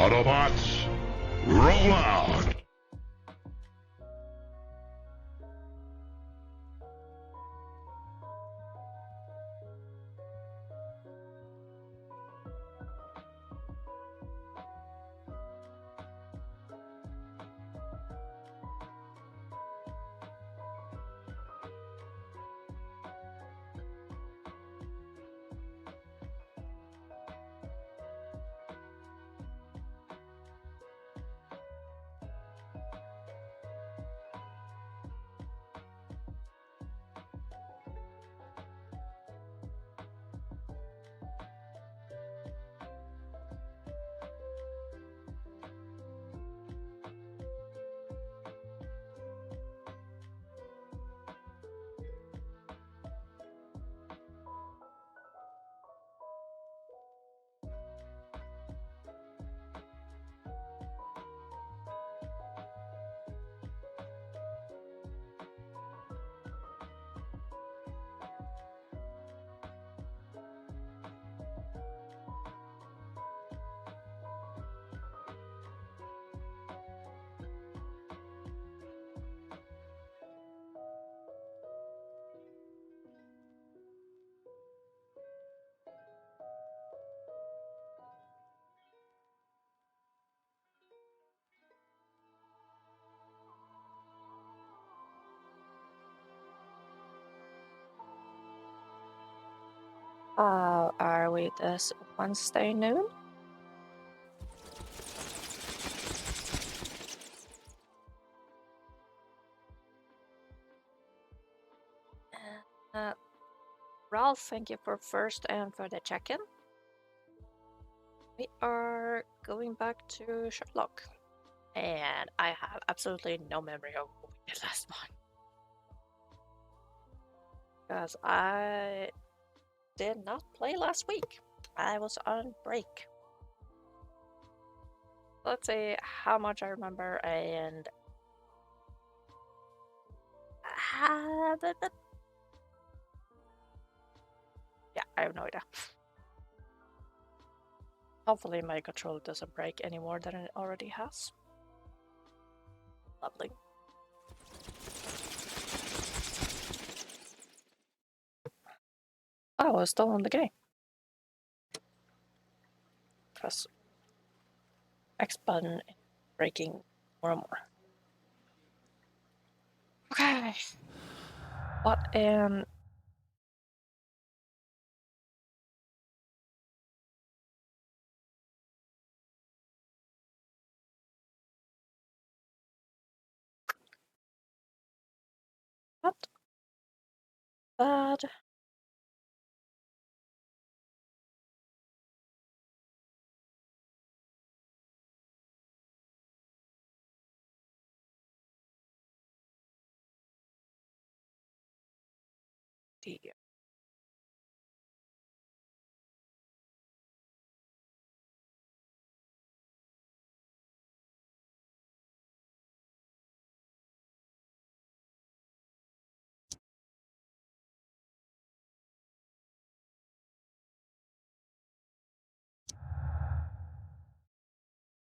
Autobots, roll out! Are we this Wednesday noon? Ralph, thank you for first and for the check-in. We are going back to Sherlock, and I have absolutely no memory of what we did last month. Because I did not play last week. I was on break. Let's see how much I remember and yeah, I have no idea. Hopefully my controller doesn't break any more than it already has. Lovely. Oh, it's still on the game. Press X button, breaking more and more. Okay. What an... What? Bad. Dear.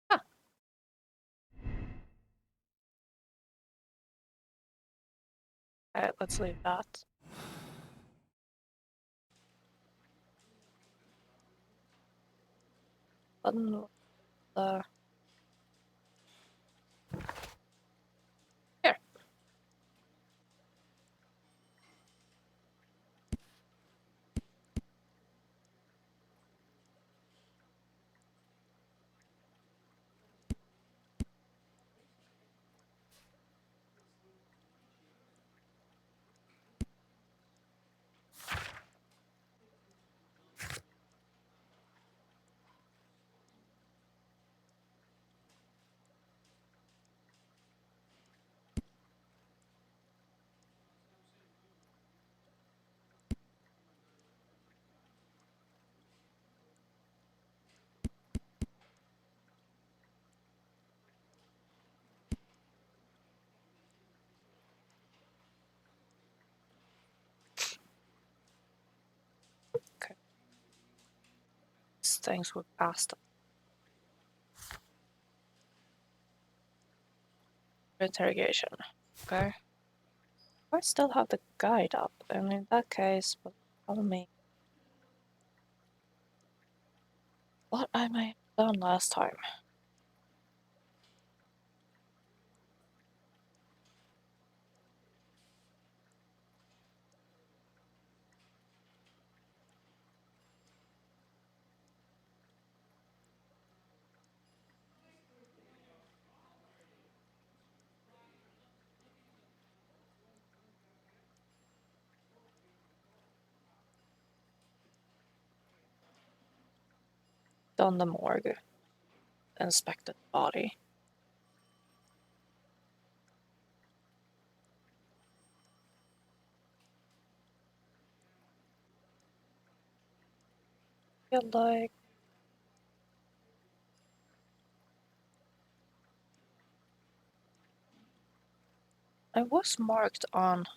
Huh. Alright, let's leave that. Button the... Here. Okay. These things were past. Interrogation. Okay. I still have the guide up, and in that case, will tell me what I may have done last time. Done the morgue. Inspected the body. Feel like I was marked on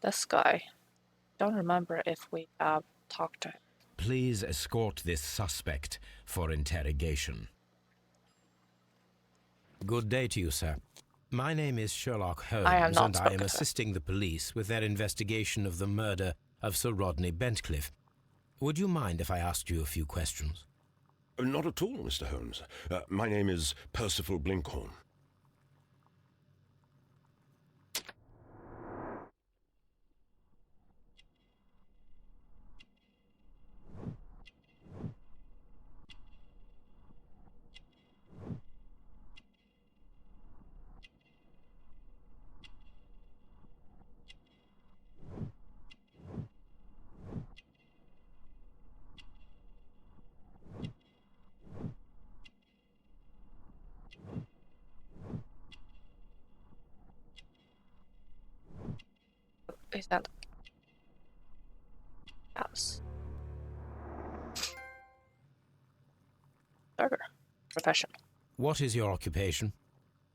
this guy. Don't remember if we have talked to him. Please escort this suspect for interrogation. Good day to you, sir. My name is Sherlock Holmes, I have not and I spoken am to him. assisting the police with their investigation of the murder of Sir Rodney Bentcliffe. Would you mind if I asked you a few questions? Not at all, Mr. Holmes. My name is Percival Blinkhorn. Is that house? Burger. Profession. What is your occupation?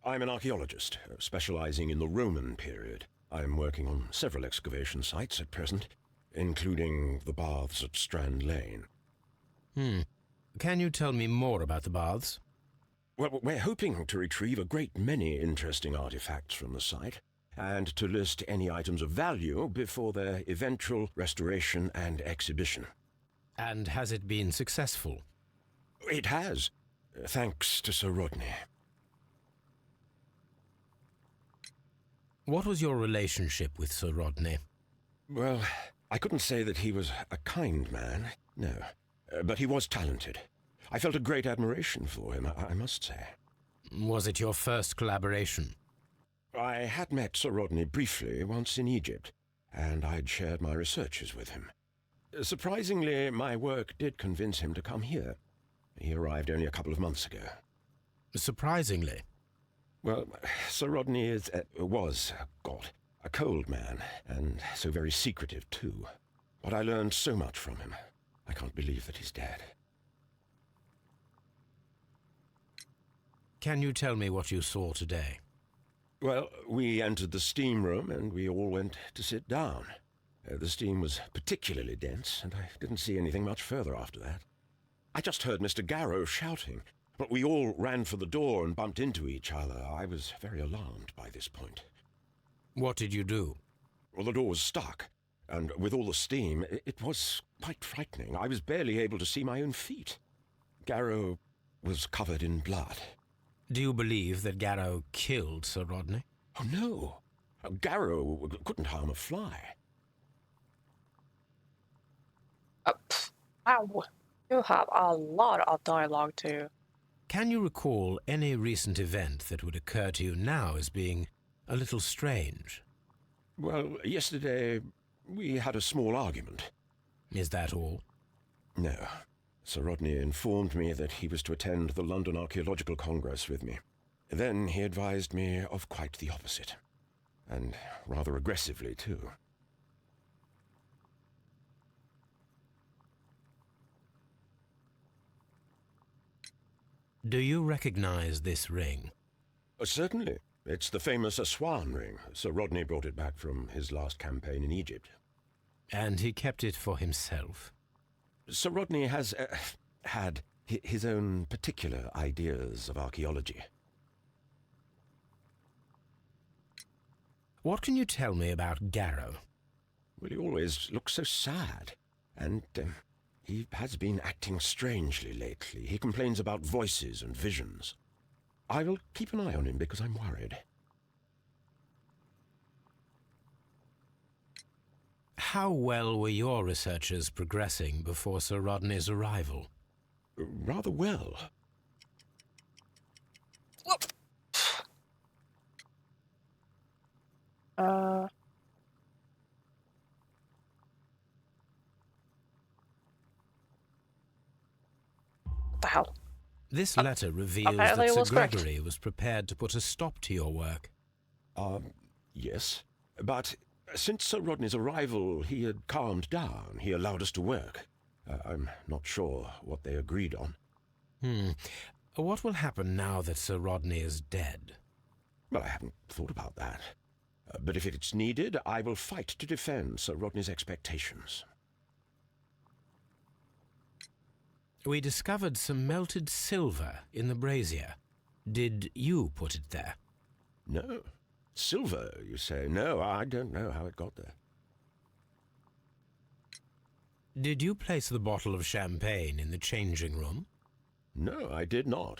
I'm an archaeologist, specializing in the Roman period. I'm working on several excavation sites at present, including the baths at Strand Lane. Can you tell me more about the baths? Well, we're hoping to retrieve a great many interesting artifacts from the site, and to list any items of value before their eventual restoration and exhibition. And has it been successful? It has, thanks to Sir Rodney. What was your relationship with Sir Rodney? Well, I couldn't say that he was a kind man, no, but he was talented. I felt a great admiration for him, I must say. Was it your first collaboration? I had met Sir Rodney briefly once in Egypt, and I'd shared my researches with him. Surprisingly, my work did convince him to come here. He arrived only a couple of months ago. Surprisingly. Well, Sir Rodney was a cold man, and so very secretive too. But I learned so much from him. I can't believe that he's dead. Can you tell me what you saw today? Well, we entered the steam room and we all went to sit down. The steam was particularly dense, and I didn't see anything much further after that. I just heard Mr. Garrow shouting, but we all ran for the door and bumped into each other. I was very alarmed by this point. What did you do? Well, the door was stuck, and with all the steam, it was quite frightening. I was barely able to see my own feet. Garrow was covered in blood. Do you believe that Garrow killed Sir Rodney? Oh, no. Garrow couldn't harm a fly. Wow. You have a lot of dialogue too. Can you recall any recent event that would occur to you now as being a little strange? Well, yesterday we had a small argument. Is that all? No. Sir Rodney informed me that he was to attend the London Archaeological Congress with me. Then he advised me of quite the opposite. And rather aggressively, too. Do you recognize this ring? Certainly. It's the famous Aswan ring. Sir Rodney brought it back from his last campaign in Egypt. And he kept it for himself? Sir Rodney has had his own particular ideas of archaeology. What can you tell me about Garrow? Well, he always looks so sad. And he has been acting strangely lately. He complains about voices and visions. I will keep an eye on him because I'm worried. How well were your researchers progressing before Sir Rodney's arrival? Rather well. Whoop. What the hell? This letter reveals apparently that it Sir was correct. Gregory was prepared to put a stop to your work. Yes. But since Sir Rodney's arrival, he had calmed down. He allowed us to work. I'm not sure what they agreed on. What will happen now that Sir Rodney is dead? Well, I haven't thought about that. But if it's needed, I will fight to defend Sir Rodney's expectations. We discovered some melted silver in the brazier. Did you put it there? No. Silver, you say? No, I don't know how it got there. Did you place the bottle of champagne in the changing room? No, I did not.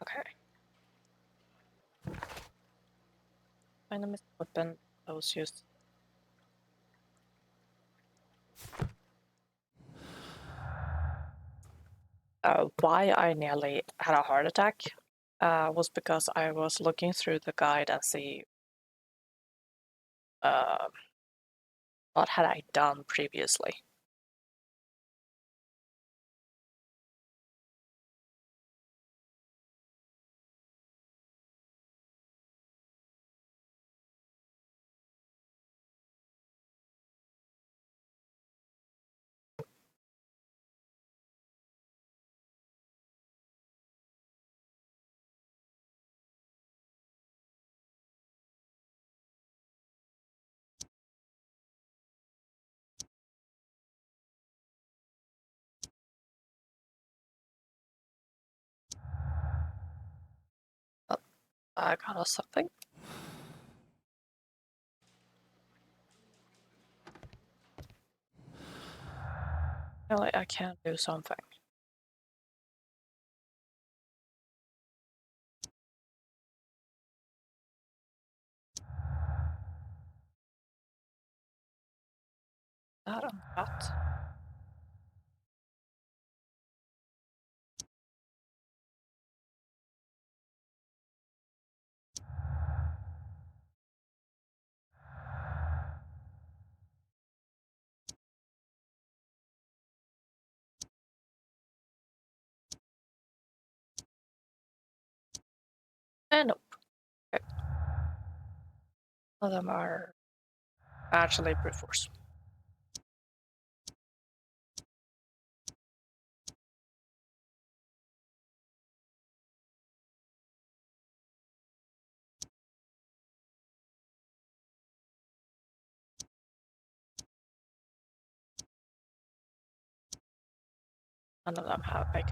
Okay. Find the missing weapon that was used. Why I nearly had a heart attack was because I was looking through the guide and see what had I done previously. Oh, I got us something. Really, I can't do something. That on that. And nope. Okay. All of them are actually brute force. None of them have like.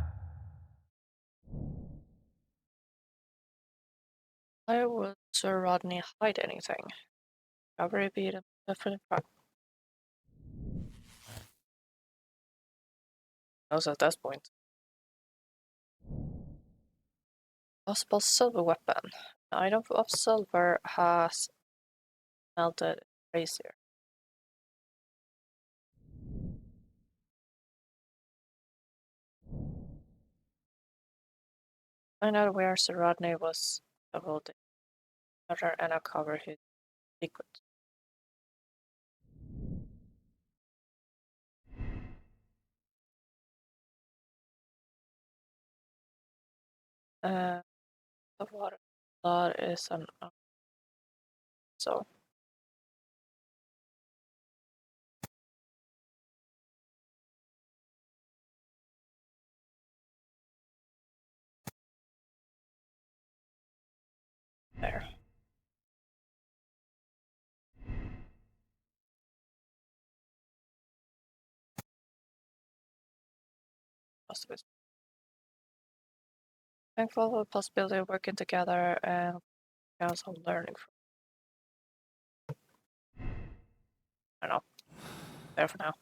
Why would Sir Rodney hide anything? Discovery be the definite part. Also at this point. Possible silver weapon. An item of silver has melted brazier. Find out where Sir Rodney was able to enter and uncover his secret. The water. That is an so there. possibility. Thankful for the possibility of working together and also learning from. I don't know. There for now.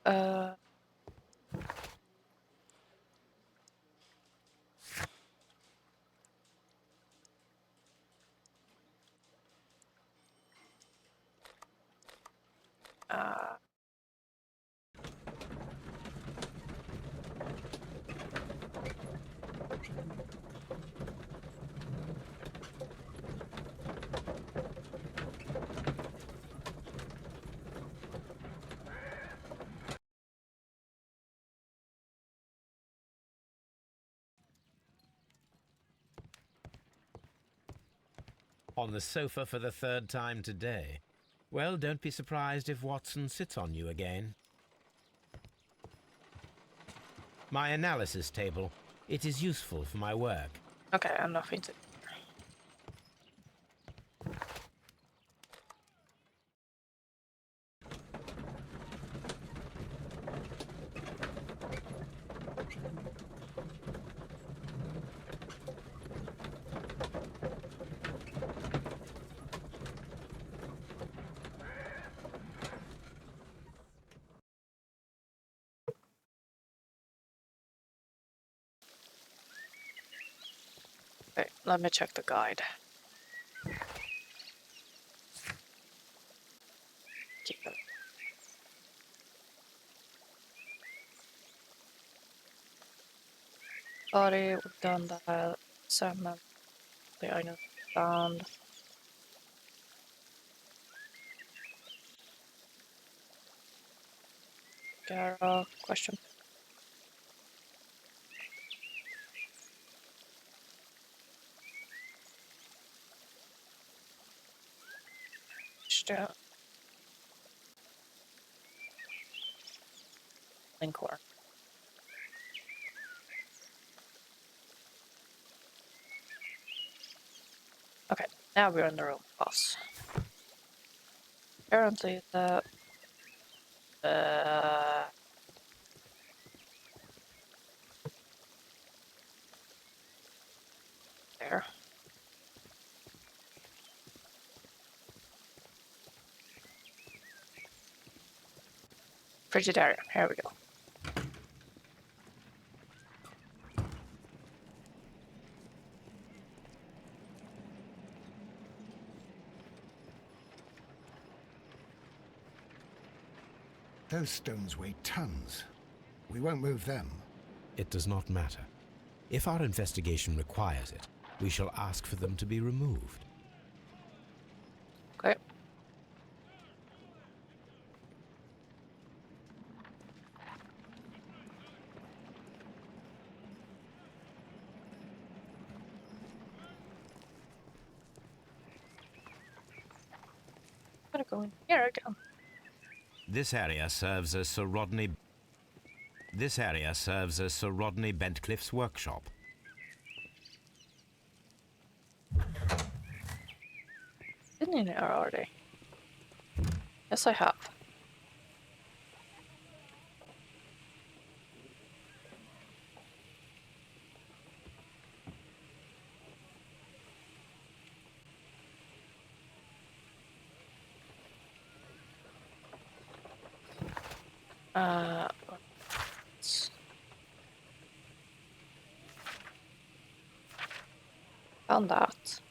Uh, On the sofa for the third time today. Well, don't be surprised if Watson sits on you again. My analysis table. It is useful for my work. okay, I'm nothing to. Okay, let me check the guide. Keep it. Body, we've done that. Salmon, the item found. Gara, question. Still. Linkor. Okay, now we're in the room boss. Apparently the there. Frigidarium, here we go. Those stones weigh tons. We won't move them. It does not matter. If our investigation requires it, we shall ask for them to be removed. Okay. I'm gonna go in here again. This area serves as Sir Rodney Bentcliffe's workshop. Been in here already. Yes, I have. Uh, found that.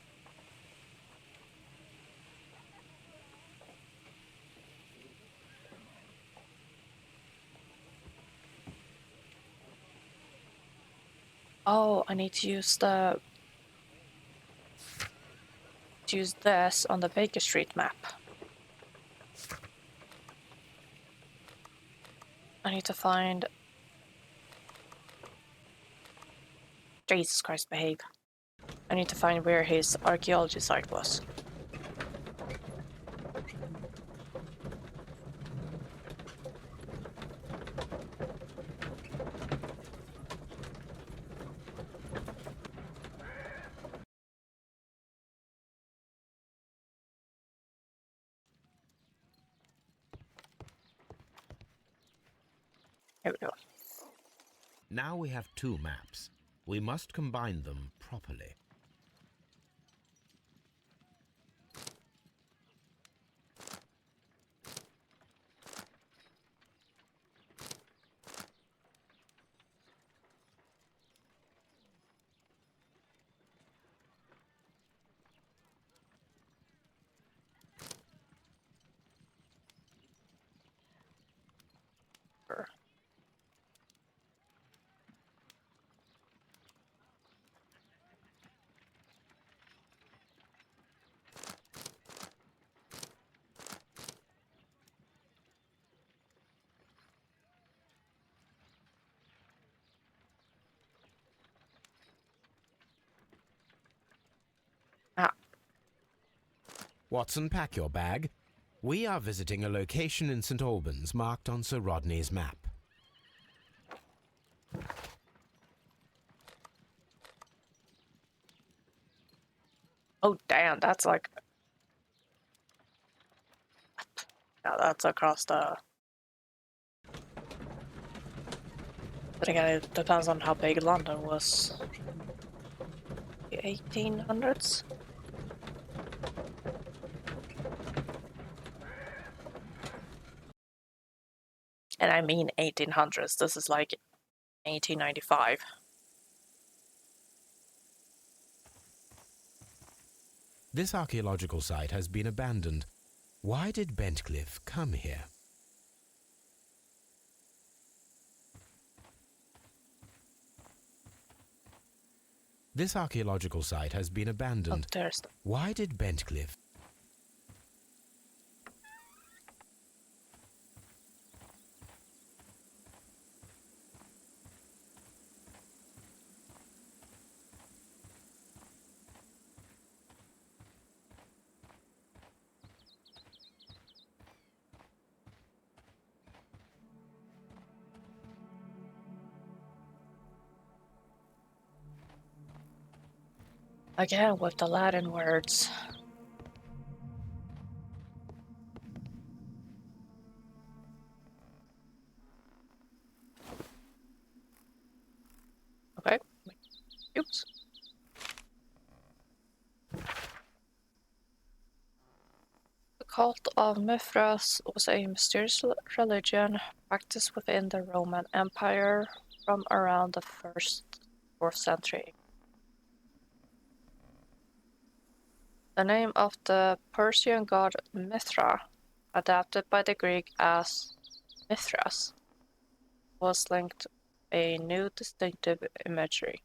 Oh, I need to use this on the Baker Street map. I need to find. Jesus Christ, behave. I need to find where his archaeology site was. Here we go. Now we have 2 maps. We must combine them properly. Sure. Ah, Watson, pack your bag. We are visiting a location in St. Albans marked on Sir Rodney's map. oh damn, that's like... Yeah, that's across the... But again, it depends on how big London was. The 1800s? And I mean 1800s, this is like 1895. This archaeological site has been abandoned. Why did Bentcliffe come here? This archaeological site has been Oh, abandoned. there's the... Why did Bentcliffe? Again, with the Latin words. Okay. Oops. The cult of Mithras was a mysterious religion practiced within the Roman Empire from around the 4th century. The name of the Persian god Mithra, adapted by the Greek as Mithras, was linked to a new distinctive imagery.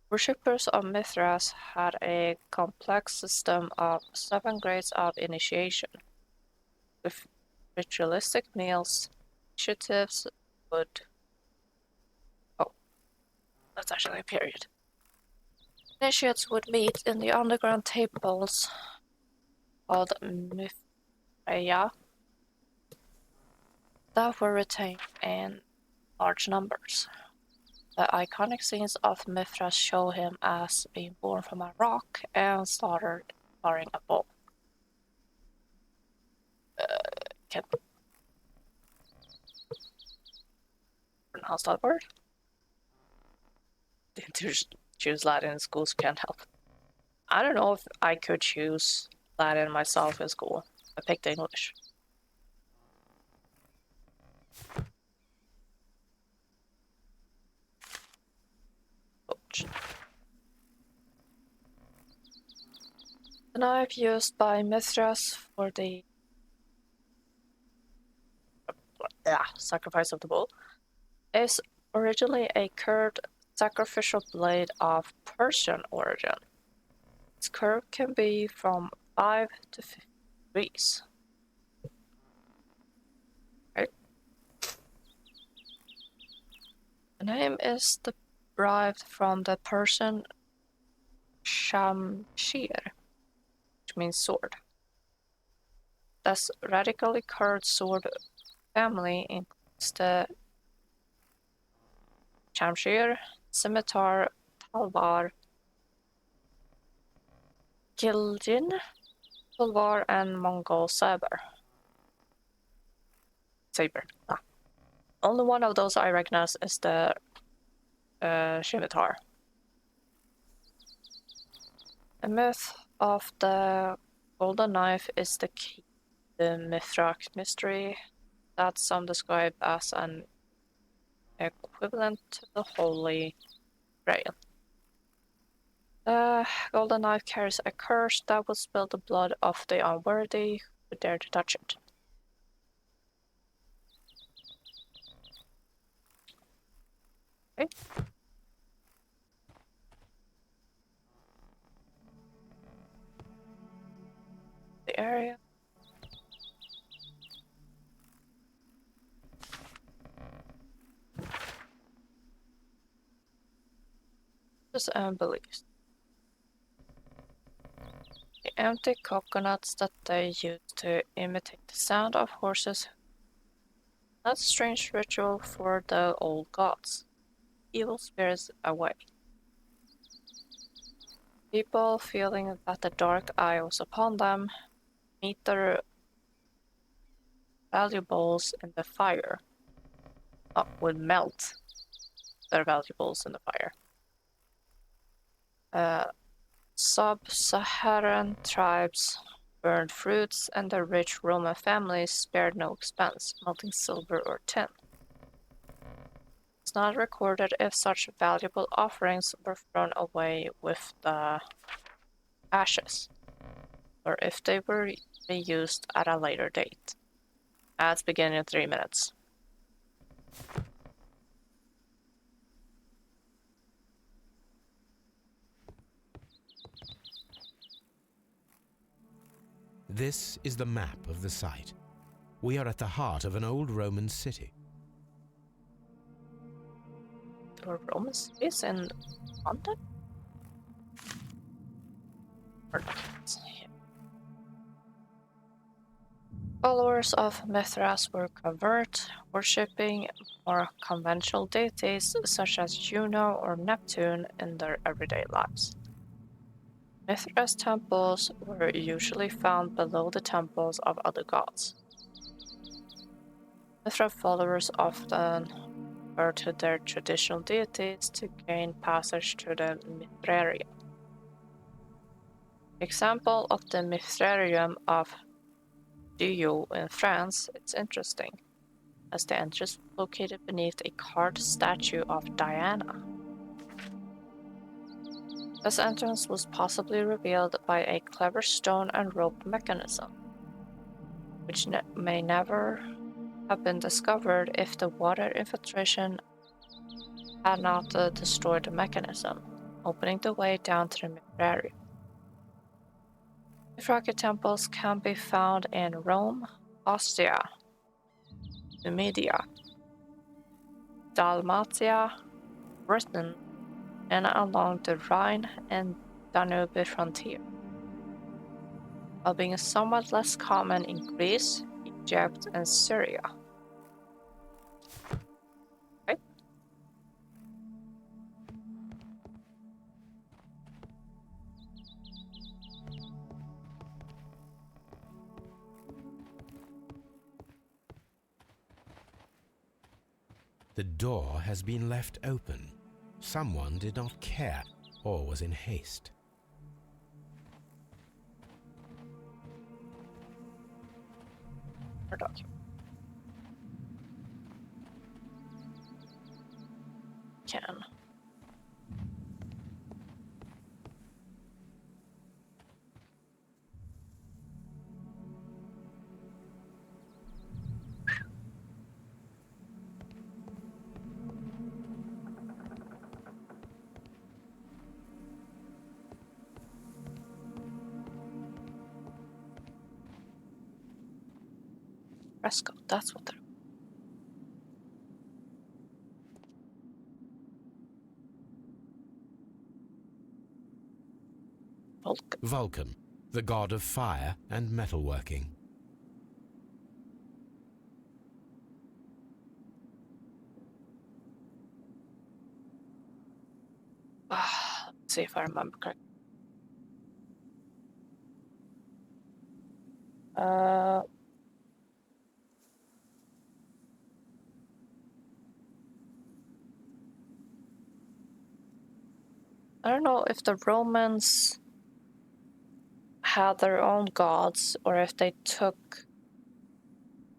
Worshippers of Mithras had a complex system of 7 grades of initiation, with ritualistic meals, initiatives would... Oh, that's actually a period. Initiates would meet in the underground temples called Mithraea that were retained in large numbers. The iconic scenes of Mithras show him as being born from a rock and slaughtered carrying a bull. Can't pronounce that word. To choose Latin in schools can't help. I don't know if I could choose Latin myself in school. I picked English. Ouch. The knife used by Mithras for the sacrifice of the bull is originally a curved sacrificial blade of Persian origin. Its curve can be from 5 to 50 degrees. Right. The name is derived from the Persian shamshir, which means sword. This radically curved sword family includes the shamshir, scimitar, talvar, gilgin, tulvar, and Mongol saber. Only one of those I recognize is the scimitar. The myth of the golden knife is the key to the Mithrak mystery that some describe as an equivalent to the Holy Grail. The golden knife carries a curse that will spill the blood of the unworthy who dare to touch it. Okay. The area. And beliefs. The empty coconuts that they use to imitate the sound of horses. That's a strange ritual for the old gods. Evil spirits away. People feeling that the dark eye was upon them meet their valuables in the fire. Would melt their valuables in the fire. Sub-Saharan tribes burned fruits, and the rich Roman families spared no expense, melting silver or tin. It's not recorded if such valuable offerings were thrown away with the ashes, or if they were reused at a later date. Ads begin in 3 minutes. This is the map of the site. We are at the heart of an old Roman city. There were Roman cities in London? Followers of Mithras were convert, worshipping more conventional deities such as Juno or Neptune in their everyday lives. Mithras temples were usually found below the temples of other gods. Mithra followers often refer to their traditional deities to gain passage to the Mithrarium. Example of the Mithrarium of Dieu in France is interesting, as the entrance was located beneath a carved statue of Diana. This entrance was possibly revealed by a clever stone and rope mechanism, which may never have been discovered if the water infiltration had not destroyed the mechanism, opening the way down to the Mithrarium. Mithraki temples can be found in Rome, Ostia, Numidia, Dalmatia, Britain, and along the Rhine and Danube frontier, while being somewhat less common in Greece, Egypt, and Syria. Okay. The door has been left open. Someone did not care or was in haste. Can. Fresco, that's what they're. Vulcan, the god of fire and metalworking. Let's see if I remember correctly. I don't know if the Romans had their own gods or if they took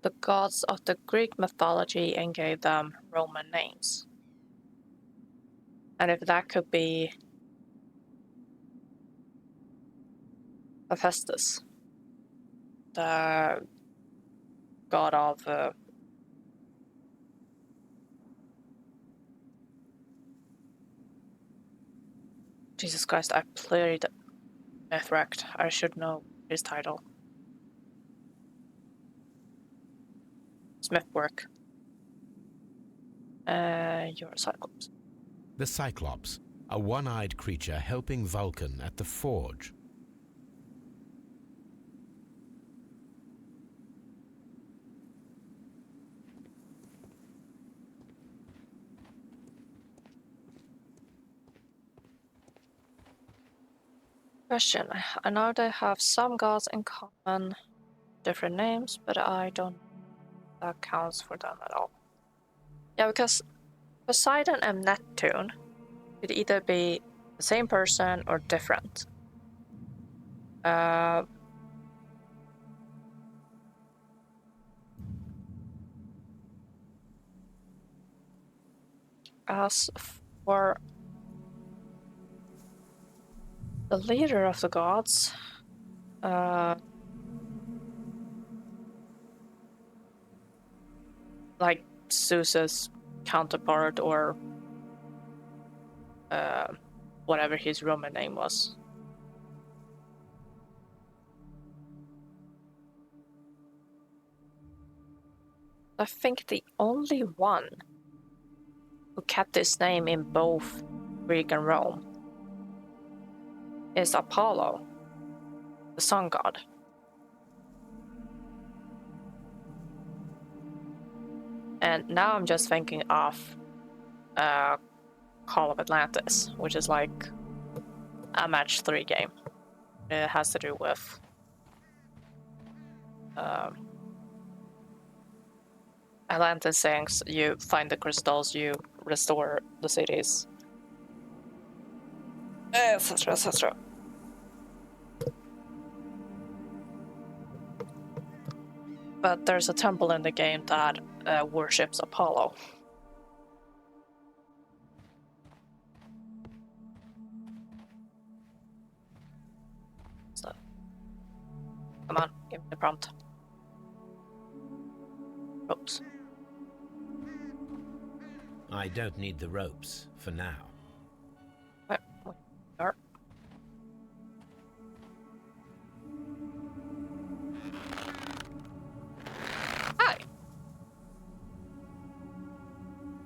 the gods of the Greek mythology and gave them Roman names. And if that could be Hephaestus, the god of Jesus Christ, I played Mythract. I should know his title. Smithwork. You're a Cyclops. The Cyclops, a one-eyed creature helping Vulcan at the forge. Question. I know they have some gods in common, different names, but I don't know if that counts for them at all. Yeah, because Poseidon and Neptune could either be the same person or different. As for the leader of the gods, like Zeus's counterpart or whatever his Roman name was. I think the only one who kept his name in both Greek and Rome is Apollo, the sun god. And now I'm just thinking of Call of Atlantis, which is like a match 3 game. It has to do with Atlantis things. You find the crystals, you restore the cities, etc., etc. But there's a temple in the game that worships Apollo. So, come on, give me the prompt. Ropes. I don't need the ropes for now. Where we are. Hi.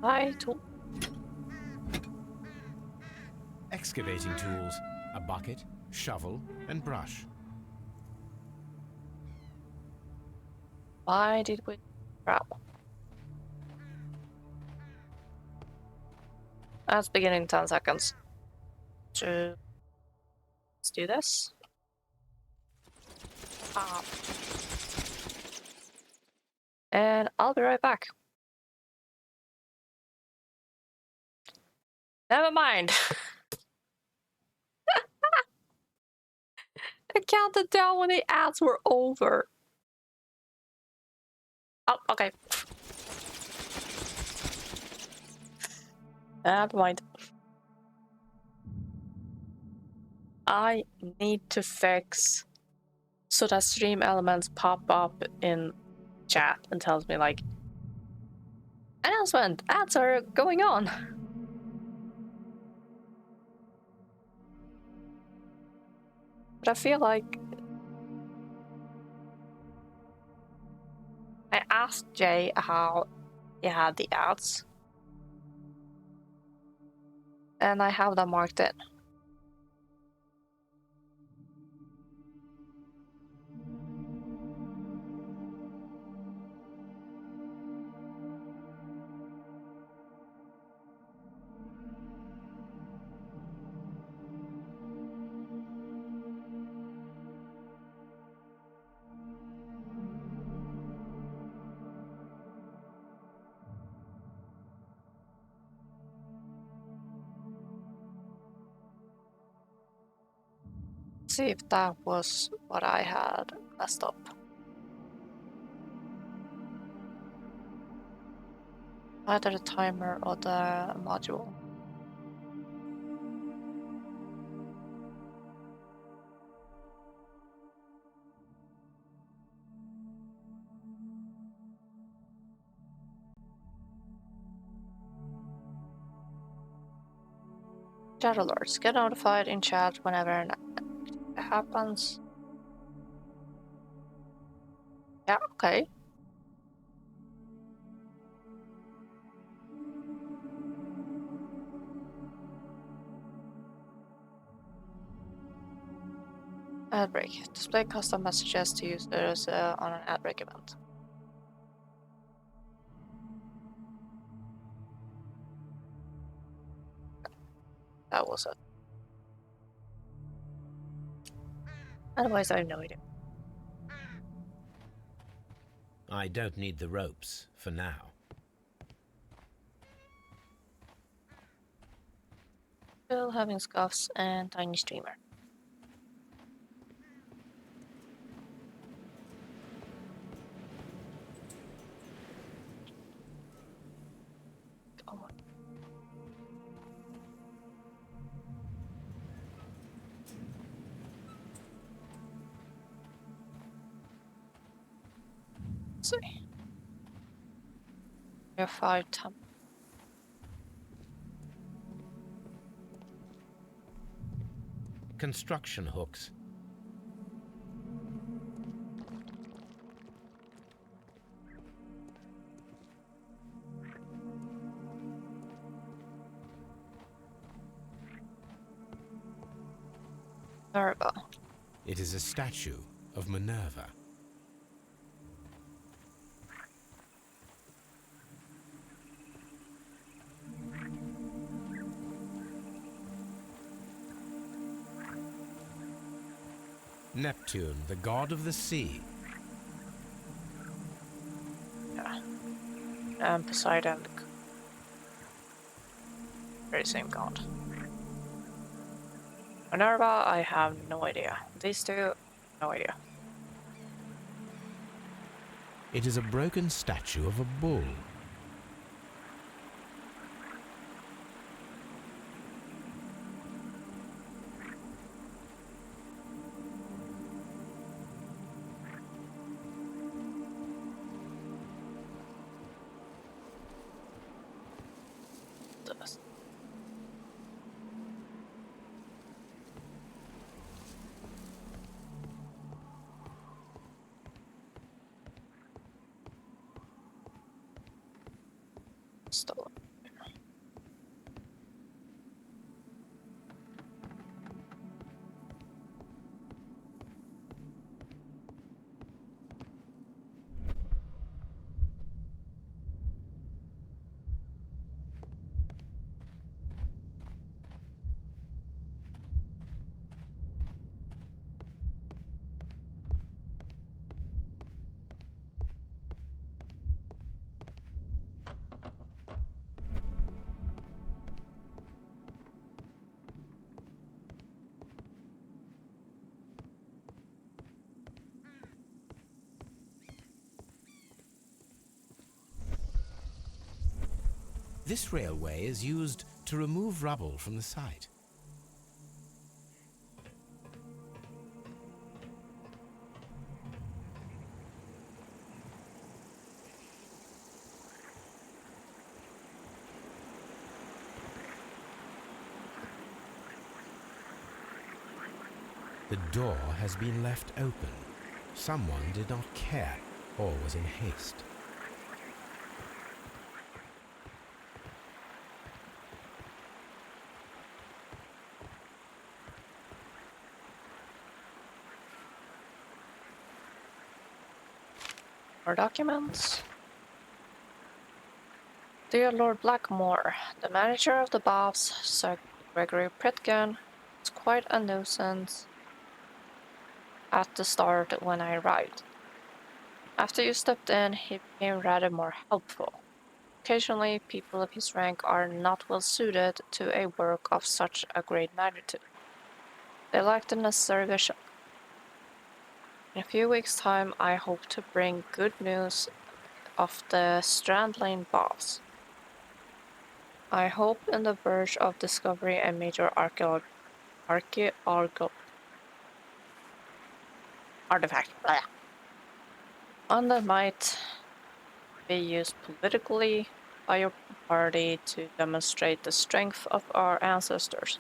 Hi, tool. Excavating tools, a bucket, shovel, and brush. Why did we travel? That's beginning 10 seconds. So, let's do this. And I'll be right back. Never mind. I counted down when the ads were over. Oh, okay. Never mind. I need to fix so that stream elements pop up in chat and tells me like, announcement, ads are going on. But I feel like I asked Jay how he had the ads, and I have them marked in. see if that was what I had messed up. Either the timer or the module. Chat alerts. Get notified in chat whenever an it happens. Yeah, okay. Ad break. Display custom messages to users on an ad break event. That was it. Otherwise, I have no idea. I don't need the ropes for now. Still having scuffs and tiny streamer. Come on. Let's see. We have 5 time. Construction hooks. Minerva. It is a statue of Minerva. Neptune, the god of the sea. Yeah. And Poseidon. Very same god. Minerva, I have no idea. These two, no idea. It is a broken statue of a bull. This. Still. This railway is used to remove rubble from the site. The door has been left open. Someone did not care or was in haste. More documents. Dear Lord Blackmore, the manager of the Baths, Sir Gregory Pritgan, was quite a nuisance at the start when I arrived. After you stepped in, he became rather more helpful. Occasionally, people of his rank are not well suited to a work of such a great magnitude. They lack the necessary vision. In a few weeks' time, I hope to bring good news of the Strand Lane boss. I hope in the verge of discovering a major archaeological artifact. Blah. One that might be used politically by your party to demonstrate the strength of our ancestors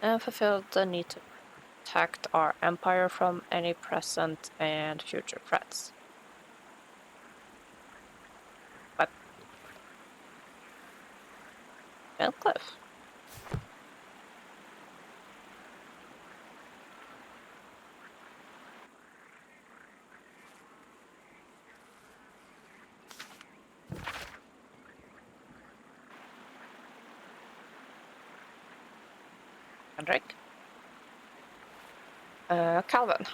and fulfill the need to protect our empire from any present and future threats. But Bentcliffe? Henrik? Calvin.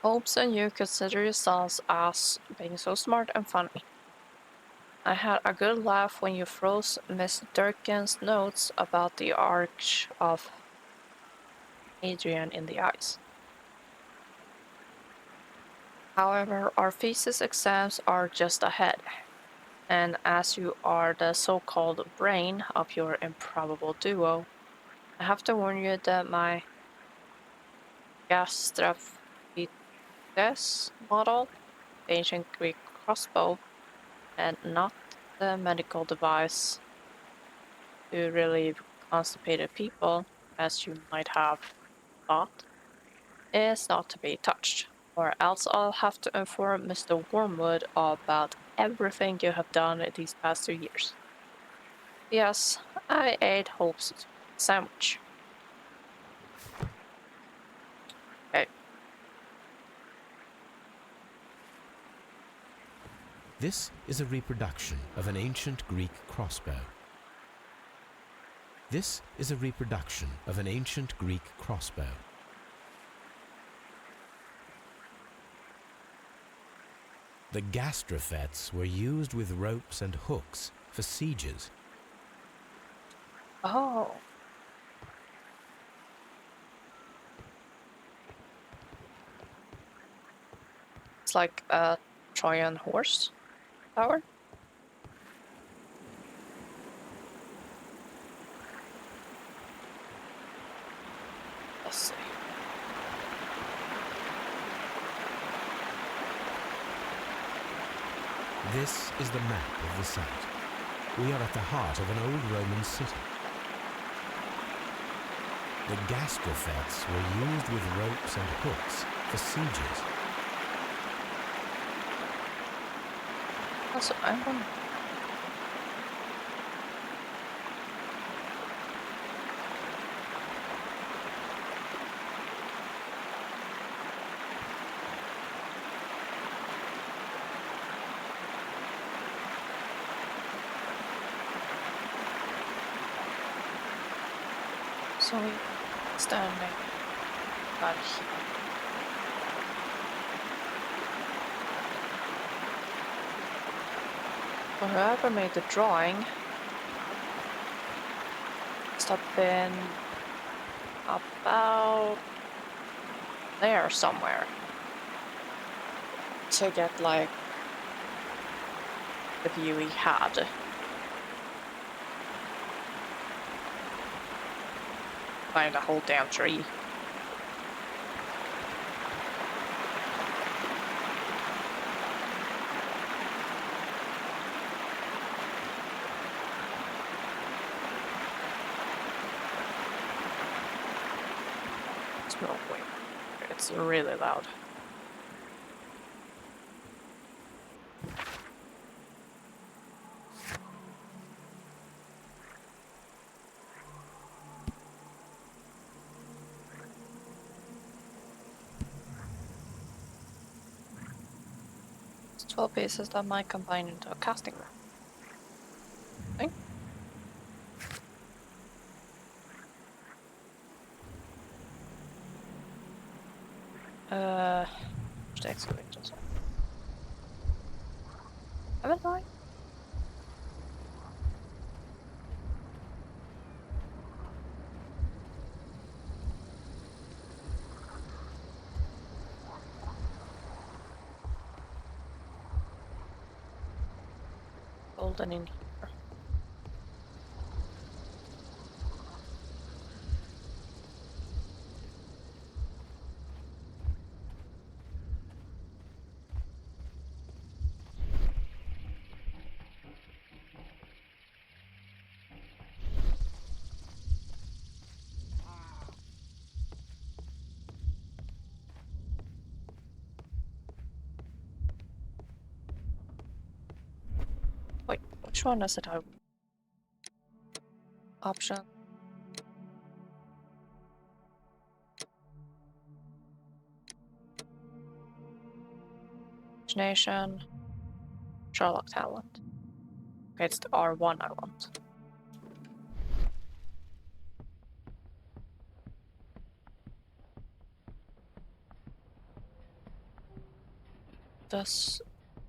Holmes and you consider yourselves as being so smart and funny. I had a good laugh when you froze Miss Durkin's notes about the Arch of Adrian in the ice. However, our thesis exams are just ahead, and as you are the so-called brain of your improbable duo, I have to warn you that my Gastrophites model, the ancient Greek crossbow, and not the medical device to relieve constipated people, as you might have thought, is not to be touched, or else I'll have to inform Mr. Wormwood about everything you have done these past 2 years. Yes, I ate Hope's sandwich. Okay. This is a reproduction of an ancient Greek crossbow. This is a reproduction of an ancient Greek crossbow. The gastrophetes were used with ropes and hooks for sieges. Oh. It's like a Trojan horse tower. Let's see. This is the map of the site. We are at the heart of an old Roman city. The gastrophetes were used with ropes and hooks for sieges. Also, I want. So we standing about here. Well, whoever made the drawing must have been about there somewhere to get like the view he had. Find a whole damn tree. It's no way. It's really loud. It's 12 pieces that might combine into a casting room. Thing. Just excavate this one. Haven't I? golden in here. Wait, which one is it? Option. Imagination. Sherlock talent. Okay, it's the R1 I want. This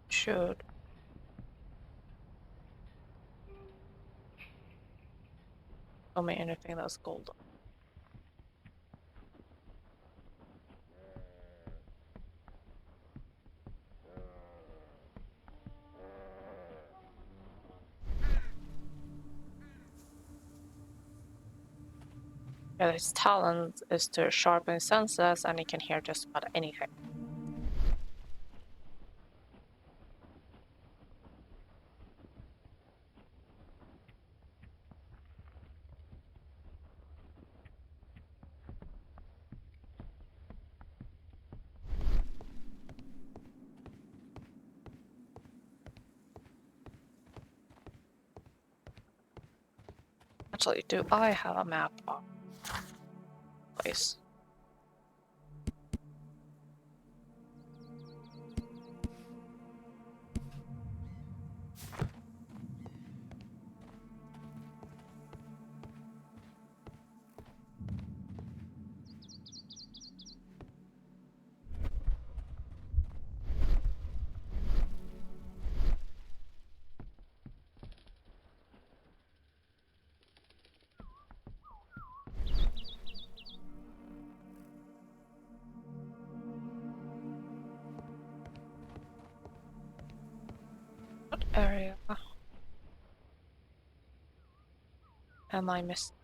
should show me anything that's golden. Yeah, his talent is to sharpen senses, and he can hear just about anything. Actually, do I have a map of place? What area am I missing?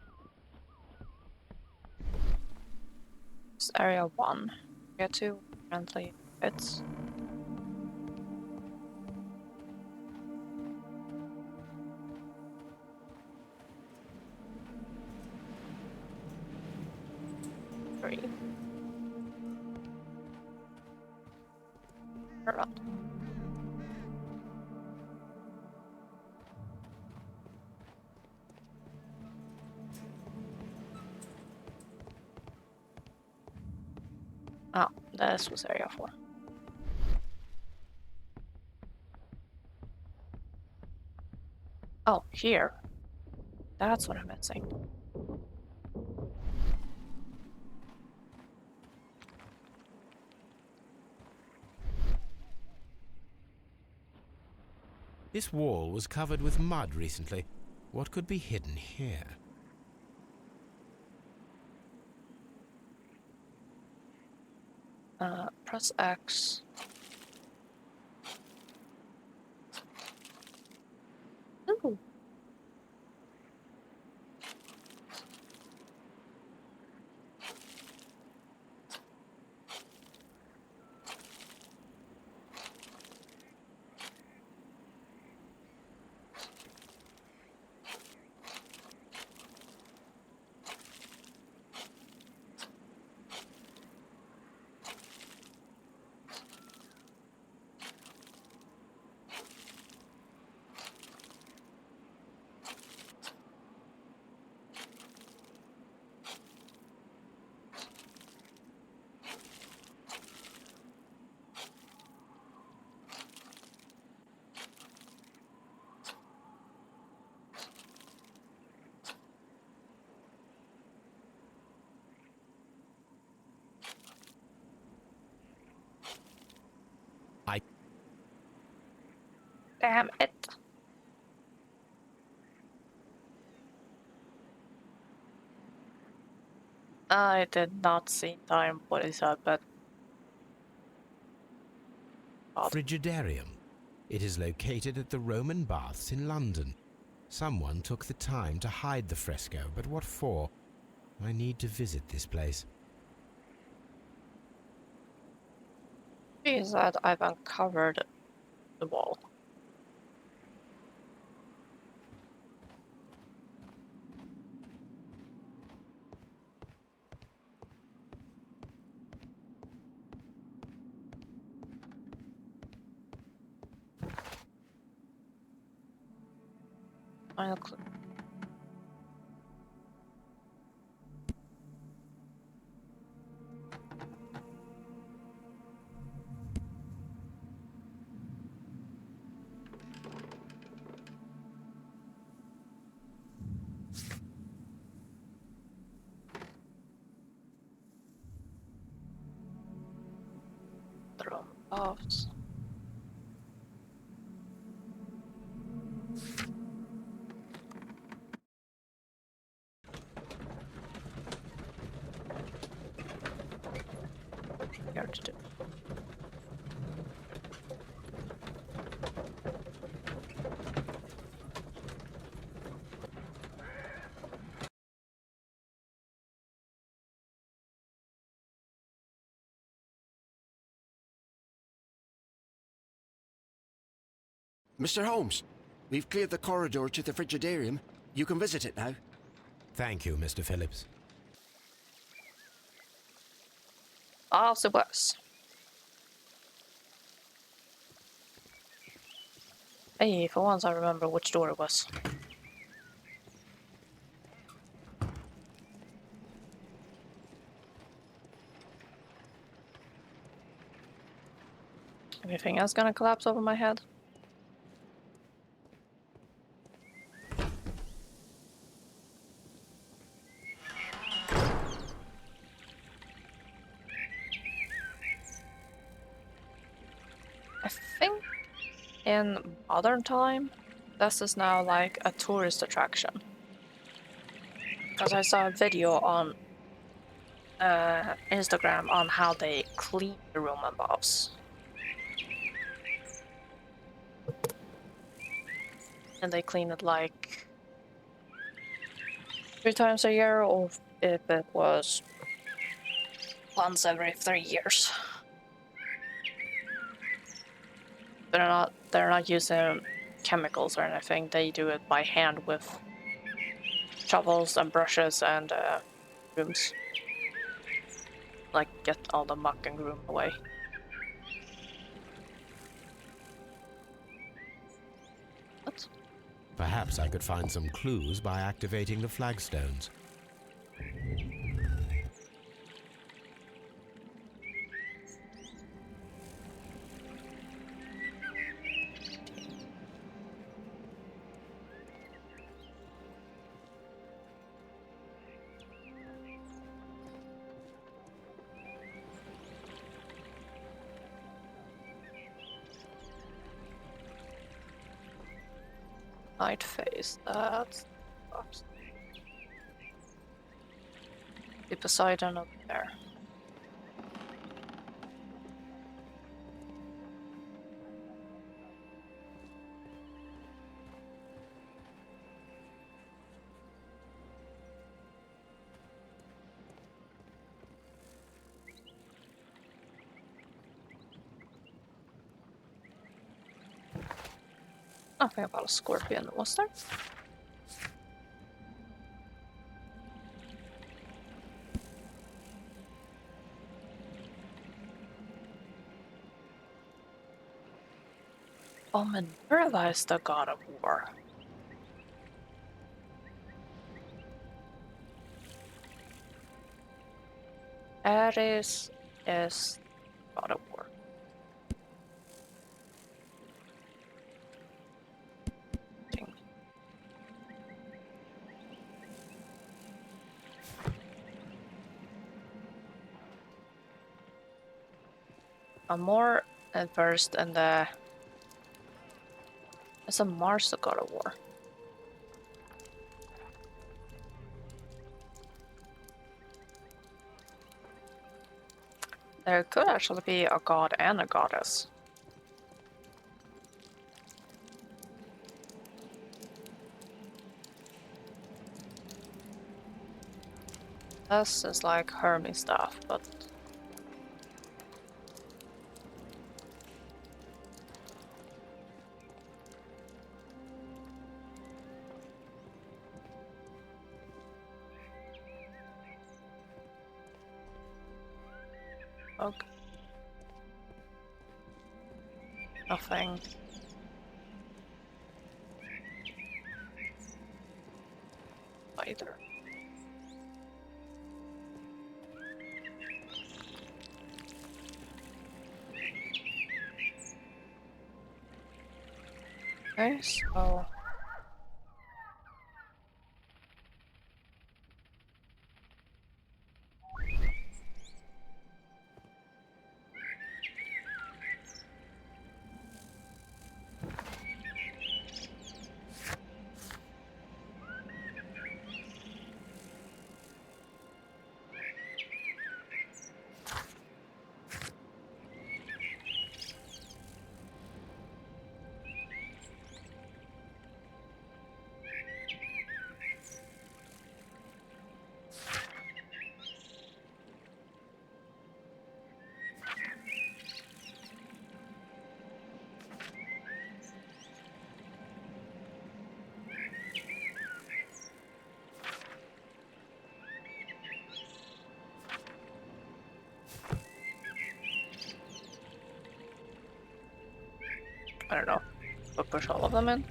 It's area 1. Area 2 apparently fits. Three. Around. Oh, this was area 4. Oh, here. That's what I'm missing. This wall was covered with mud recently. What could be hidden here? Press X. Ooh. Damn it. I did not see time what he said, but Frigidarium. It is located at the Roman Baths in London. Someone took the time to hide the fresco, but what for? I need to visit this place. Is that I've uncovered the wall. Final clue. Throw offs. Here to do. Mr. Holmes, we've cleared the corridor to the Frigidarium. You can visit it now. Thank you, Mr. Phillips. Off the bus. Hey, for once I remember which door it was. Anything else gonna collapse over my head? I think in modern time, this is now like a tourist attraction. Because I saw a video on Instagram on how they clean the Roman baths. And they clean it like 3 times a year, or if it was once every 3 years. They're not using chemicals or anything. They do it by hand with shovels and brushes and brooms. Like get all the muck and groom away. What? Perhaps I could find some clues by activating the flagstones. Night phase, that's... Oops. The Poseidon up there. Nothing about a scorpion, was there? Oh, Minerva is the god of war. Ares is god of war. Ding. I'm more versed in the... It's a Mars the god of war. There could actually be a god and a goddess. This is like Hermes stuff, but okay. Nothing. Either. Okay, so I don't know. But push all of them in.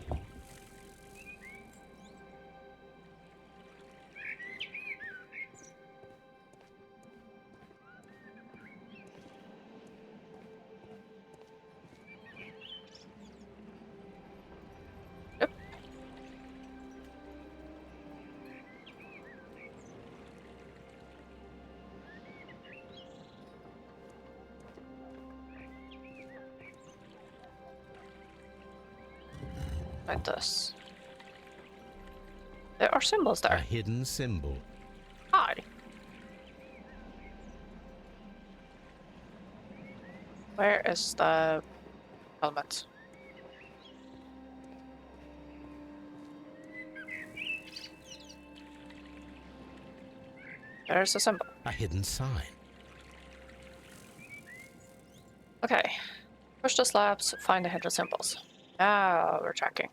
Yep. Like this. There are symbols A there. hidden symbol. Hi. Where is the helmet? There's a symbol. A hidden sign. Okay. Push the slabs, find the hidden symbols. Now we're tracking.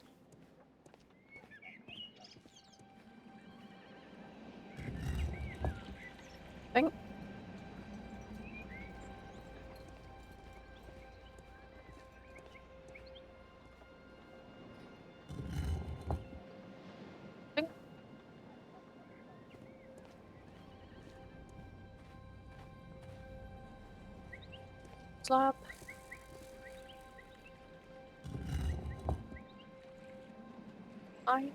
Thing. Thing. Slab. Fine.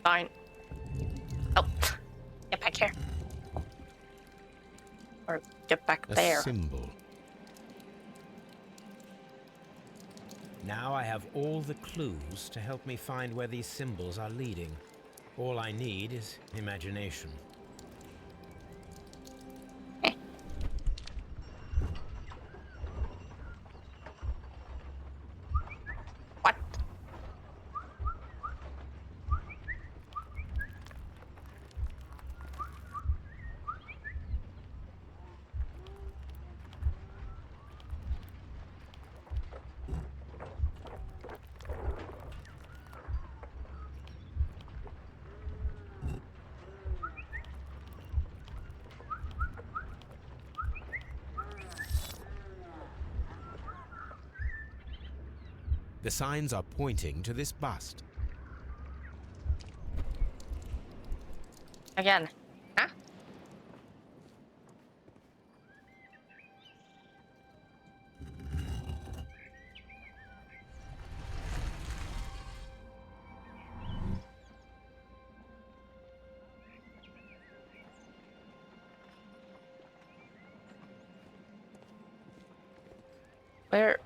Fine. Oh, get back here. Or get back A there. symbol. Now I have all the clues to help me find where these symbols are leading. All I need is imagination. What? The signs are pointing to this bust. Again. Huh? Where?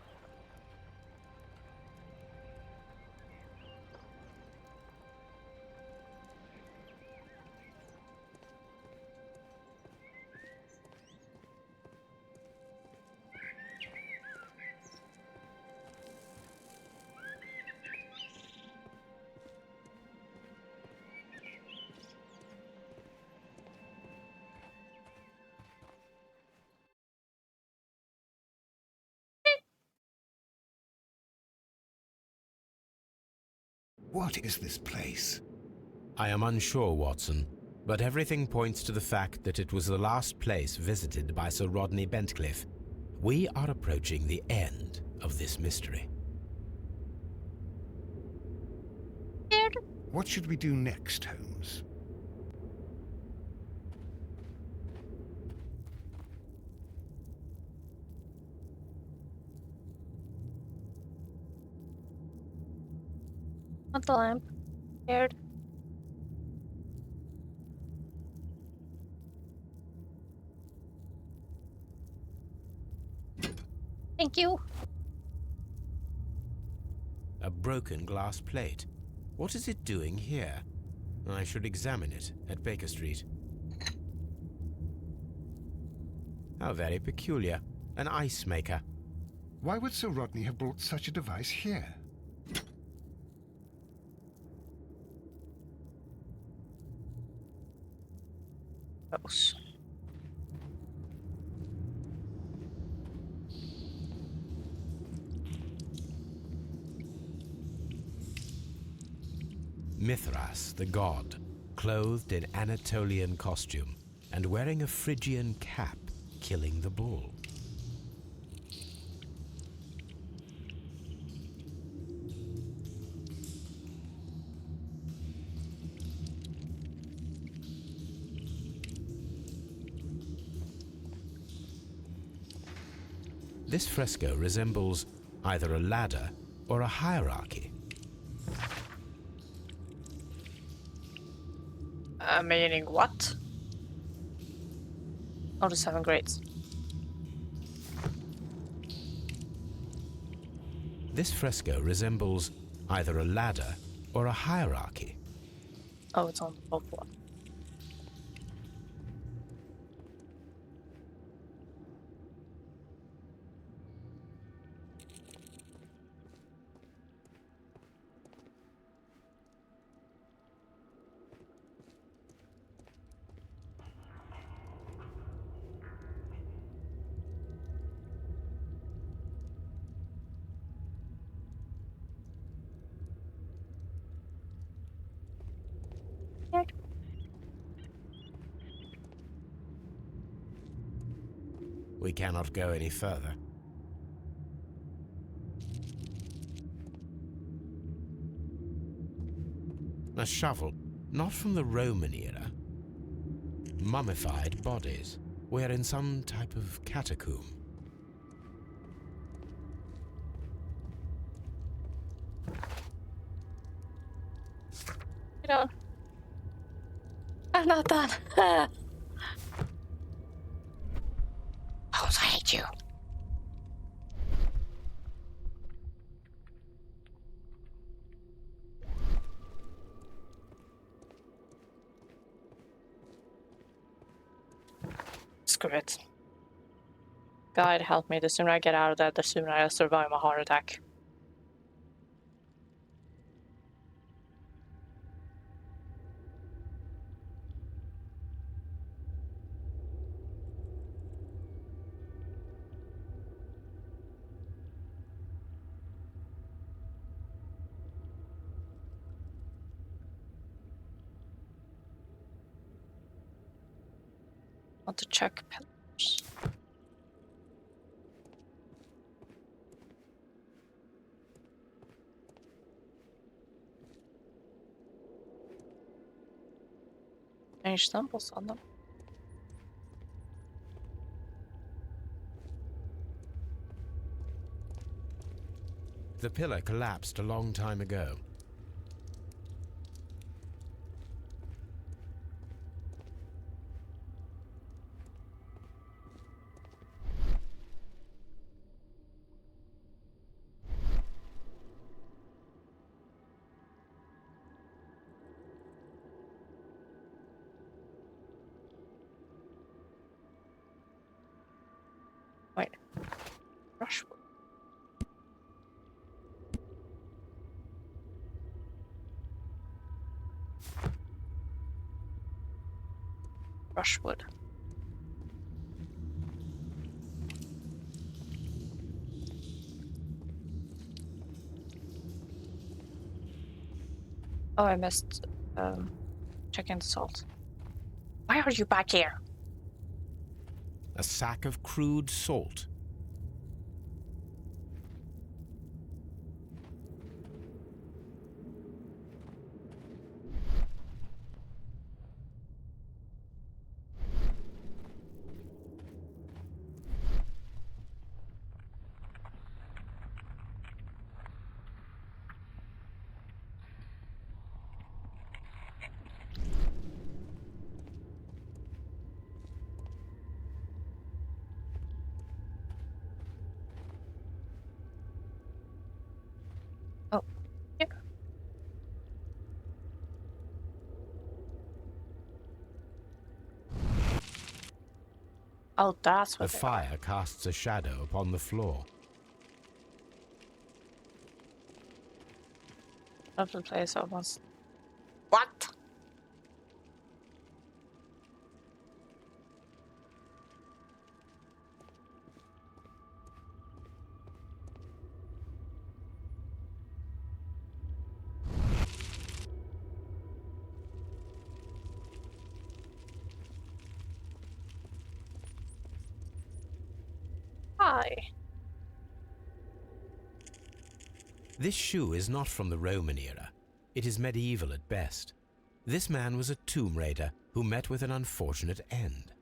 What is this place? I am unsure, Watson, but everything points to the fact that it was the last place visited by Sir Rodney Bentcliffe. We are approaching the end of this mystery. What should we do next, Holmes? Not the lamp. Scared. Thank you. A broken glass plate. What is it doing here? I should examine it at Baker Street. How very peculiar. An ice maker. Why would Sir Rodney have brought such a device here? Gross. Mithras, the god, clothed in Anatolian costume and wearing a Phrygian cap, killing the bull. This fresco resembles either a ladder or a hierarchy. Meaning what? Oh, the 7 grades. This fresco resembles either a ladder or a hierarchy. Oh, it's on both one. We cannot go any further. A shovel, not from the Roman era. Mummified bodies. We're in some type of catacomb. Get on. I'm not done. Holmes, I hate you. Screw it. God help me, the sooner I get out of that, the sooner I survive my heart attack. Want to check pillars. Strange symbols on them. The pillar collapsed a long time ago. Wait. Brushwood. Brushwood. Oh, I missed checking the salt. Why are you back here? A sack of crude salt. Oh, yeah. Oh, that's The what they are. fire casts a shadow upon the floor. Lovely place almost. What? Hi. This shoe is not from the Roman era. It is medieval at best. This man was a tomb raider who met with an unfortunate end.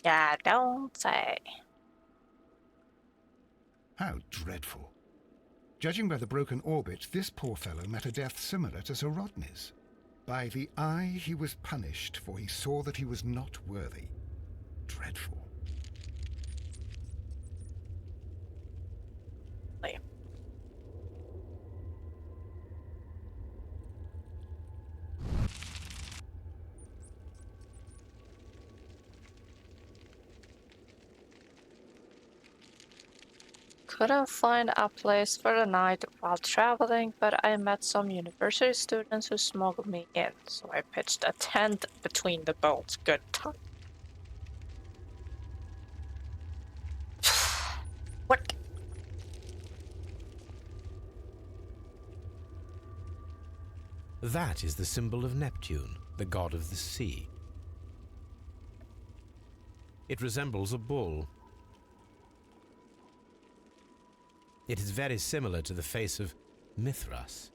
Yeah, don't say. How dreadful. Judging by the broken orbit, this poor fellow met a death similar to Sir Rodney's. By the eye he was punished, for he saw that he was not worthy. Dreadful. Like, couldn't find a place for the night while traveling, but I met some university students who smuggled me in, so I pitched a tent between the boats. Good time. What? That is the symbol of Neptune, the god of the sea. It resembles a bull. It is very similar to the face of Mithras.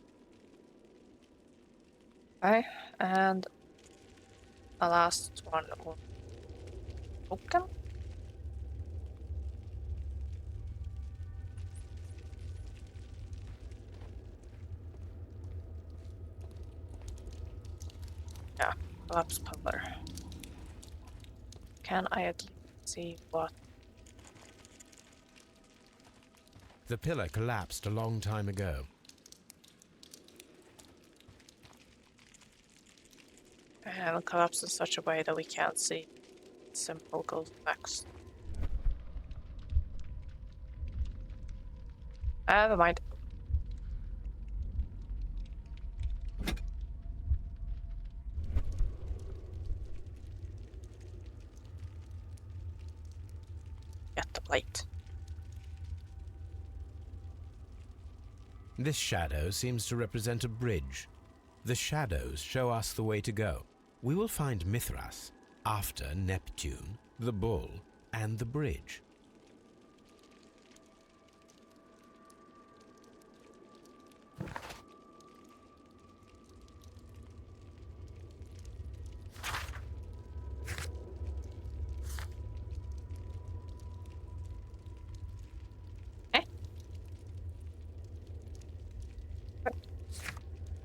Okay, and the last one. Open? Yeah, collapse pillar. Can I at least see what? The pillar collapsed a long time ago. And collapse in such a way that we can't see simple gold text. Never mind. Get the plate. This shadow seems to represent a bridge. The shadows show us the way to go. We will find Mithras after Neptune, the bull, and the bridge.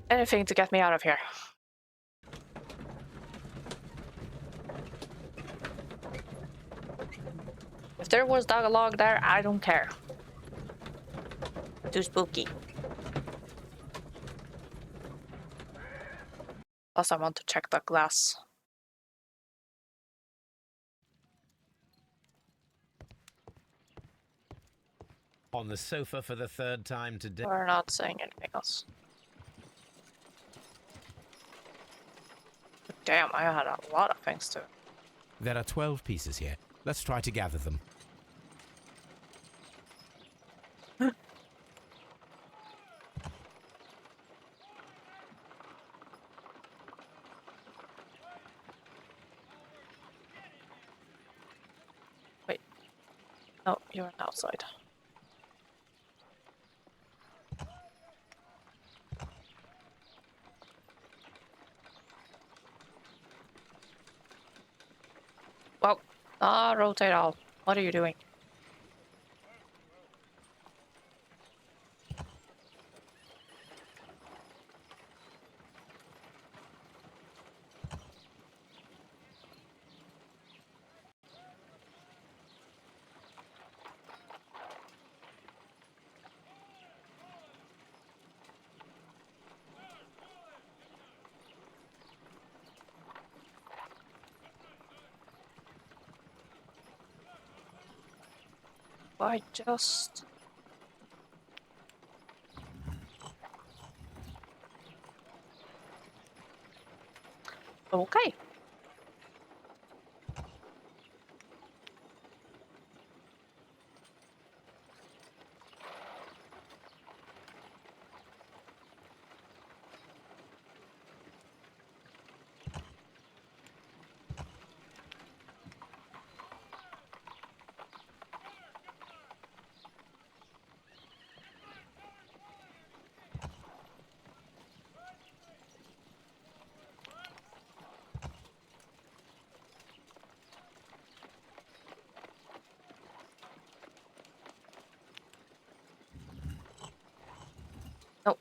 Anything to get me out of here. If there was dialogue there, I don't care. Too spooky. Plus, I want to check the glass. On the sofa for the third time today. We're not saying anything else. But damn, I had a lot of things to. There are 12 pieces here. Let's try to gather them. you're outside. Well, rotate out. What are you doing? I just... Okay. Oh.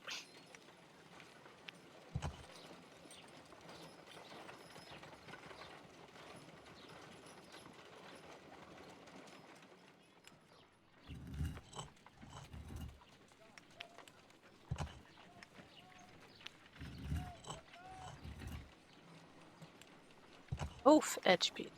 Oof, HP.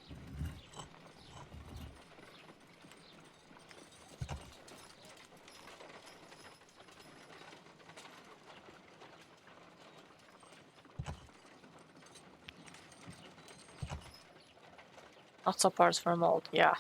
Lots of parts for mold, yeah.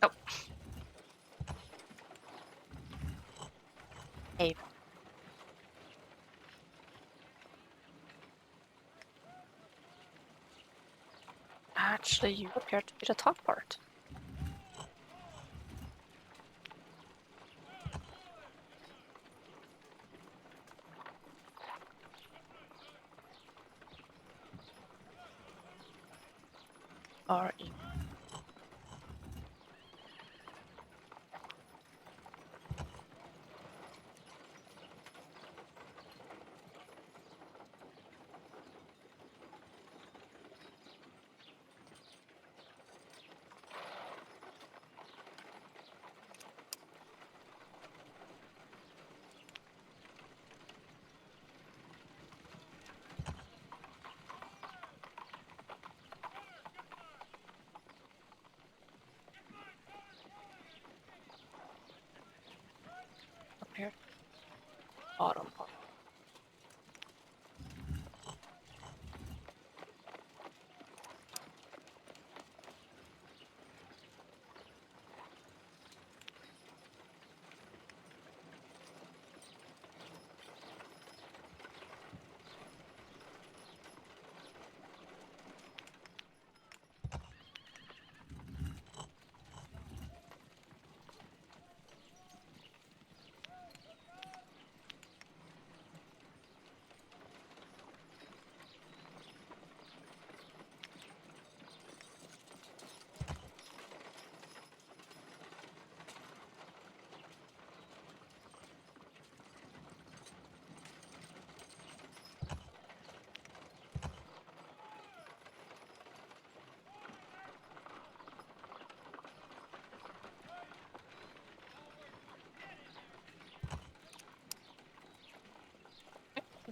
Oh. Hey. Actually, you appear to be the top part. R-E. Up here. Bottom part.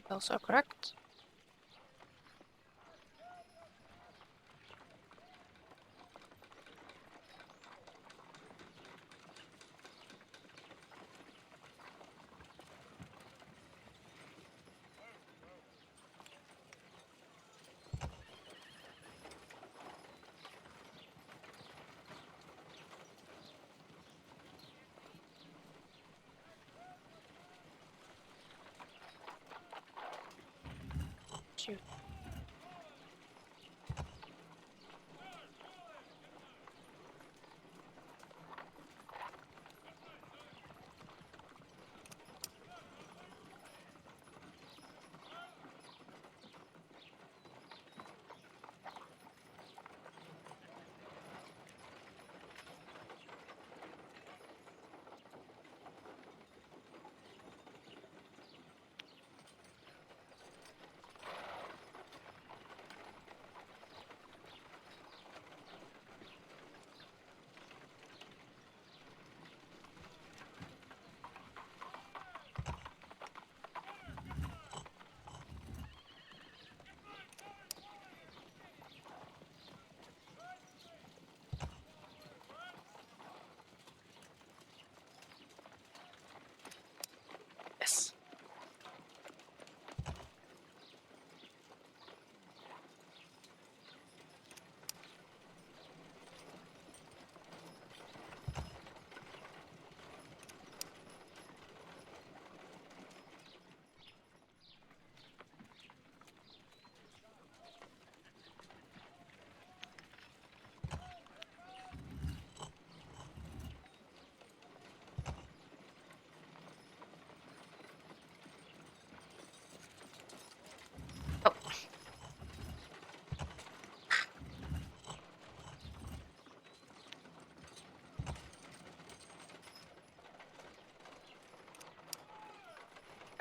Those are correct. Shoot. Yes. Oh.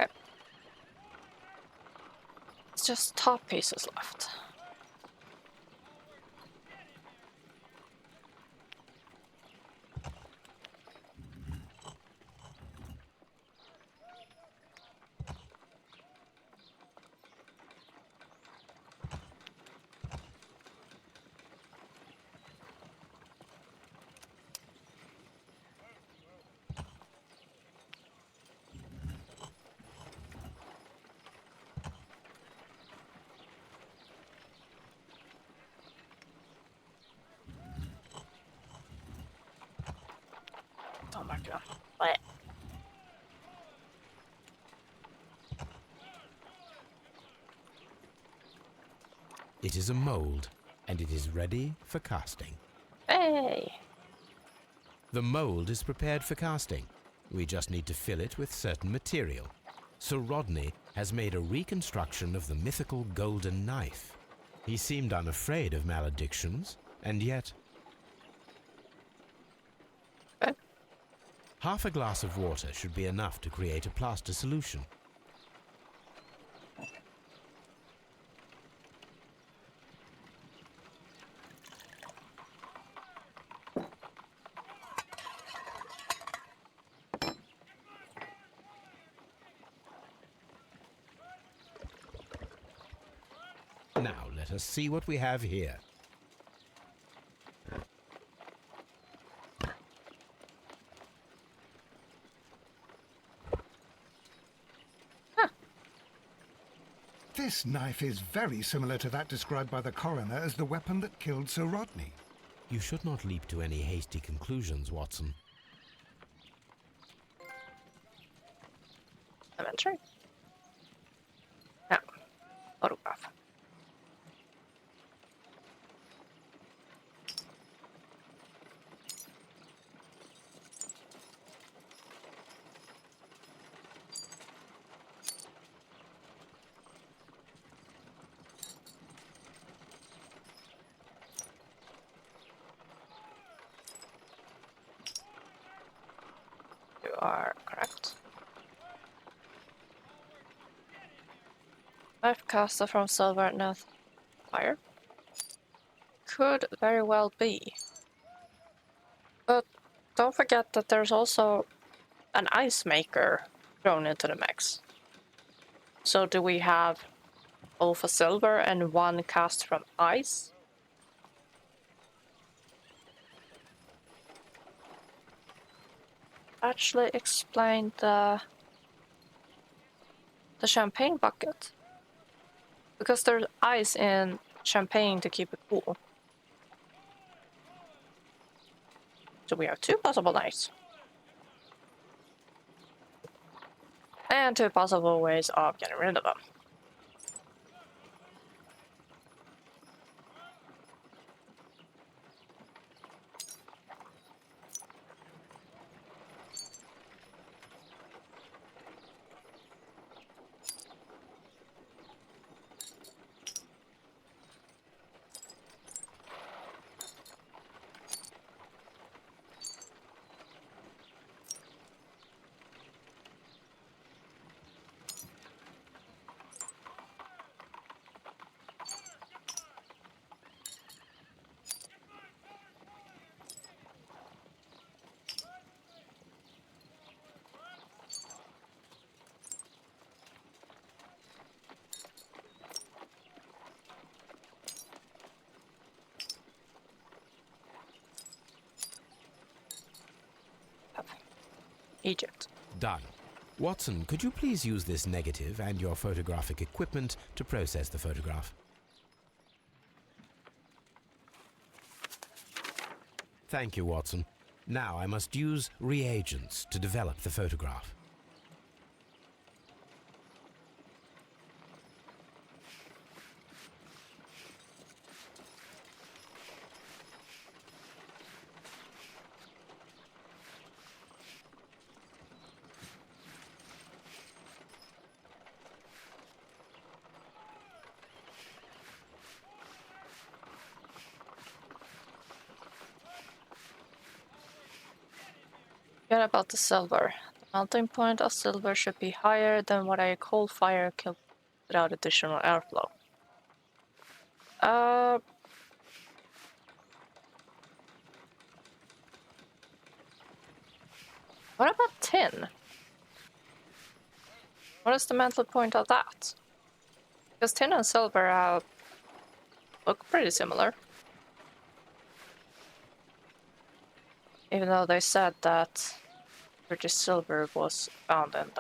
Okay. It's just top pieces left. Oh my god. What? It is a mold, and it is ready for casting. Hey! The mold is prepared for casting. We just need to fill it with certain material. Sir Rodney has made a reconstruction of the mythical golden knife. He seemed unafraid of maledictions, and yet... Half a glass of water should be enough to create a plaster solution. Now let us see what we have here. This knife is very similar to that described by the coroner as the weapon that killed Sir Rodney. You should not leap to any hasty conclusions, Watson. Inventory? No. Photograph. You are correct. Knife caster from silver, no fire. Could very well be. But don't forget that there's also an ice maker thrown into the mix. So do we have both a silver and one cast from ice? Actually explain the champagne bucket. Because there's ice in champagne to keep it cool. So we have two possible knives. And two possible ways of getting rid of them. Egypt. Done. Watson, could you please use this negative and your photographic equipment to process the photograph? Thank you, Watson. Now I must use reagents to develop the photograph. Forget about the silver. The melting point of silver should be higher than what a coal fire can without additional airflow. What about tin? What is the melting point of that? Because tin and silver look pretty similar. Even though they said that British silver was found in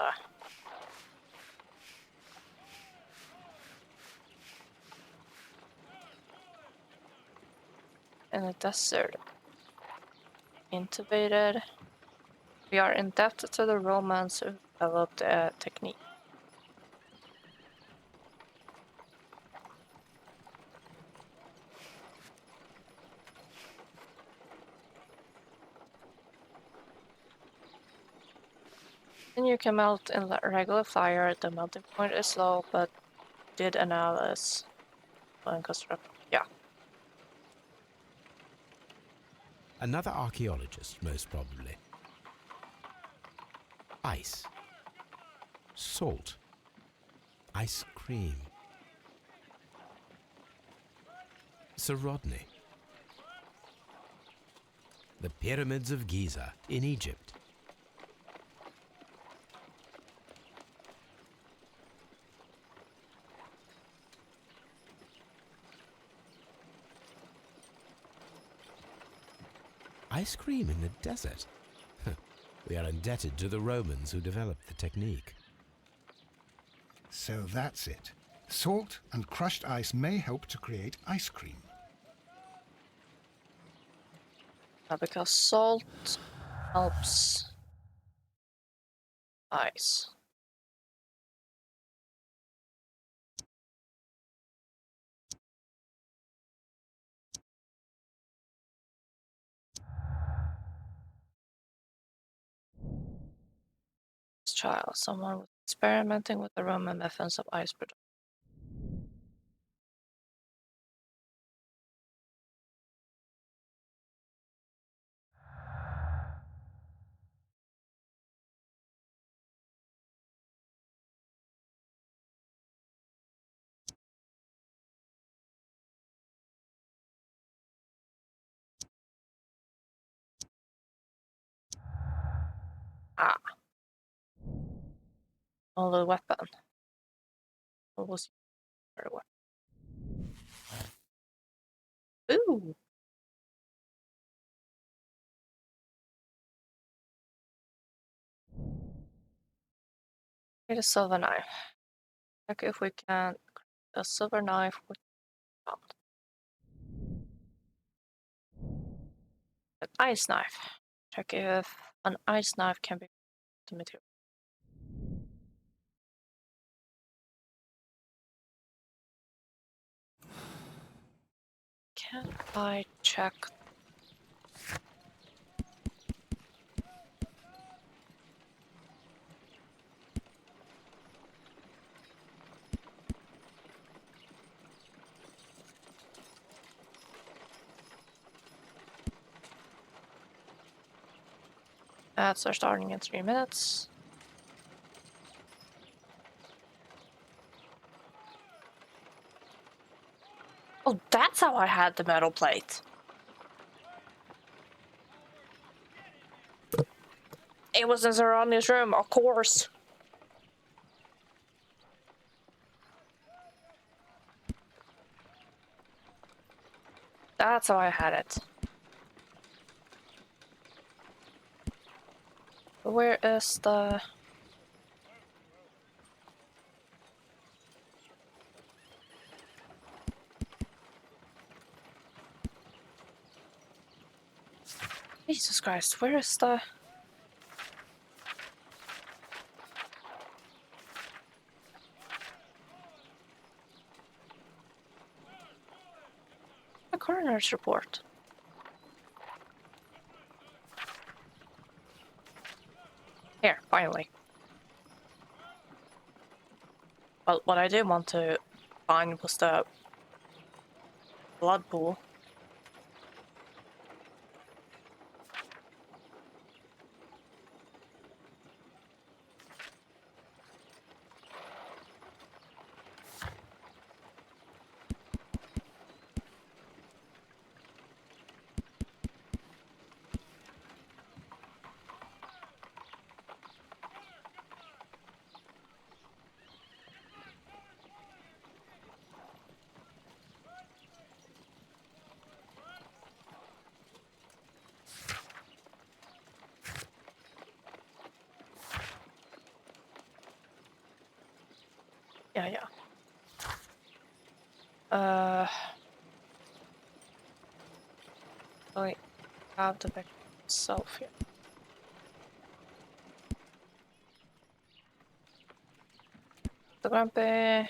the desert. Intubated. We are indebted to the Romans who developed a technique. And you can melt in regular fire. The melting point is low, but did analysis and construct. Yeah. Another archaeologist, most probably. Ice. Salt. Ice cream. Sir Rodney. The Pyramids of Giza in Egypt. Ice cream in the desert. We are indebted to the Romans who developed the technique. So that's it. Salt and crushed ice may help to create ice cream. Because salt helps ice. Child, someone was experimenting with the Roman methods of ice production. Ah, only weapon. What was your weapon? Ooh. Get a silver knife. Check if we can a silver knife with found. An ice knife. Check if an ice knife can be the material. Can I check? Ads are starting in 3 minutes. Oh, that's how I had the metal plate. It was in Zeroni's room, of course. That's how I had it. Where is the... Jesus Christ, where is the... The coroner's report? Here, finally. Well, what I did want to find was the blood pool. Yeah. I have the victim itself here. The grumpy,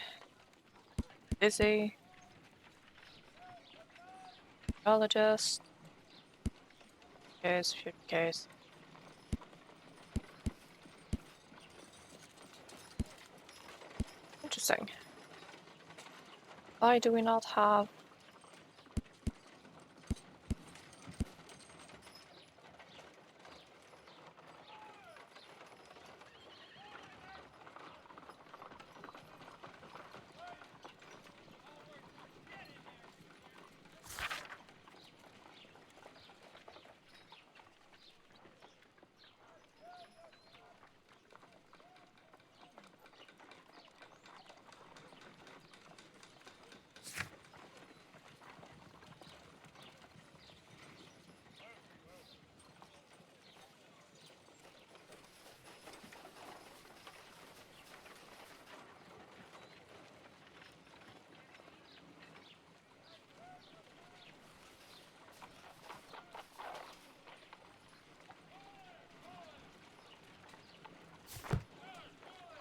busy, biologist, case, future case. Interesting. Why do we not have...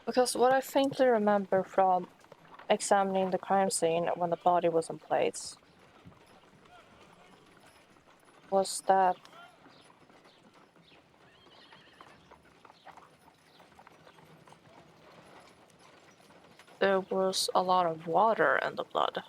Because what I faintly remember from examining the crime scene when the body was in place was that there was a lot of water in the blood.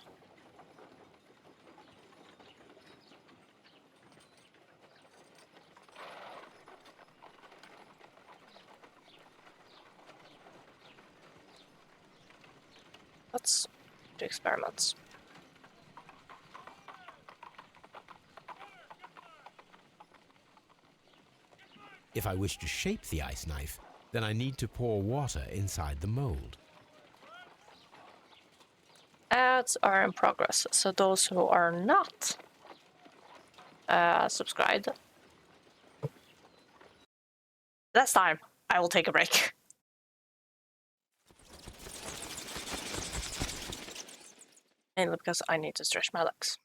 Let's do experiments. If I wish to shape the ice knife, then I need to pour water inside the mold. Ads are in progress, so those who are not subscribed, this time I will take a break. Mainly because I need to stretch my legs.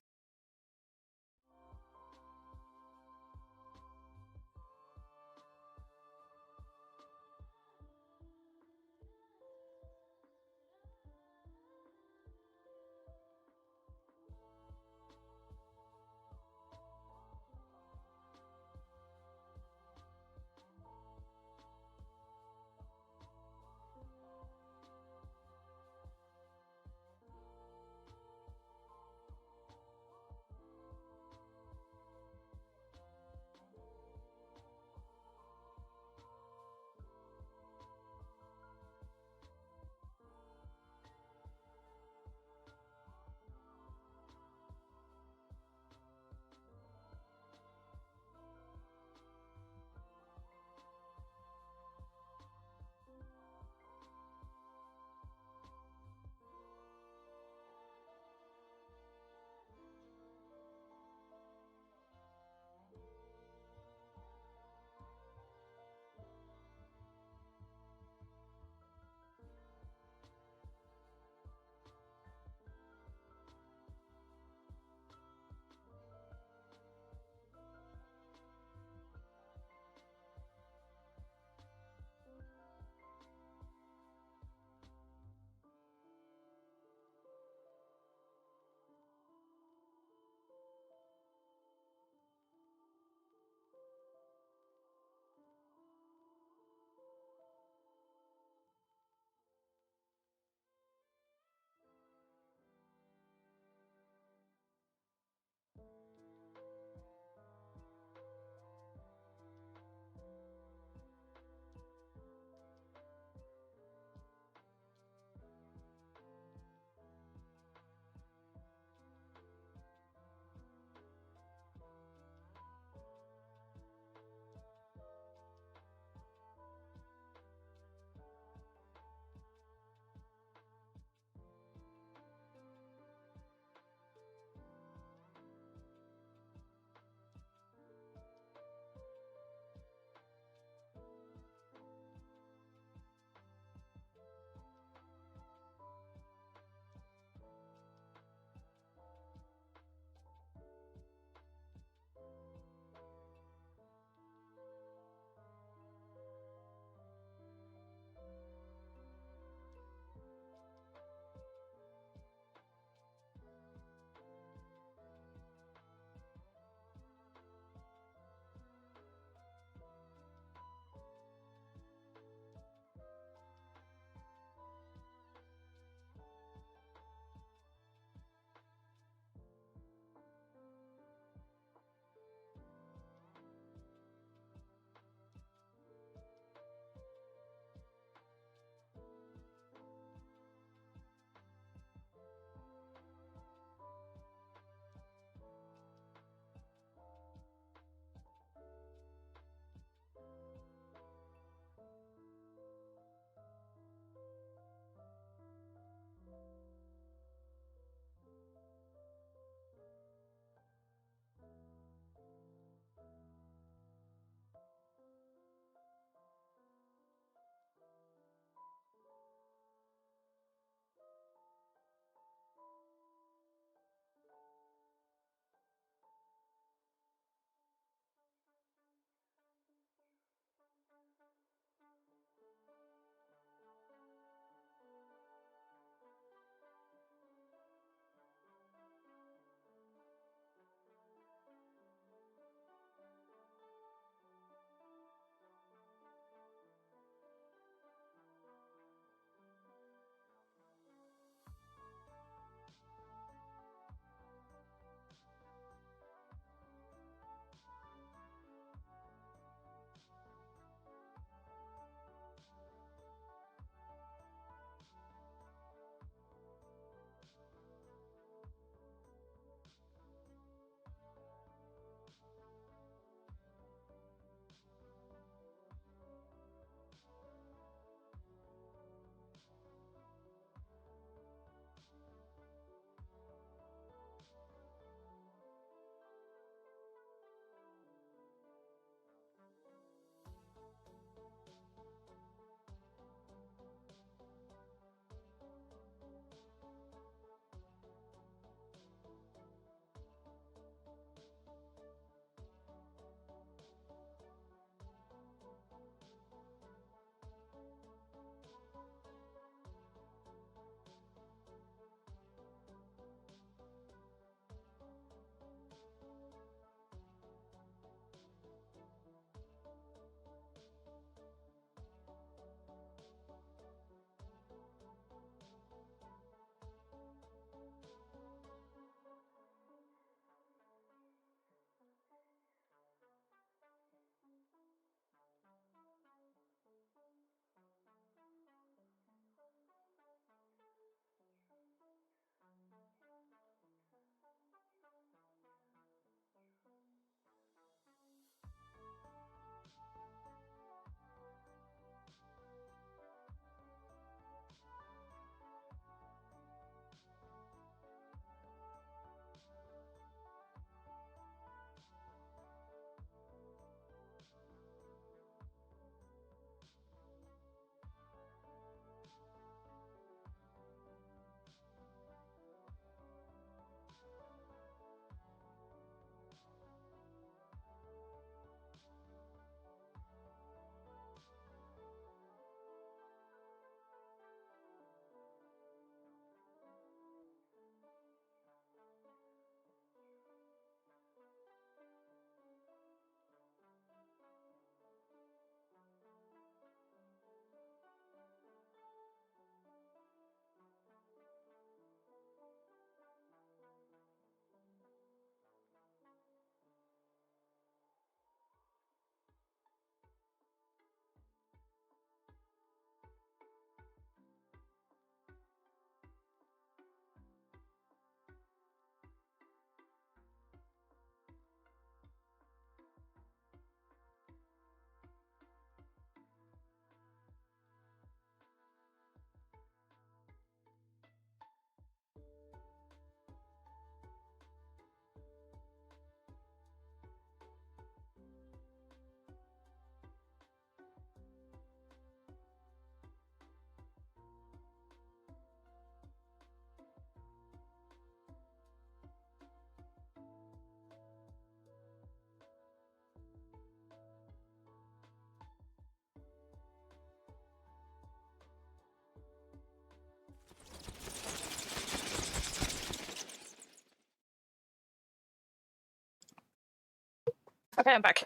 Okay, I'm back.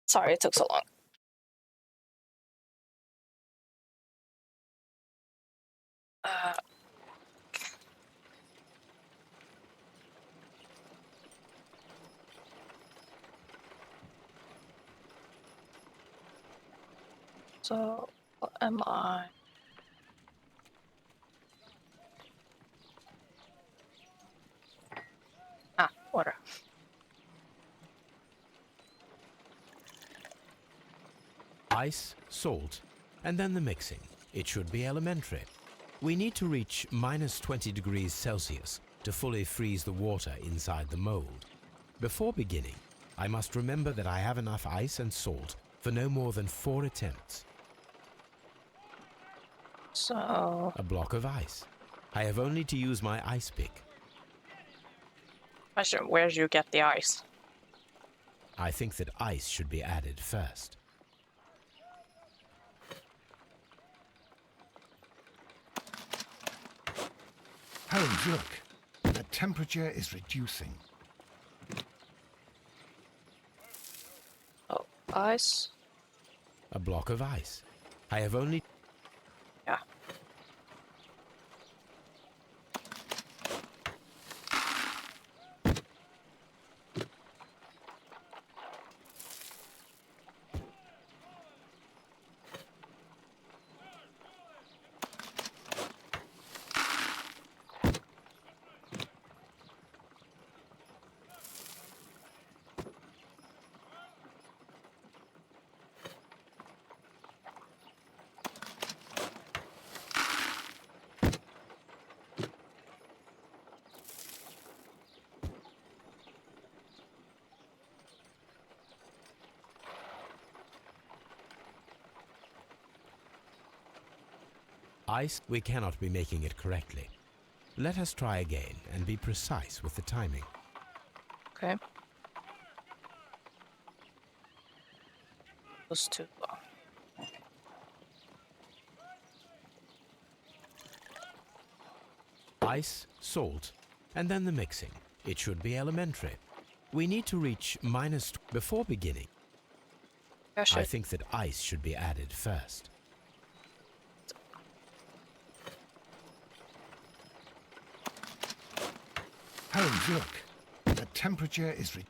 Sorry it took so long. So, what am I? Ah, water. Ice, salt, and then the mixing. It should be elementary. We need to reach minus 20 degrees Celsius to fully freeze the water inside the mold. Before beginning, I must remember that I have enough ice and salt for no more than 4 attempts. So, A block of ice. I have only to use my ice pick. question, where do you get the ice? I think that ice should be added first. Holmes, look. The temperature is reducing. Oh, ice. A block of ice. I have only... Yeah. Ice, we cannot be making it correctly. Let us try again and be precise with the timing. Okay. Those two. Ice, salt, and then the mixing. It should be elementary. We need to reach minus... Before beginning, Gosh, I think that ice should be added first. Holmes, look. The temperature is reducing.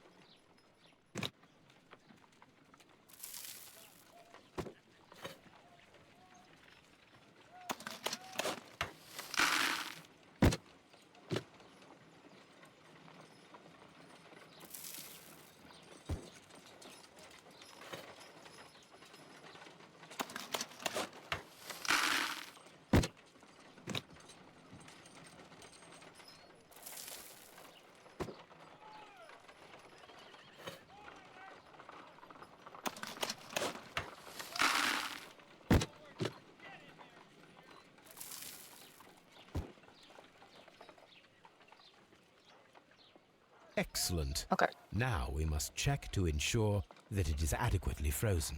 Excellent. Okay. Now we must check to ensure that it is adequately frozen.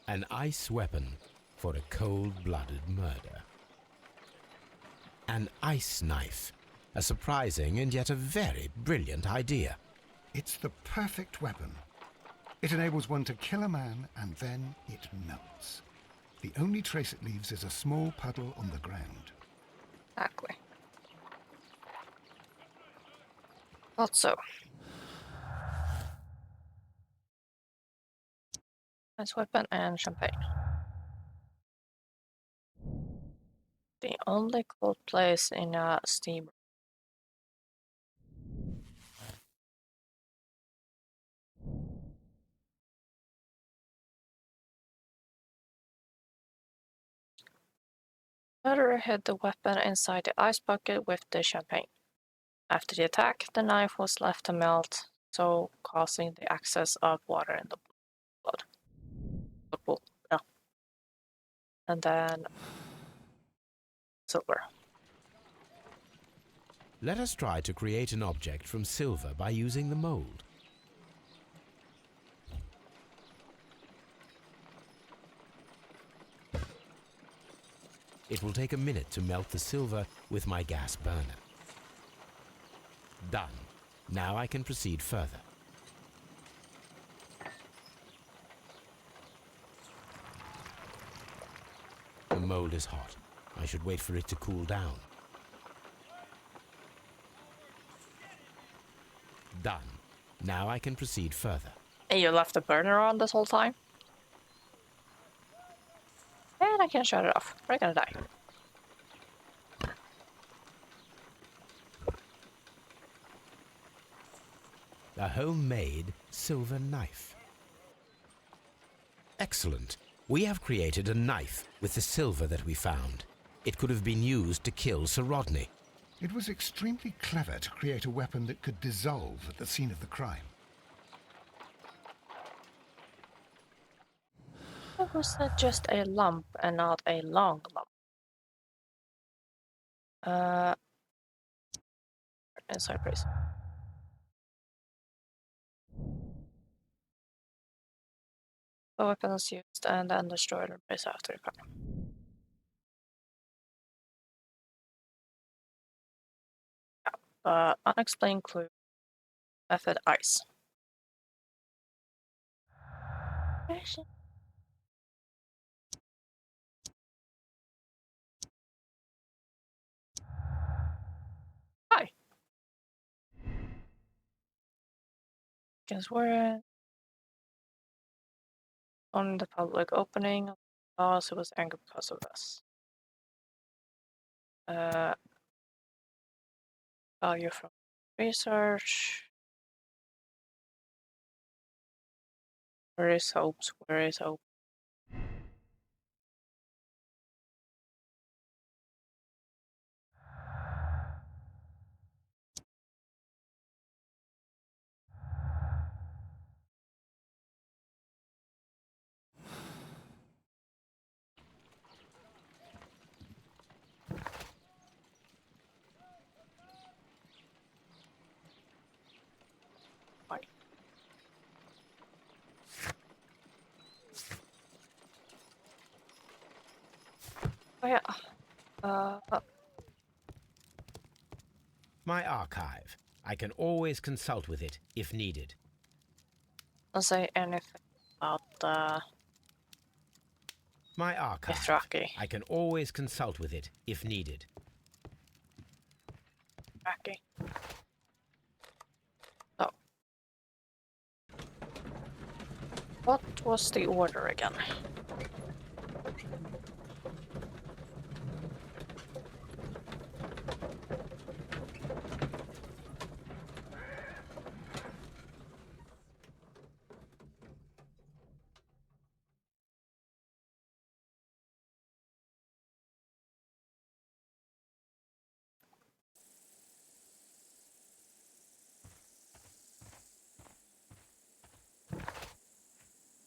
An ice weapon for a cold-blooded murder. An ice knife. A surprising and yet a very brilliant idea. It's the perfect weapon. It enables one to kill a man and then it melts. The only trace it leaves is a small puddle on the ground. Exactly. Thought so. Nice weapon and champagne. The only cold place in a steam. Murderer hid the weapon inside the ice bucket with the champagne. After the attack, the knife was left to melt, so causing the excess of water in the blood. The pool, yeah. And then silver. Let us try to create an object from silver by using the mold. It will take a minute to melt the silver with my gas burner. Done. Now I can proceed further. The mold is hot. I should wait for it to cool down. Done. Now I can proceed further. And you left the burner on this whole time? And I can shut it off. We're gonna die. A homemade silver knife. Excellent. We have created a knife with the silver that we found. It could have been used to kill Sir Rodney. It was extremely clever to create a weapon that could dissolve at the scene of the crime. Why was that just a lump and not a long lump? Inside, please. The weapon is used and then destroyed or placed after the crime. Unexplained clue. Method ice. Hi. Guess we're on the public opening. Also was angry because of this. Value from research. Where is Holmes? Where is Hope? Oh yeah. My archive. I can always consult with it if needed. Don't say anything about My archive. Dothraki. I can always consult with it if needed. Dothraki. Oh. What was the order again?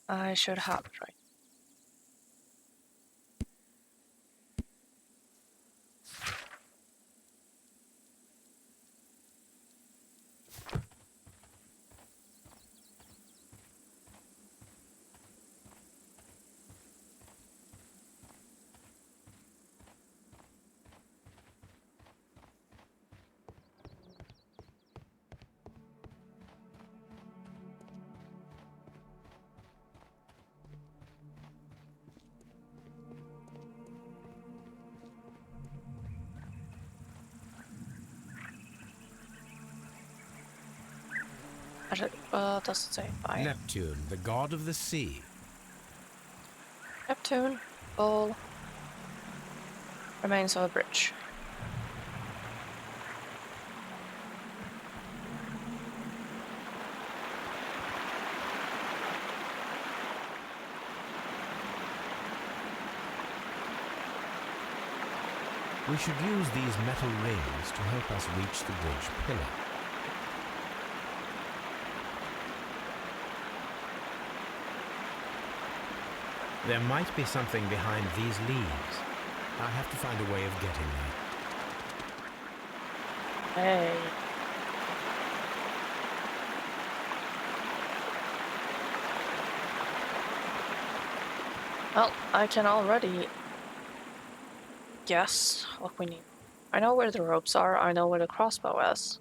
I should have it right. Does it say fire? Neptune, the god of the sea. Neptune, bull, remains of a bridge. We should use these metal rings to help us reach the bridge pillar. There might be something behind these leaves. I have to find a way of getting there. Hey. Well, I can already guess what we need. I know where the ropes are, I know where the crossbow is.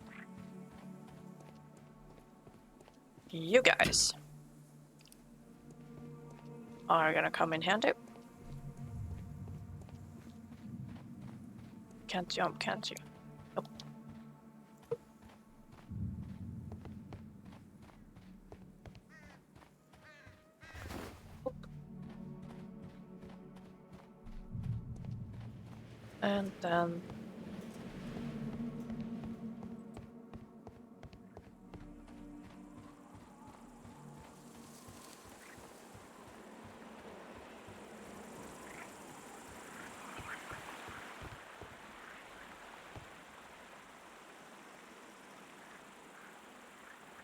You guys are gonna come in handy. Can't jump, can't you? Nope. Oop. And then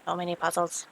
so many puzzles.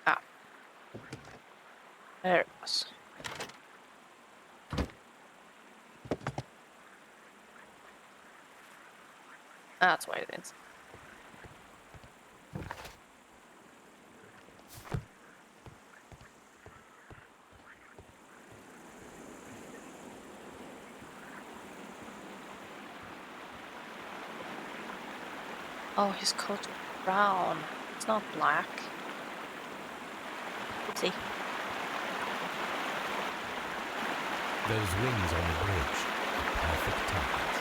Ah. There it was. That's why it is. Oh, his coat is brown. It's not black. Oopsie. Those wings on the bridge are perfect targets.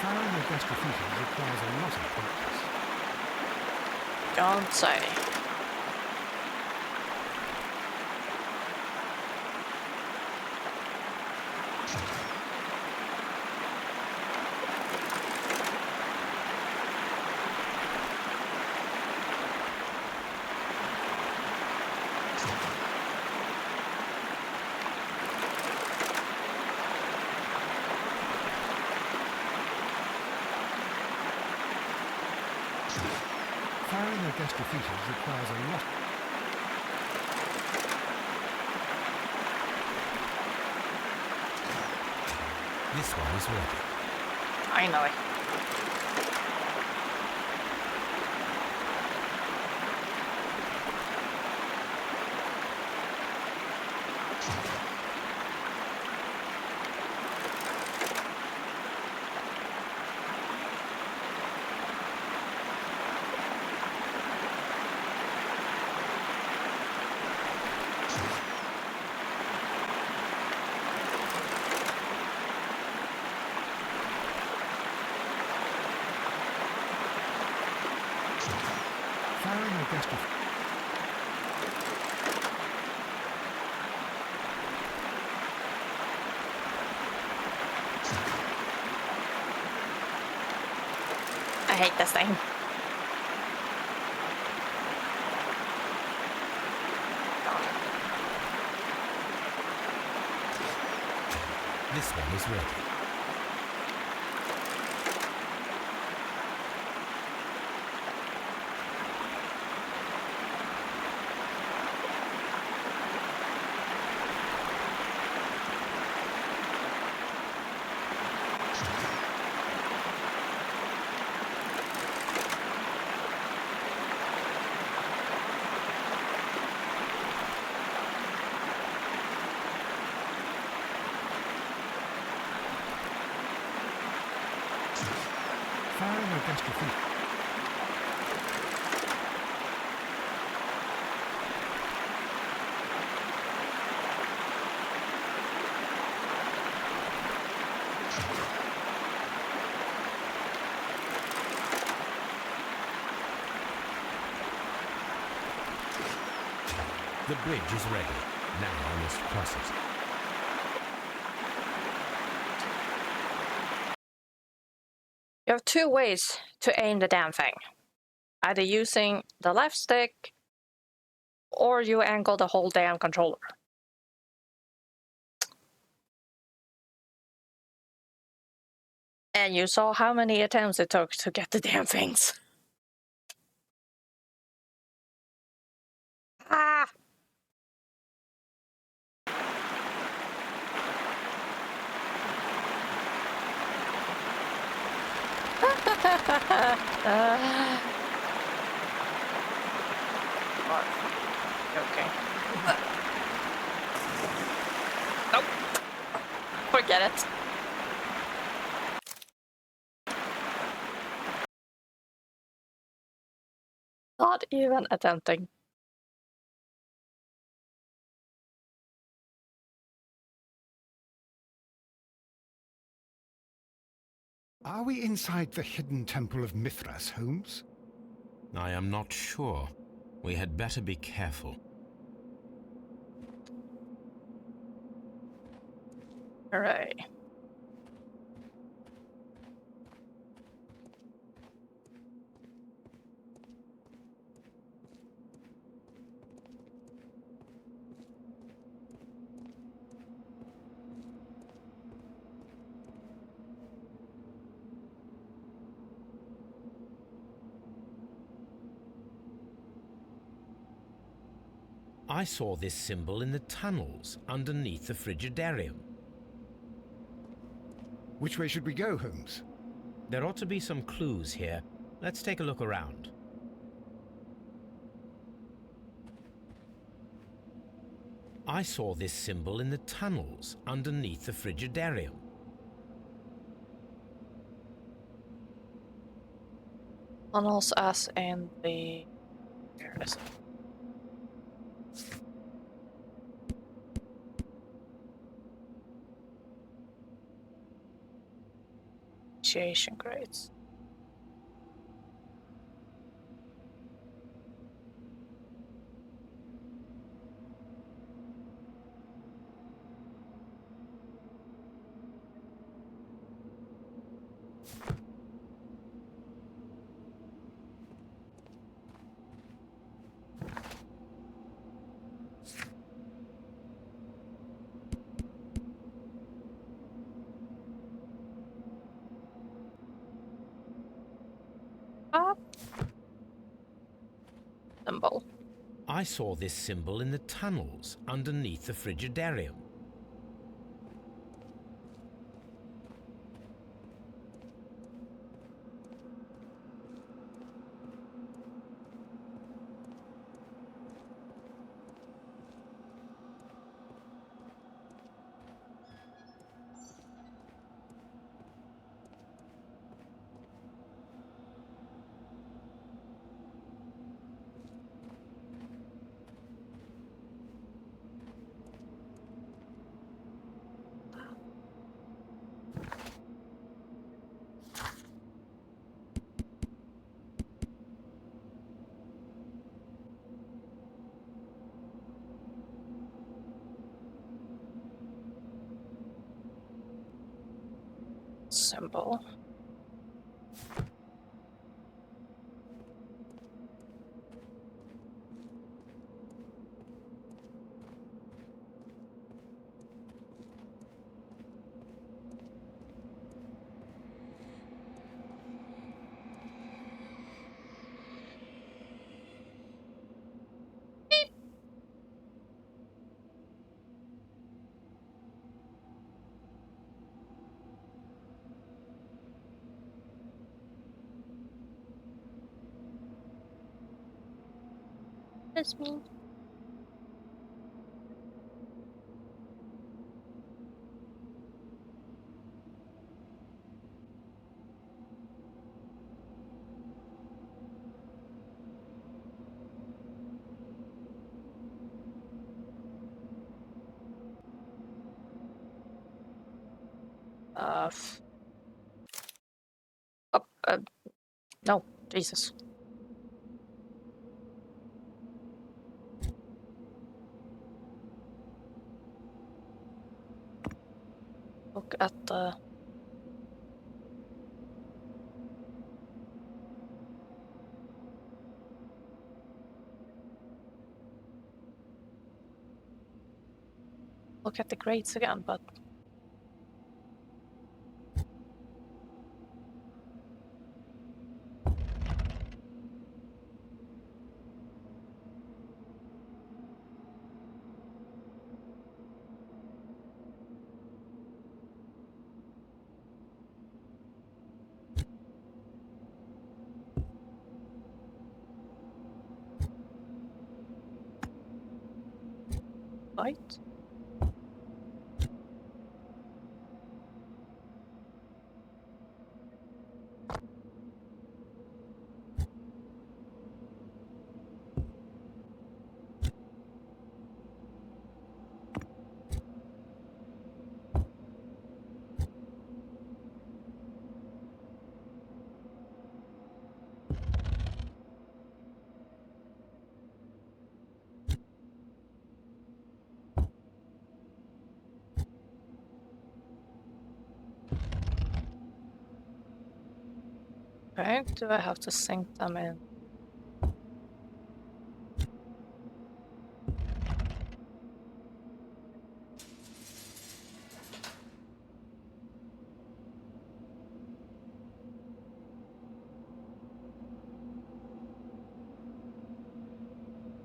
Firing against graffiti requires a lot of practice. Don't say. Firing against graffiti requires a lot. This one is ready. I know it. Firing against graffiti. I hate this thing. This one is ready. Firing against graffiti. The bridge is ready. Now I must cross it. You have two ways to aim the damn thing. Either using the left stick, or you angle the whole damn controller. And you saw how many attempts it took to get the damn things. Ah! Okay. Nope. Forget it. Not even attempting. Are we inside the hidden temple of Mithras, Holmes? I am not sure. We had better be careful. Hooray. I saw this symbol in the tunnels underneath the Frigidarium. Which way should we go, Holmes? There ought to be some clues here. Let's take a look around. I saw this symbol in the tunnels underneath the Frigidarium. Tunnels as in the... Where is it? Initiation grades. Symbol. I saw this symbol in the tunnels underneath the Frigidarium. Symbol. That's me. Oh, no, Jesus. Look at the... Look at the grades again, but... Right? Okay, do I have to sync them in?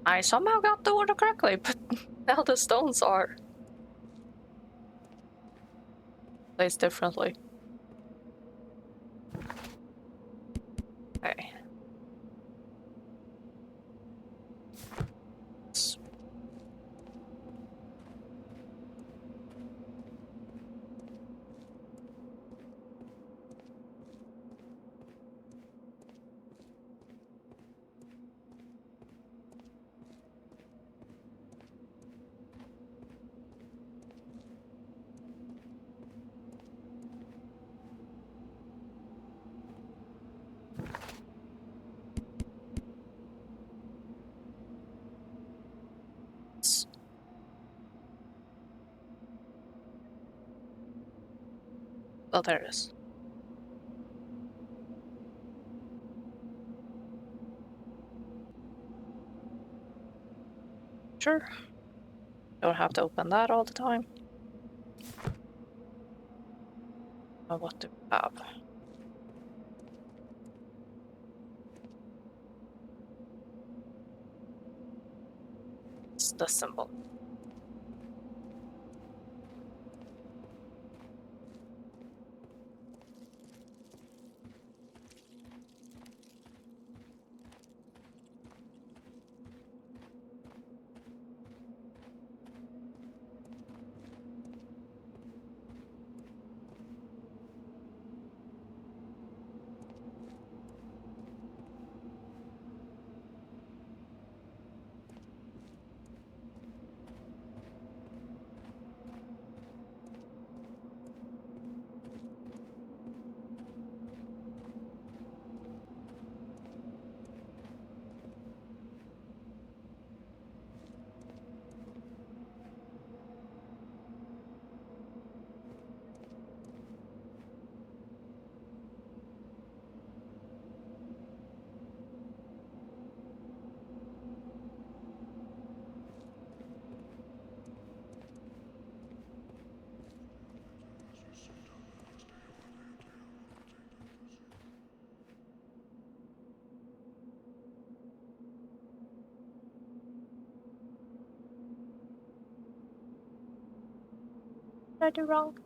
I somehow got the order correctly, but now the stones are placed differently. Okay. Oh, there it is. Sure. Don't have to open that all the time. What do we have? It's the symbol. What did I do wrong?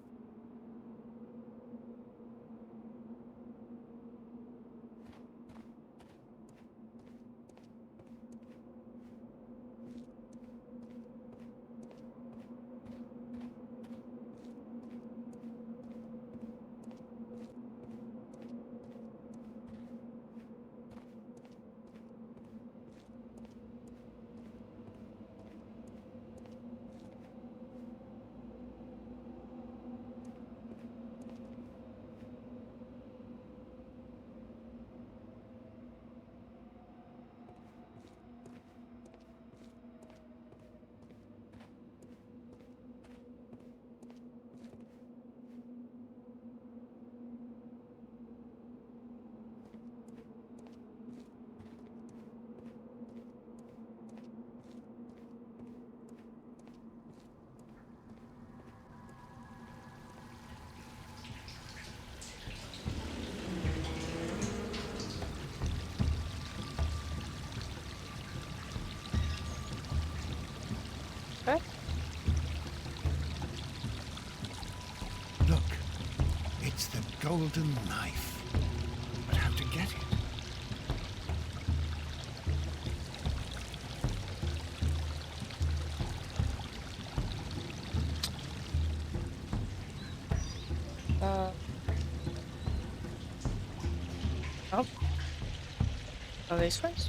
The golden knife. But how to get it? Oh. Are these ones?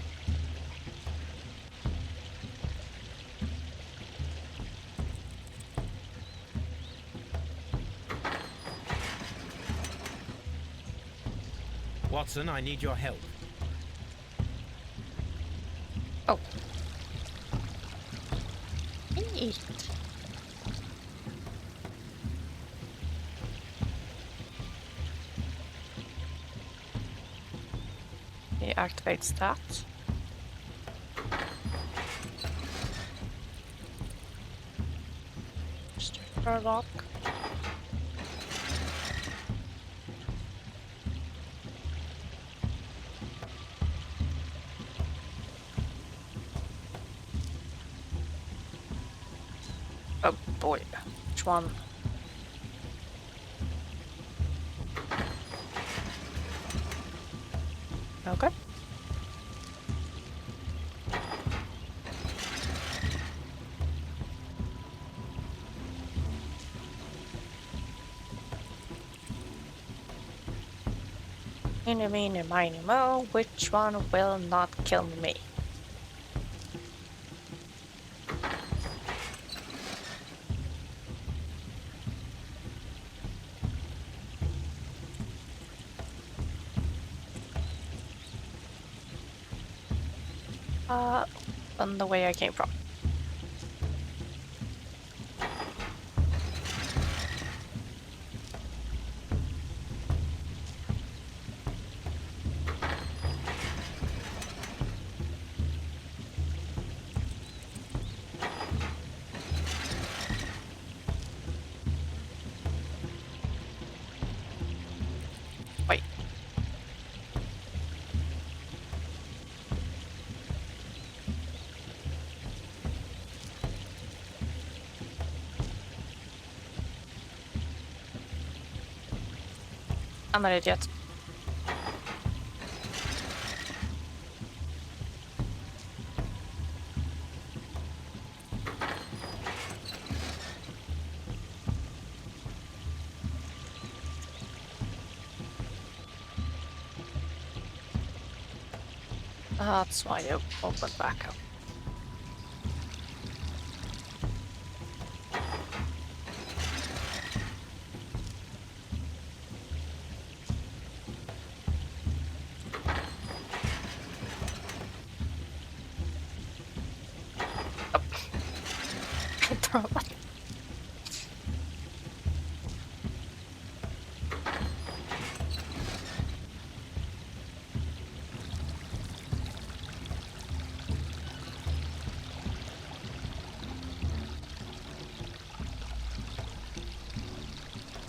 Watson, I need your help. Oh. Neat. He activates that. Sherlock. Oh boy, which one? Okay. Eeny, meeny, miny, mo, which one will not kill me? On the way I came from. Wait. I'm an idiot. That's why you open back up. Oh.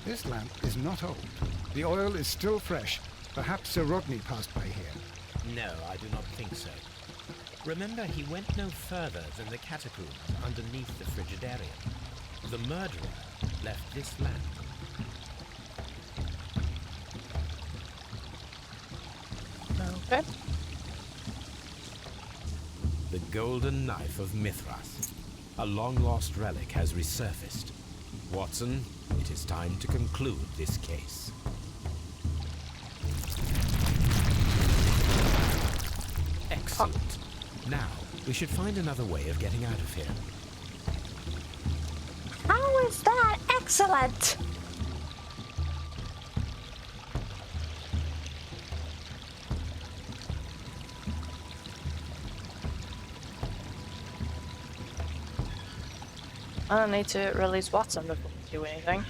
This lamp is not old. The oil is still fresh. Perhaps Sir Rodney passed by here. No, I do not think so. Remember, he went no further than the catacombs underneath the Frigidarium. The murderer left this lamp. Okay. The golden knife of Mithras. A long-lost relic has resurfaced. Watson, it is time to conclude this case. Excellent. Now, we should find another way of getting out of here. How is that excellent? I don't need to release Watson before we do anything.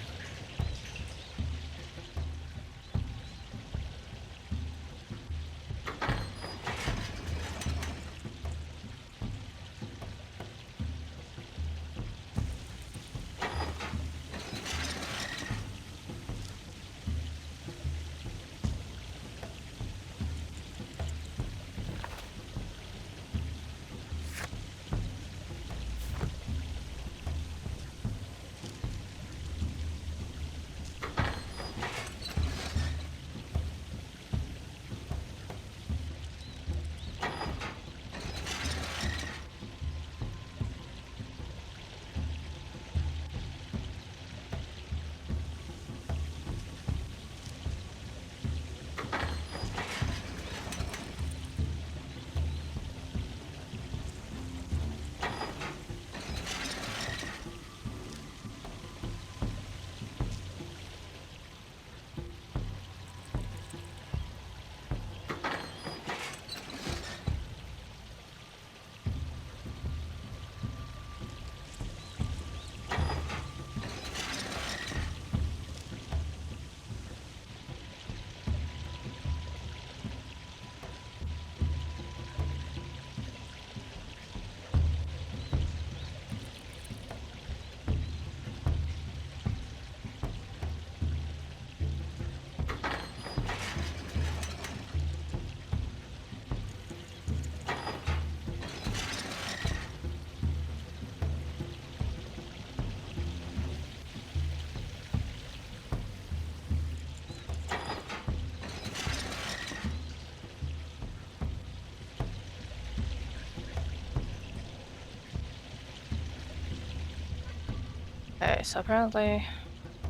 Okay, so apparently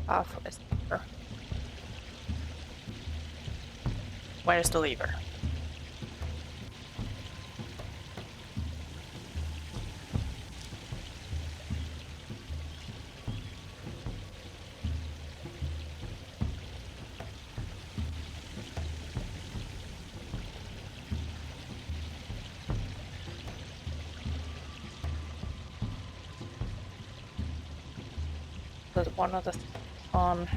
path is here. Where's the lever? There's one of the on.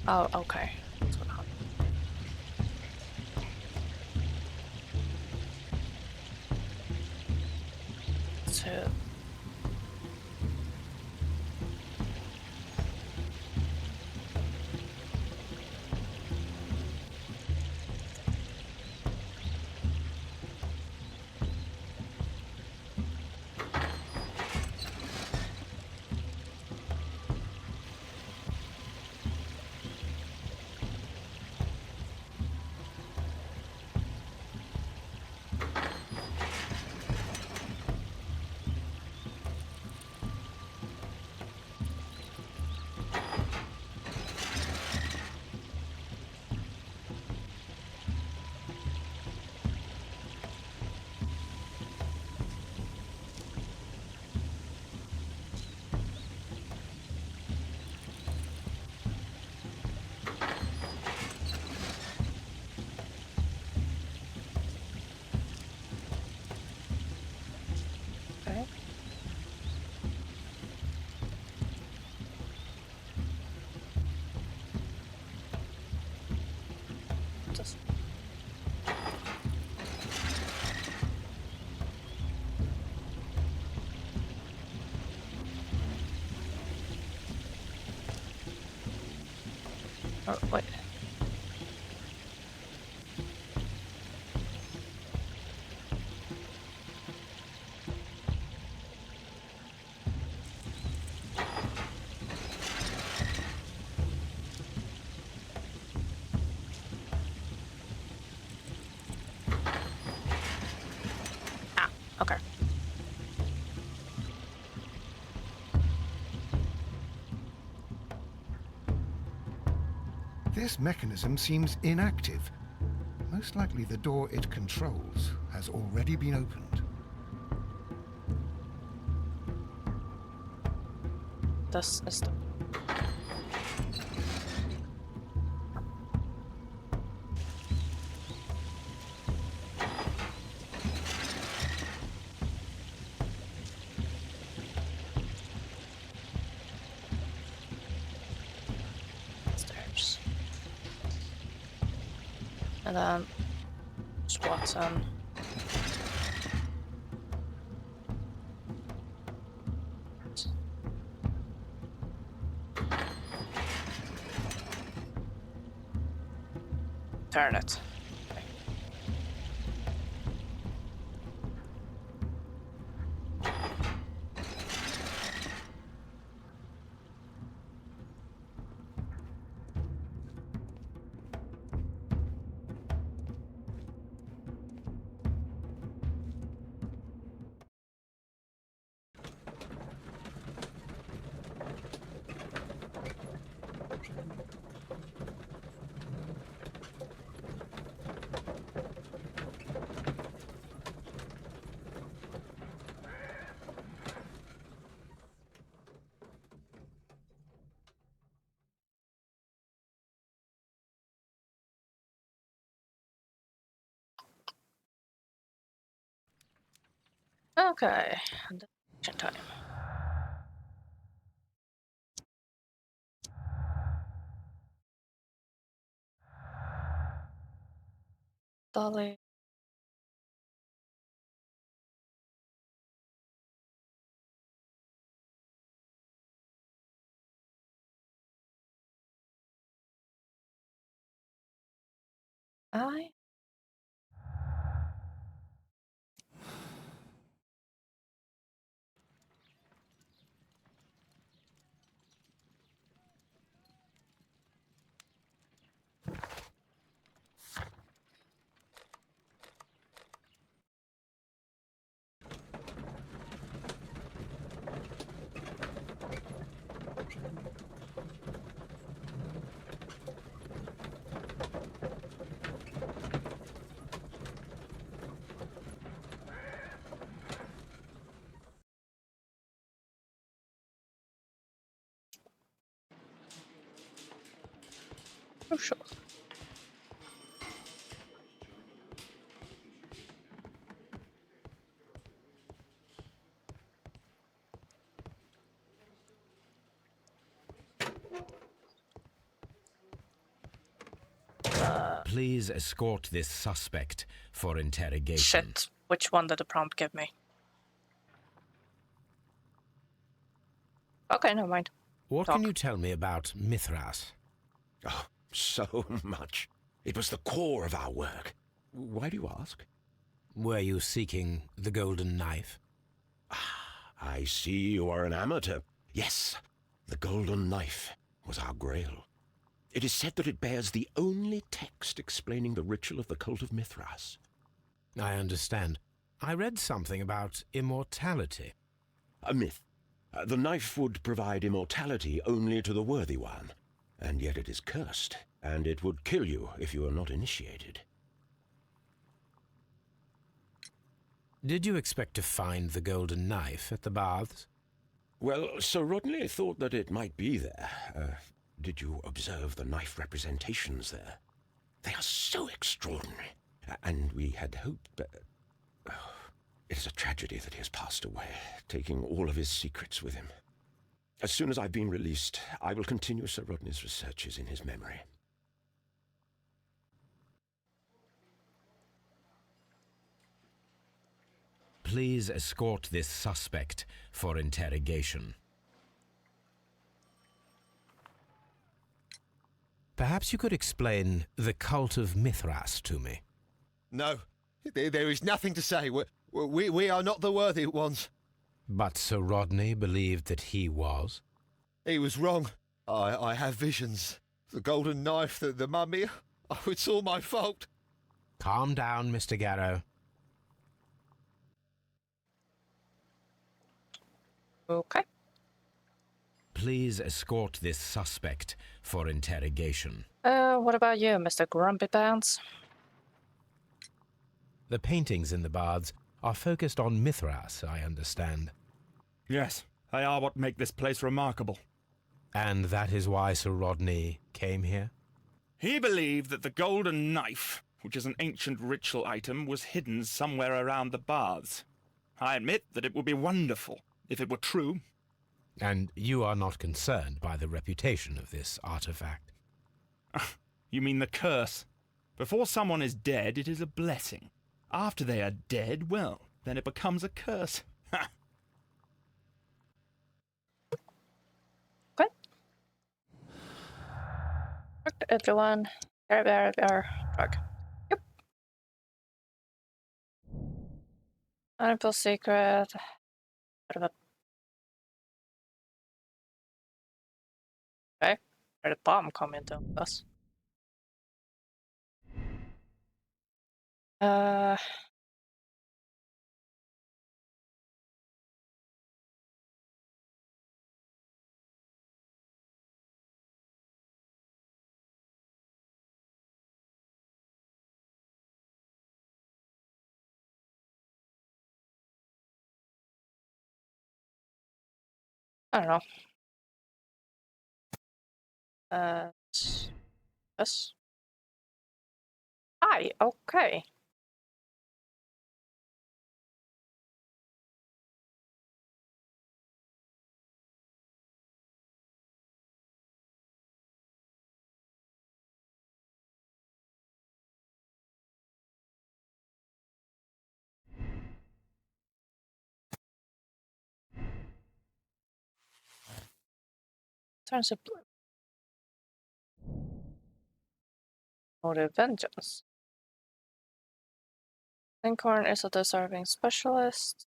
Oh, okay. That's what happened. So okay. Just oh, wait. Ah, okay. This mechanism seems inactive. Most likely the door it controls has already been opened. This is the stairs. And then Watson. Turn it. Okay. Okay, and action time. Dolly. I crucial. Please escort this suspect for interrogation. Shit. Which one did the prompt give me? Okay, never mind. What Talk. can you tell me about Mithras? Oh, so much. It was the core of our work. Why do you ask? Were you seeking the golden knife? I see you are an amateur. Yes, the golden knife was our grail. It is said that it bears the only text explaining the ritual of the cult of Mithras. I understand. I read something about immortality. A myth. The knife would provide immortality only to the worthy one, and yet it is cursed, and it would kill you if you are not initiated. Did you expect to find the golden knife at the baths? Well, Sir Rodney thought that it might be there. Did you observe the knife representations there? They are so extraordinary, and we had hoped... It is a tragedy that he has passed away, taking all of his secrets with him. As soon as I've been released, I will continue Sir Rodney's researches in his memory. Please escort this suspect for interrogation. Perhaps you could explain the cult of Mithras to me. No, there is nothing to say. We are not the worthy ones. But Sir Rodney believed that he was. He was wrong. I have visions. The golden knife, the mummy. Oh, it's all my fault. Calm down, Mr. Garrow. Okay. Please escort this suspect for interrogation. What about you, Mr. Grumpy Pants? The paintings in the baths are focused on Mithras, I understand. Yes, they are what make this place remarkable. And that is why Sir Rodney came here? He believed that the golden knife, which is an ancient ritual item, was hidden somewhere around the baths. I admit that it would be wonderful if it were true. And you are not concerned by the reputation of this artifact? You mean the curse? Before someone is dead, it is a blessing. After they are dead, well, then it becomes a curse. Ha! Okay. Talk to everyone. Bear, drug. Yep. Unable secret. Bit of a... Okay. Where did the bomb come into us? I don't know. Yes. Hi, okay. Principal. Motive vengeance. Lincoln is a deserving specialist.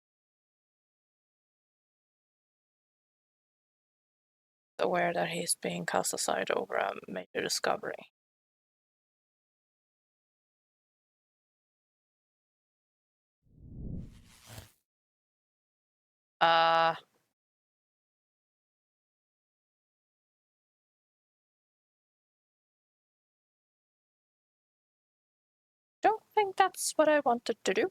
Aware that he's being cast aside over a major discovery. Don't think that's what I wanted to do.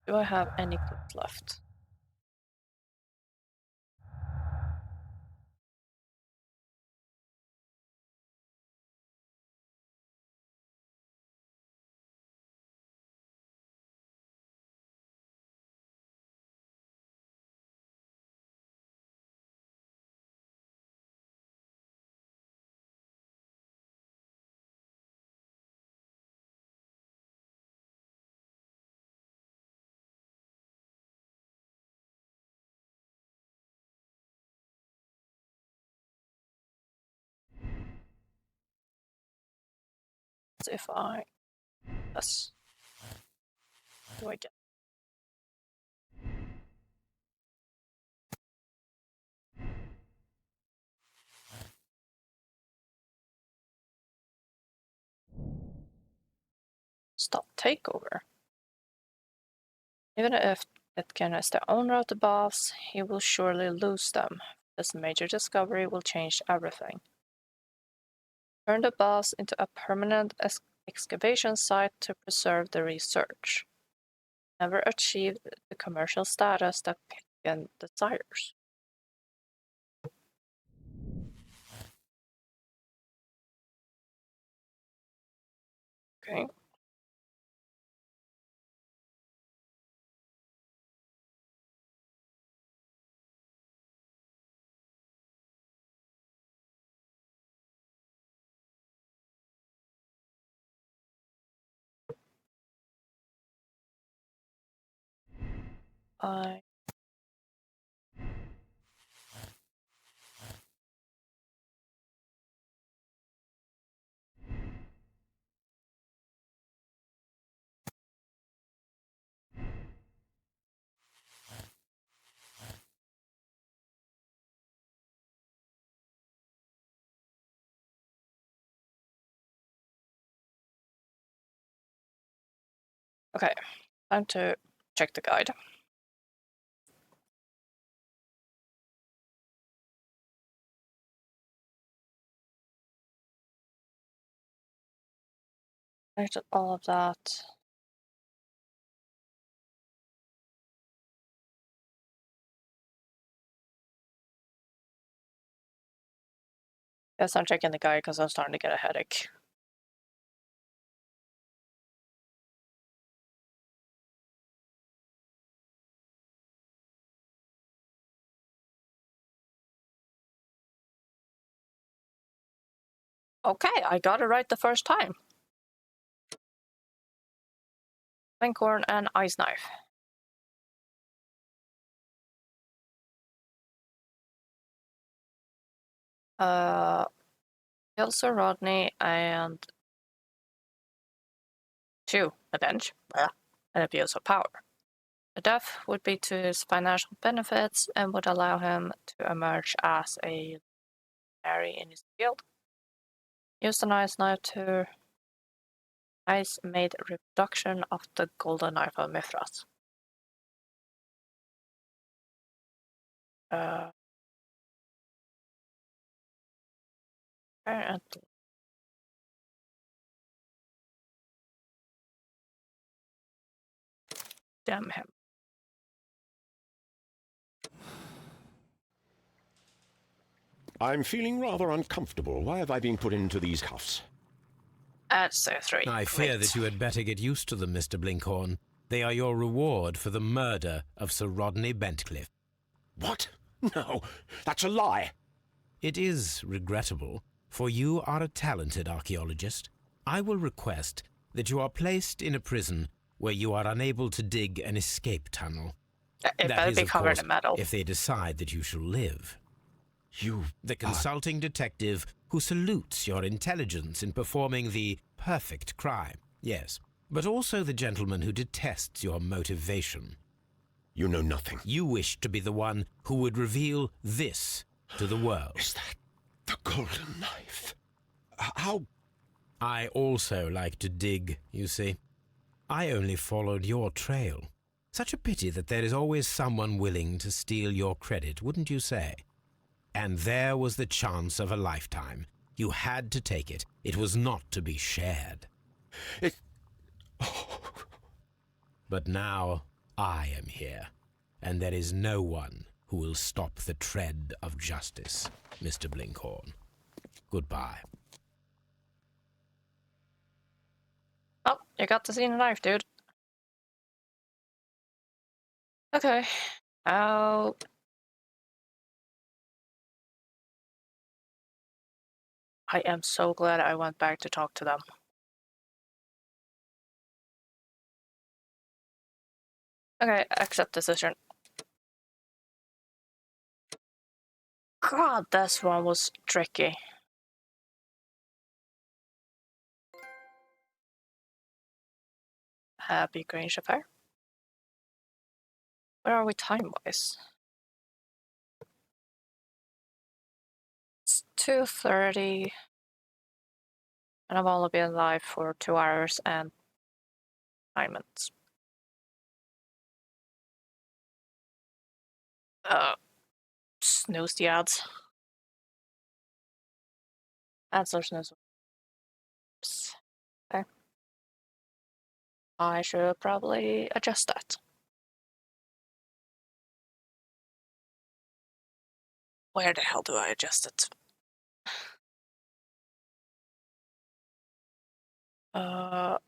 Do I have any clues left? If I... Yes. Do I get... Stop takeover. Even if Etkin is the owner of the baths, he will surely lose them. This major discovery will change everything. Turn the baths into a permanent excavation site to preserve the research. Never achieved the commercial status that Pitkin desires. Okay. I... Okay, time to check the guide. Connected all of that. Guess I'm checking the guide because I'm starting to get a headache. Okay, I got it right the first time. Lincoln and ice knife. Kills Sir Rodney and to avenge an abuse of power. The death would be to his financial benefits and would allow him to emerge as a legendary in his field. Used an ice knife to ice-made reproduction of the golden knife of Mithras. Apparently. Damn him. I'm feeling rather uncomfortable. Why have I been put into these cuffs? That's so 3. I fear Great. that you had better get used to them, Mr. Blinkhorn. They are your reward for the murder of Sir Rodney Bentcliffe. What? No, that's a lie. It is regrettable, for you are a talented archaeologist. I will request that you are placed in a prison where you are unable to dig an escape tunnel. It That better is, be of covered course, in metal. if they decide that you shall live. You... The consulting detective who salutes your intelligence in performing the perfect crime, yes, but also the gentleman who detests your motivation. You know nothing. You wish to be the one who would reveal this to the world. Is that the golden knife? How... I also like to dig, you see. I only followed your trail. Such a pity that there is always someone willing to steal your credit, wouldn't you say? And there was the chance of a lifetime. You had to take it. It was not to be shared. It... But now I am here, and there is no one who will stop the tread of justice, Mr. Blinkhorn. Goodbye. Oh, you got to see the knife, dude. Okay. Oh. I am so glad I went back to talk to them. Okay, accept decision. God, this one was tricky. Happy Grange Affair. Where are we time-wise? It's 2:30. And I've only been live for 2 hours and 9 minutes. Snooze the ads. Ads are snooze. Okay. I should probably adjust that. Where the hell do I adjust it? Uh...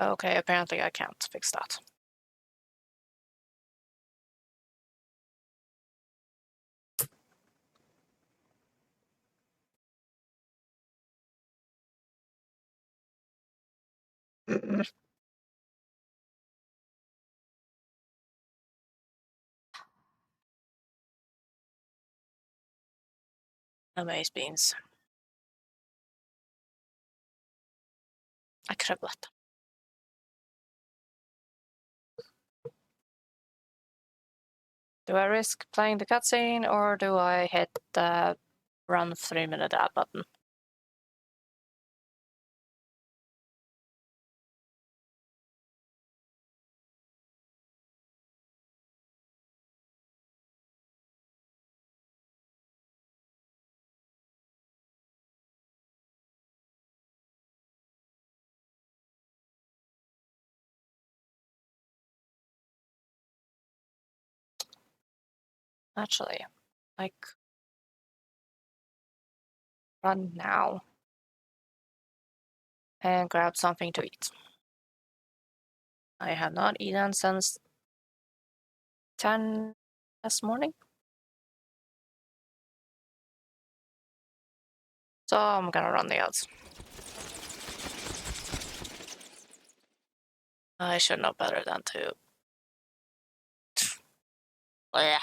Okay, apparently I can't fix that. Amaze beans. I could have let them. Do I risk playing the cutscene or do I hit the run 3-minute ad button? Actually, like, run now and grab something to eat. I have not eaten since 10 this morning. So I'm gonna run the ads. I should know better than to. Oh, yeah.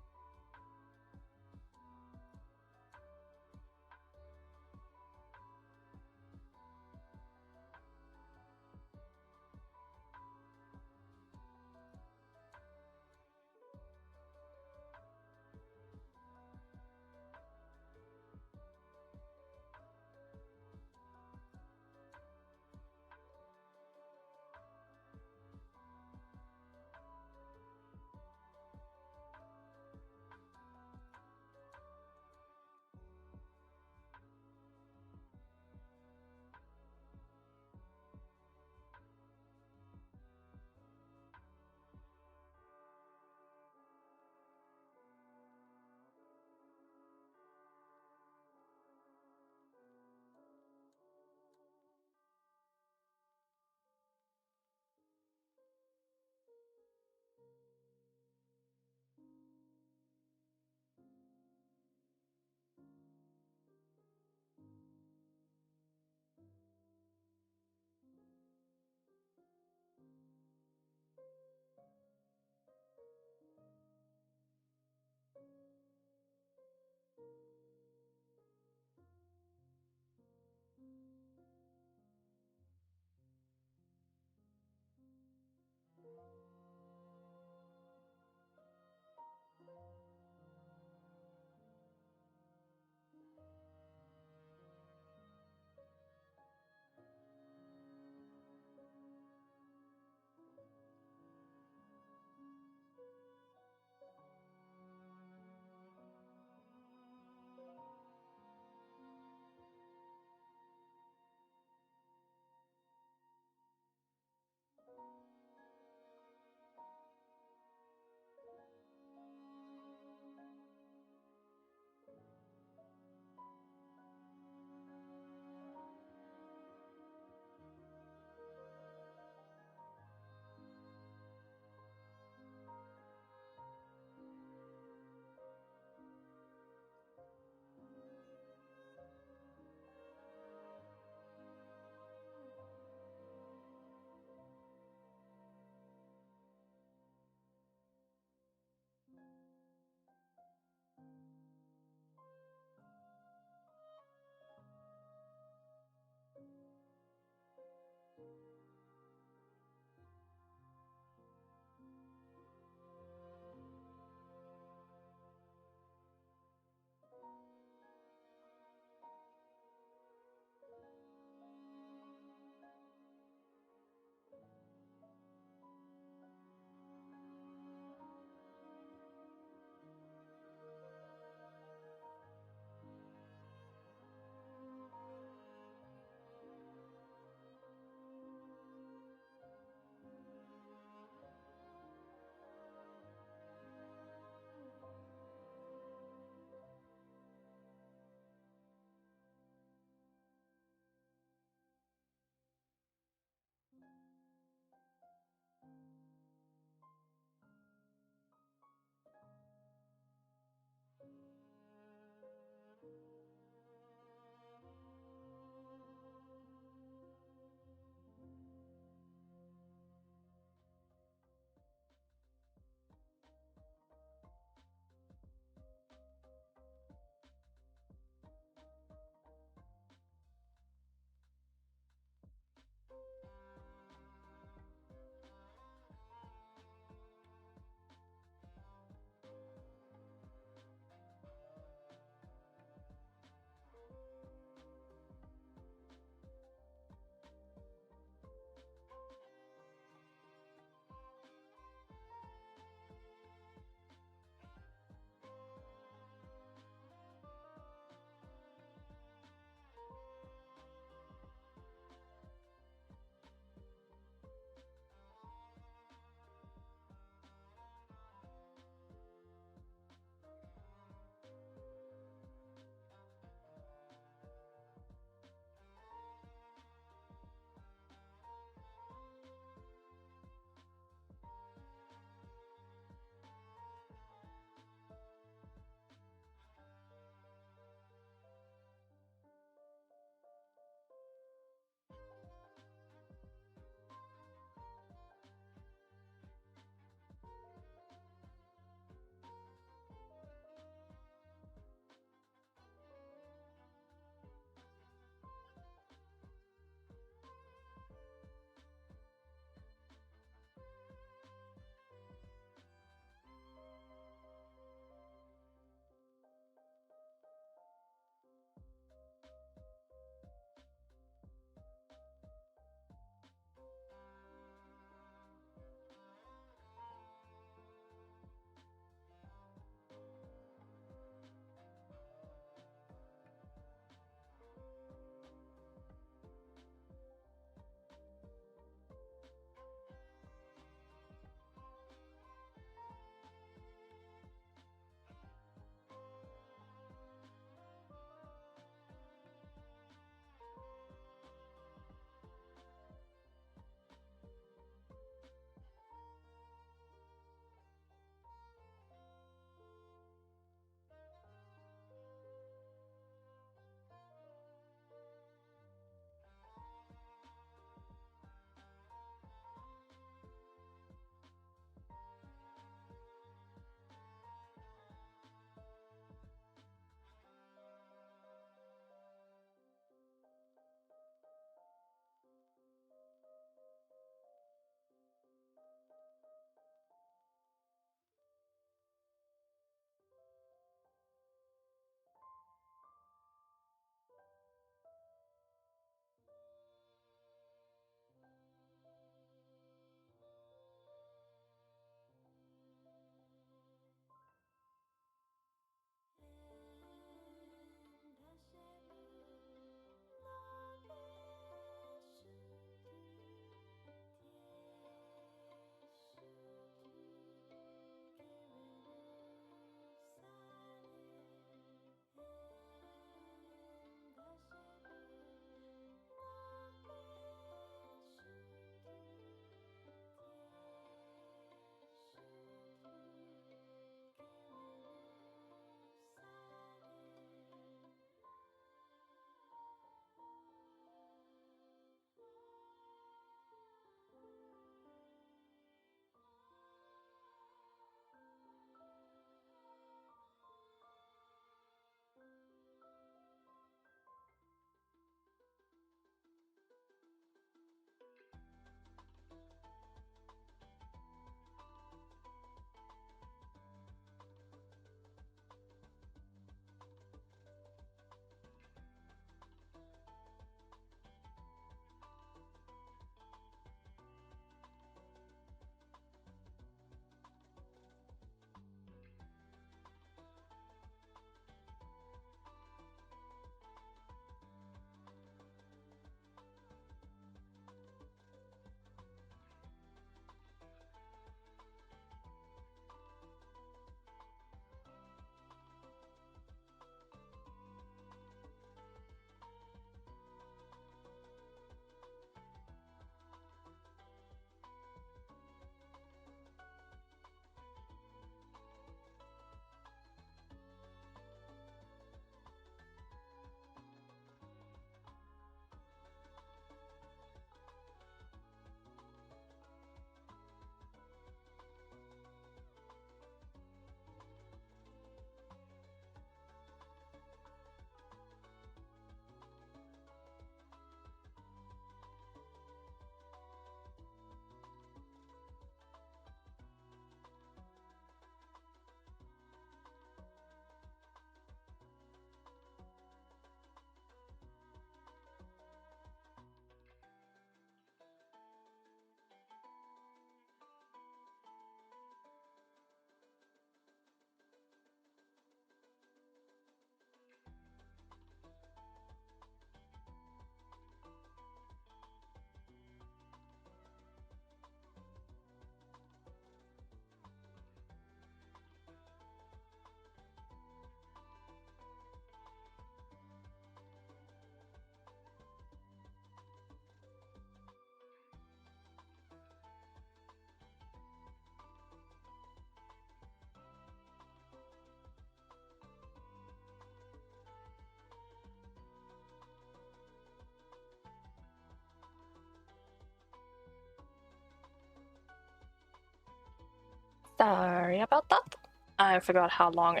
Sorry about that. I forgot how long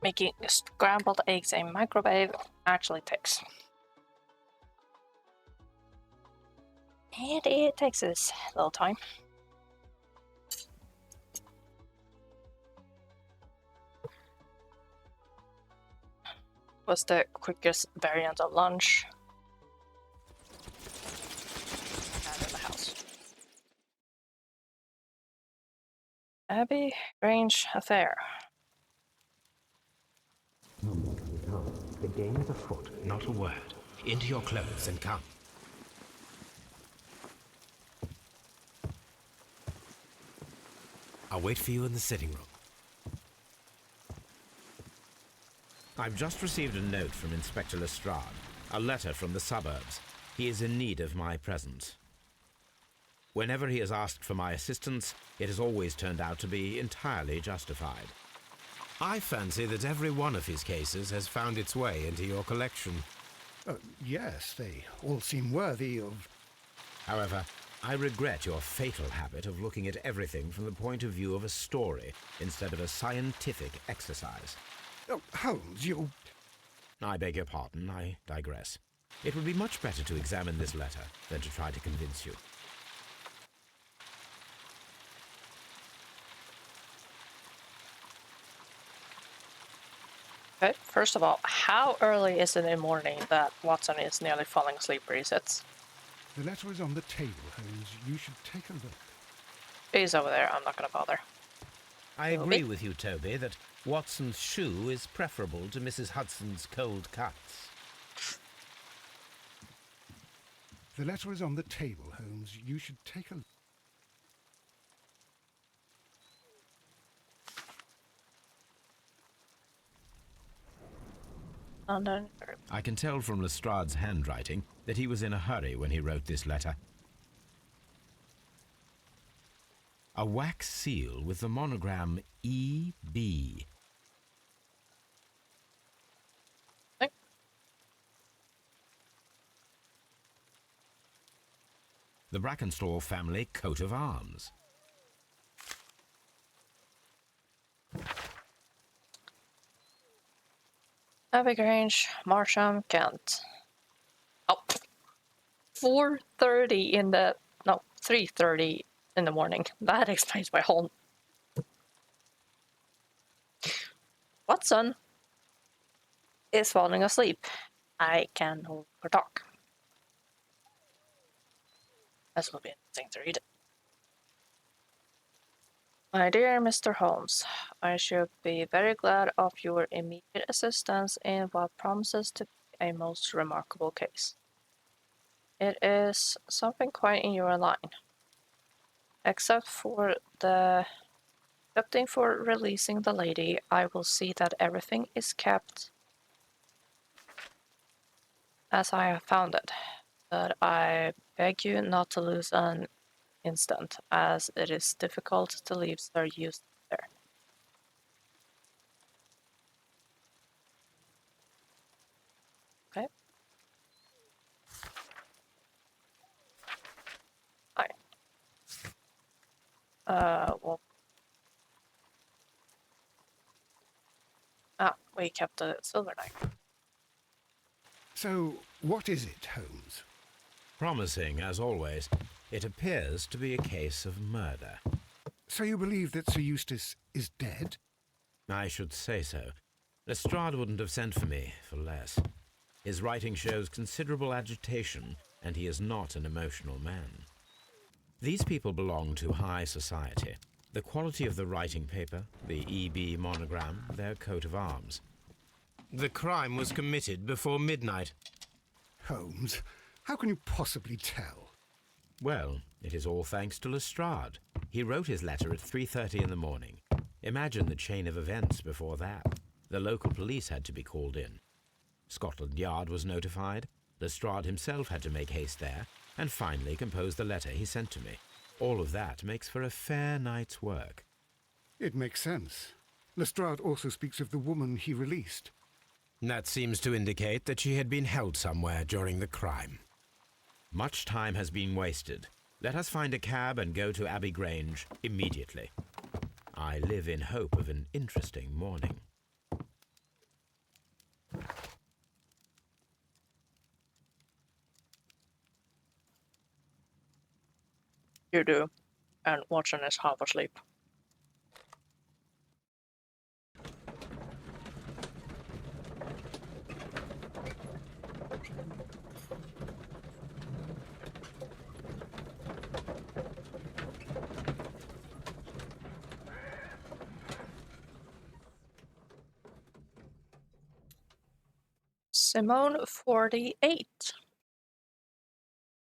making scrambled eggs in microwave actually takes. And it takes this little time. Was the quickest variant of lunch. And in the house. Abbey Grange affair. The game is afoot. Not a word. Into your clothes and come. I'll wait for you in the sitting room. I've just received a note from Inspector Lestrade, a letter from the suburbs. He is in need of my presence. Whenever he has asked for my assistance, it has always turned out to be entirely justified. I fancy that every one of his cases has found its way into your collection. Yes, they all seem worthy of... However, I regret your fatal habit of looking at everything from the point of view of a story instead of a scientific exercise. Oh, Holmes, you... I beg your pardon, I digress. It would be much better to examine this letter than to try to convince you. Okay, first of all, how early is it in the morning that Watson is nearly falling asleep where he sits? The letter is on the table, Holmes. You should take a look. He's over there, I'm not gonna bother. I agree with you, Toby, that Watson's shoe is preferable to Mrs. Hudson's cold cuts. The letter is on the table, Holmes. You should take a look. London. I can tell from Lestrade's handwriting that he was in a hurry when he wrote this letter. A wax seal with the monogram E.B. Okay. The Brackenstall family coat of arms. Abbey Grange, Marsham, Kent. Oh, 4:30 in the... No, 3:30 in the morning. That explains my whole... Watson is falling asleep. I can no longer talk. This will be interesting to read. My dear Mr. Holmes, I should be very glad of your immediate assistance in what promises to be a most remarkable case. It is something quite in your line. Excepting for releasing the lady, I will see that everything is kept as I have found it. But I beg you not to lose an instant, as it is difficult to leave Sir Eustace there. Okay. Alright. Well. We kept the silver knife. So, what is it, Holmes? Promising, as always, it appears to be a case of murder. So you believe that Sir Eustace is dead? I should say so. Lestrade wouldn't have sent for me for less. His writing shows considerable agitation, and he is not an emotional man. These people belong to high society. The quality of the writing paper, the E.B. monogram, their coat of arms. The crime was committed before midnight. Holmes, how can you possibly tell? Well, it is all thanks to Lestrade. He wrote his letter at 3:30 in the morning. Imagine the chain of events before that. The local police had to be called in. Scotland Yard was notified. Lestrade himself had to make haste there, and finally compose the letter he sent to me. All of that makes for a fair night's work. It makes sense. Lestrade also speaks of the woman he released. That seems to indicate that she had been held somewhere during the crime. Much time has been wasted. Let us find a cab and go to Abbey Grange immediately. I live in hope of an interesting morning. You do. And Watson is half asleep. Simone 48.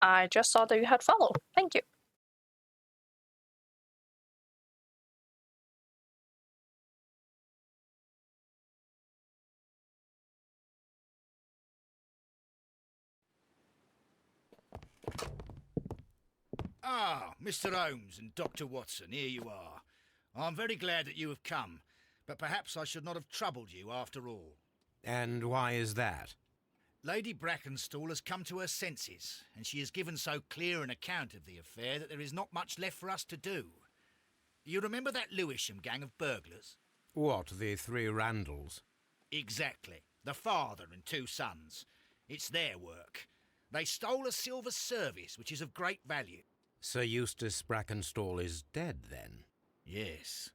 I just saw that you had followed. Thank you. Ah, Mr. Holmes and Dr. Watson, here you are. I'm very glad that you have come, but perhaps I should not have troubled you after all. And why is that? Lady Brackenstall has come to her senses, and she has given so clear an account of the affair that there is not much left for us to do. You remember that Lewisham gang of burglars? What, the three Randalls? Exactly. The father and two sons. It's their work. They stole a silver service, which is of great value. Sir Eustace Brackenstall is dead, then? Yes.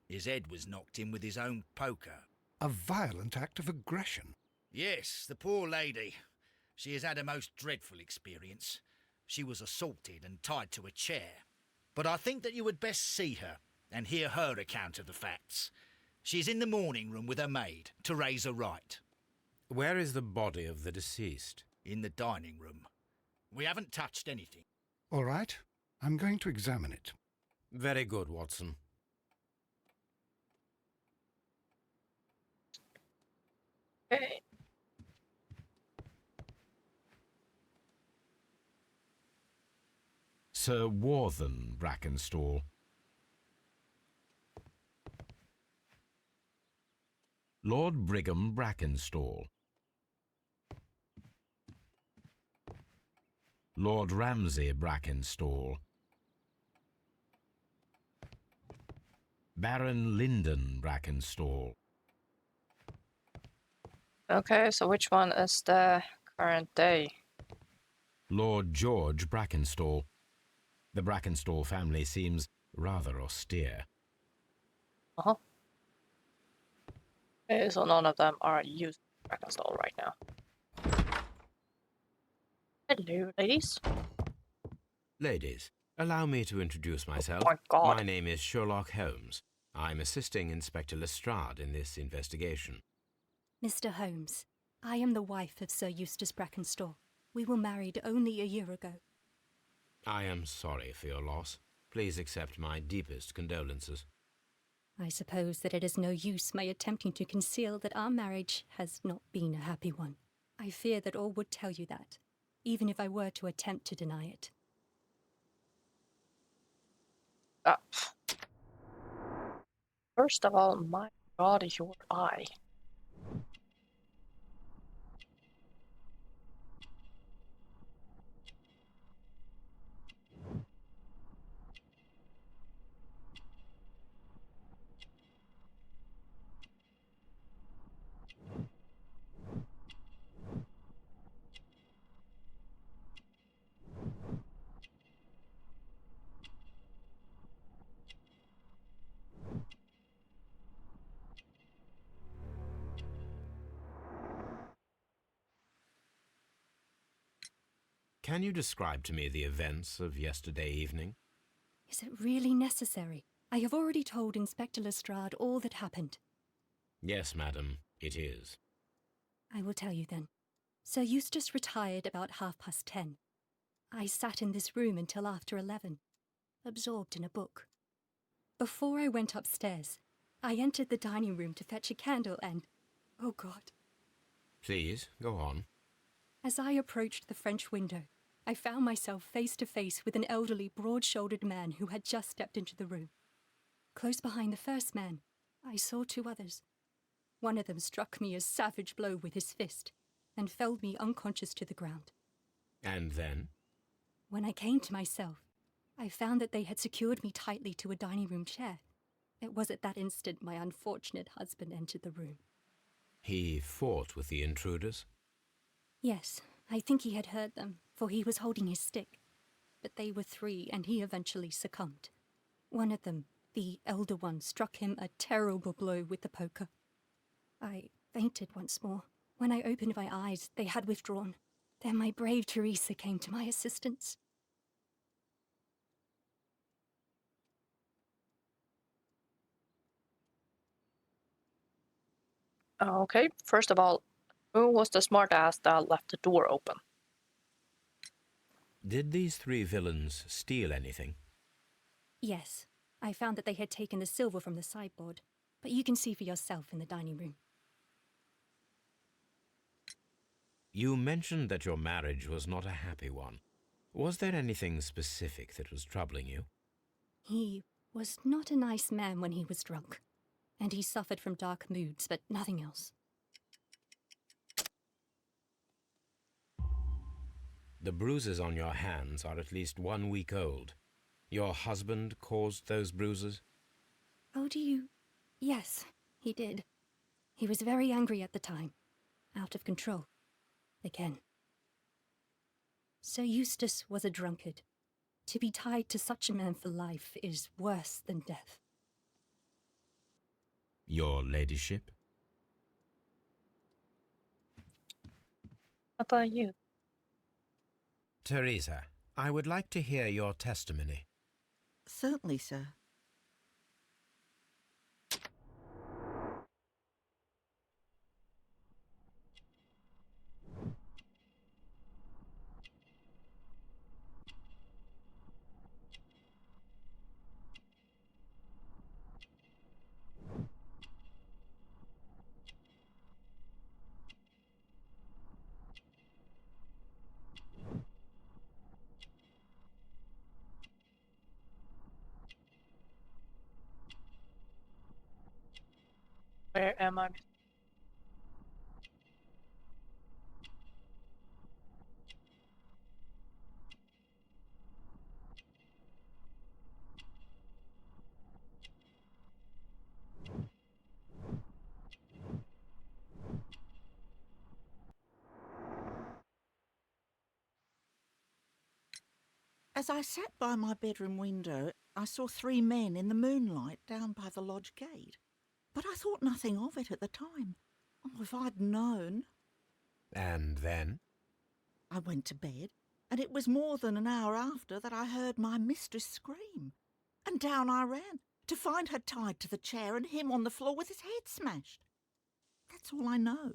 His head was knocked in with his own poker. A violent act of aggression. Yes, the poor lady. She has had a most dreadful experience. She was assaulted and tied to a chair. But I think that you would best see her and hear her account of the facts. She is in the morning room with her maid, Teresa Wright. Where is the body of the deceased? In the dining room. We haven't touched anything. All right, I'm going to examine it. Very good, Watson. Okay. Sir Warthen Brackenstall. Lord Brigham Brackenstall. Lord Ramsay Brackenstall. Baron Lyndon Brackenstall. Okay, so which one is the current day? Lord George Brackenstall. The Brackenstall family seems rather austere. Uh-huh. Okay, so none of them are using Brackenstall right now. Hello, ladies. Ladies, allow me to introduce myself. Oh my God. My name is Sherlock Holmes. I'm assisting Inspector Lestrade in this investigation. Mr. Holmes, I am the wife of Sir Eustace Brackenstall. We were married only a year ago. I am sorry for your loss. Please accept my deepest condolences. I suppose that it is no use my attempting to conceal that our marriage has not been a happy one. I fear that all would tell you that, even if I were to attempt to deny it. First of all, my God, your eye. Can you describe to me the events of yesterday evening? Is it really necessary? I have already told Inspector Lestrade all that happened. Yes, madam, it is. I will tell you then. Sir Eustace retired about 10:30. I sat in this room until after 11, absorbed in a book. Before I went upstairs, I entered the dining room to fetch a candle and... oh God. Please, go on. As I approached the French window, I found myself face to face with an elderly, broad-shouldered man who had just stepped into the room. Close behind the first man, I saw two others. One of them struck me a savage blow with his fist and felled me unconscious to the ground. And then? When I came to myself, I found that they had secured me tightly to a dining room chair. It was at that instant my unfortunate husband entered the room. He fought with the intruders? Yes, I think he had heard them, for he was holding his stick. But they were 3, and he eventually succumbed. One of them, the elder one, struck him a terrible blow with the poker. I fainted once more. When I opened my eyes, they had withdrawn. Then my brave Teresa came to my assistance. Okay, first of all, who was the smartass that left the door open? Did these 3 villains steal anything? Yes, I found that they had taken the silver from the sideboard, but you can see for yourself in the dining room. You mentioned that your marriage was not a happy one. Was there anything specific that was troubling you? He was not a nice man when he was drunk, and he suffered from dark moods, but nothing else. The bruises on your hands are at least 1 week old. Your husband caused those bruises? Oh, do you? Yes, he did. He was very angry at the time. Out of control. Again. Sir Eustace was a drunkard. To be tied to such a man for life is worse than death. Your ladyship? What about you? Teresa, I would like to hear your testimony. Certainly, sir. Where am I? As I sat by my bedroom window, I saw 3 men in the moonlight down by the lodge gate. But I thought nothing of it at the time. Oh, if I'd known. And then? I went to bed, and it was more than an hour after that I heard my mistress scream. And down I ran, to find her tied to the chair and him on the floor with his head smashed. That's all I know.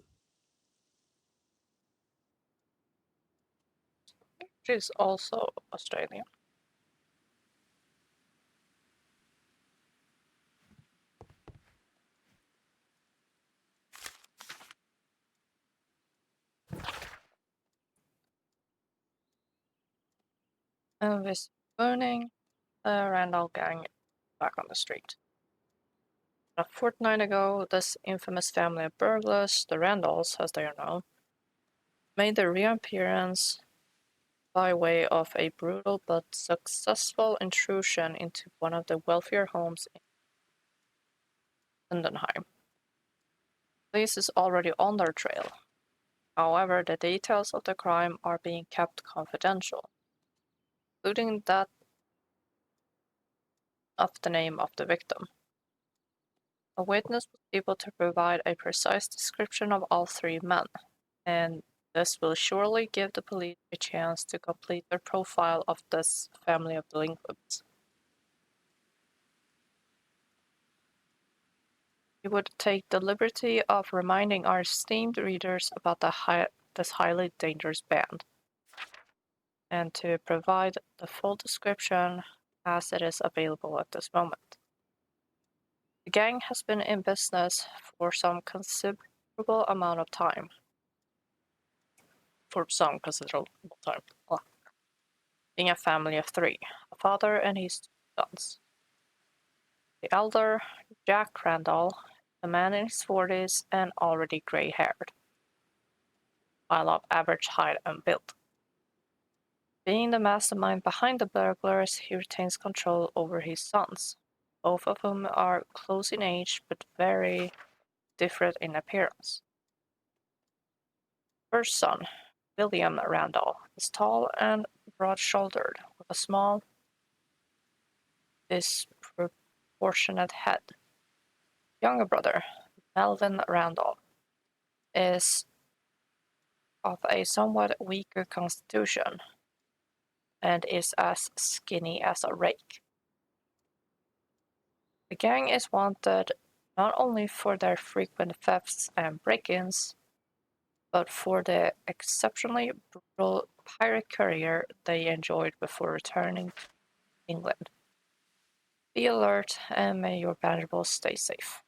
She's also Australian. And this morning, the Randall gang is back on the street. A fortnight ago, this infamous family of burglars, the Randalls as they are known, made their reappearance by way of a brutal but successful intrusion into one of the wealthier homes in Lindenheim. Police is already on their trail. However, the details of the crime are being kept confidential, including that of the name of the victim. A witness was able to provide a precise description of all 3 men, and this will surely give the police a chance to complete their profile of this family of delinquents. We would take the liberty of reminding our esteemed readers about this highly dangerous band, and to provide the full description as it is available at this moment. The gang has been in business for some considerable amount of time. Being a family of 3, a father and his 2 sons. The elder, Jack Randall, a man in his 40s and already grey-haired, while of average height and build. Being the mastermind behind the burglars, he retains control over his sons, both of whom are close in age but very different in appearance. First son, William Randall, is tall and broad-shouldered, with a small, disproportionate head. Younger brother, Melvin Randall, is of a somewhat weaker constitution and is as skinny as a rake. The gang is wanted not only for their frequent thefts and break-ins, but for the exceptionally brutal pirate career they enjoyed before returning to England. Be alert and may your valuables stay safe.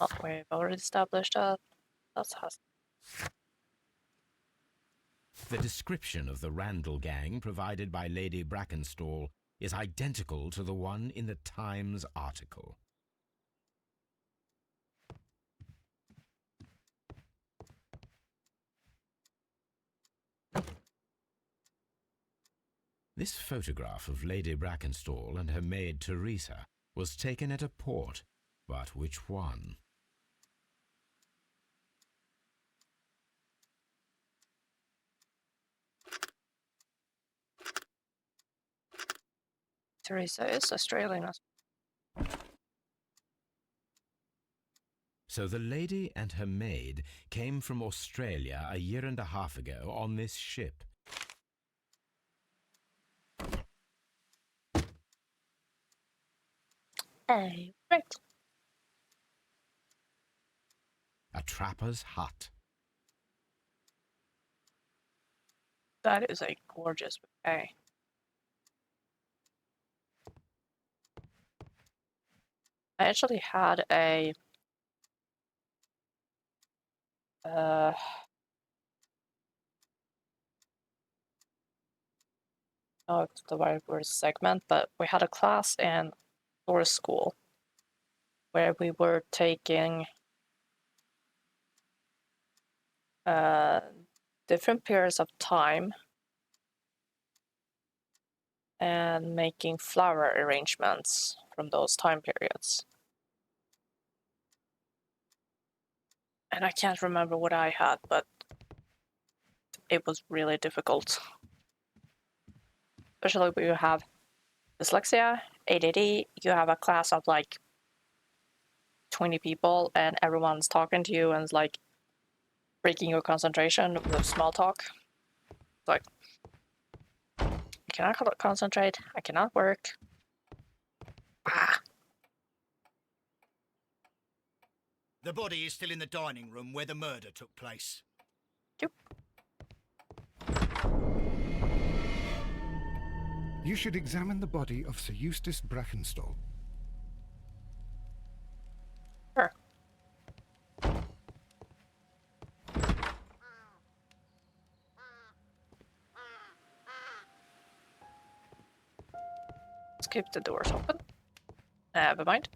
Oh, we've already established that. That's us. The description of the Randall gang provided by Lady Brackenstall is identical to the one in the Times article. This photograph of Lady Brackenstall and her maid Teresa was taken at a port, but which one? Teresa is Australian. So the lady and her maid came from Australia a year and a half ago on this ship. Hey, right. A trapper's hut. That is a gorgeous bouquet. I actually had a oh, it's the right word segment, but we had a class in our school where we were taking different periods of time and making flower arrangements from those time periods. And I can't remember what I had, but it was really difficult. Especially when you have dyslexia, ADD, you have a class of like 20 people and everyone's talking to you and it's like breaking your concentration with small talk. It's like, I cannot concentrate, I cannot work. The body is still in the dining room where the murder took place. Yep. You should examine the body of Sir Eustace Brackenstall. Sure. Let's keep the doors open. Never mind.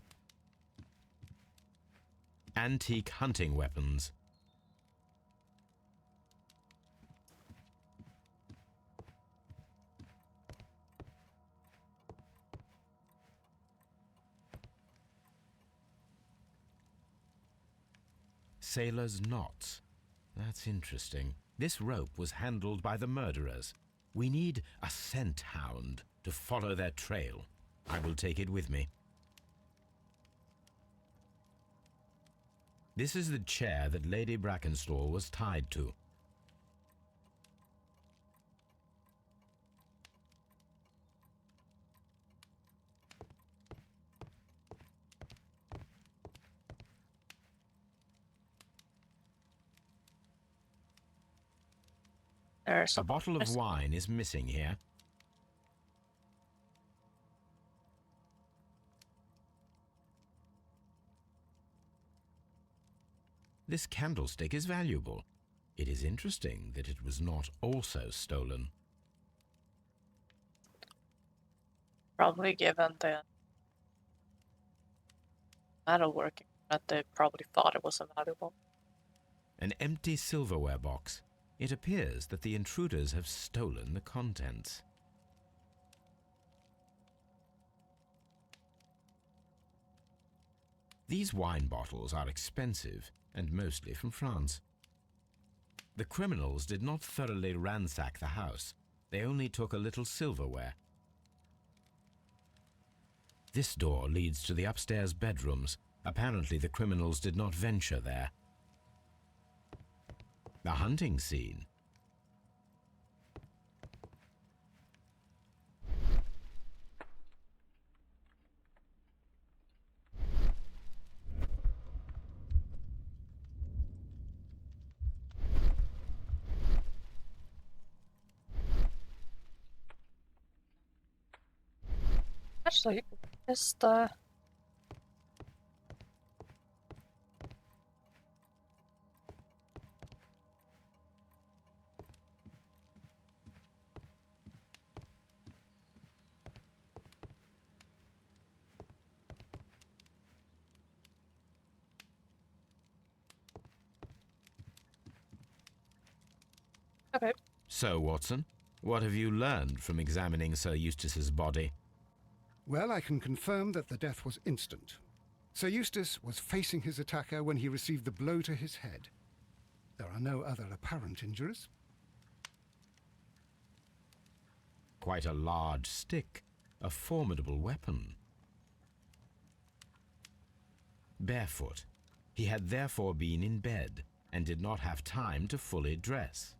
Antique hunting weapons. Sailor's knots. That's interesting. This rope was handled by the murderers. We need a scent hound to follow their trail. I will take it with me. This is the chair that Lady Brackenstall was tied to. There's A bottle of wine is missing here. This candlestick is valuable. It is interesting that it was not also stolen. probably given the metalworking that they probably thought it was invaluable. An empty silverware box. It appears that the intruders have stolen the contents. These wine bottles are expensive and mostly from France. The criminals did not thoroughly ransack the house. They only took a little silverware. This door leads to the upstairs bedrooms. Apparently the criminals did not venture there. The hunting scene. Actually, is the okay. So, Watson, what have you learned from examining Sir Eustace's body? Well, I can confirm that the death was instant. Sir Eustace was facing his attacker when he received the blow to his head. There are no other apparent injuries. Quite a large stick, a formidable weapon. Barefoot, he had therefore been in bed and did not have time to fully dress.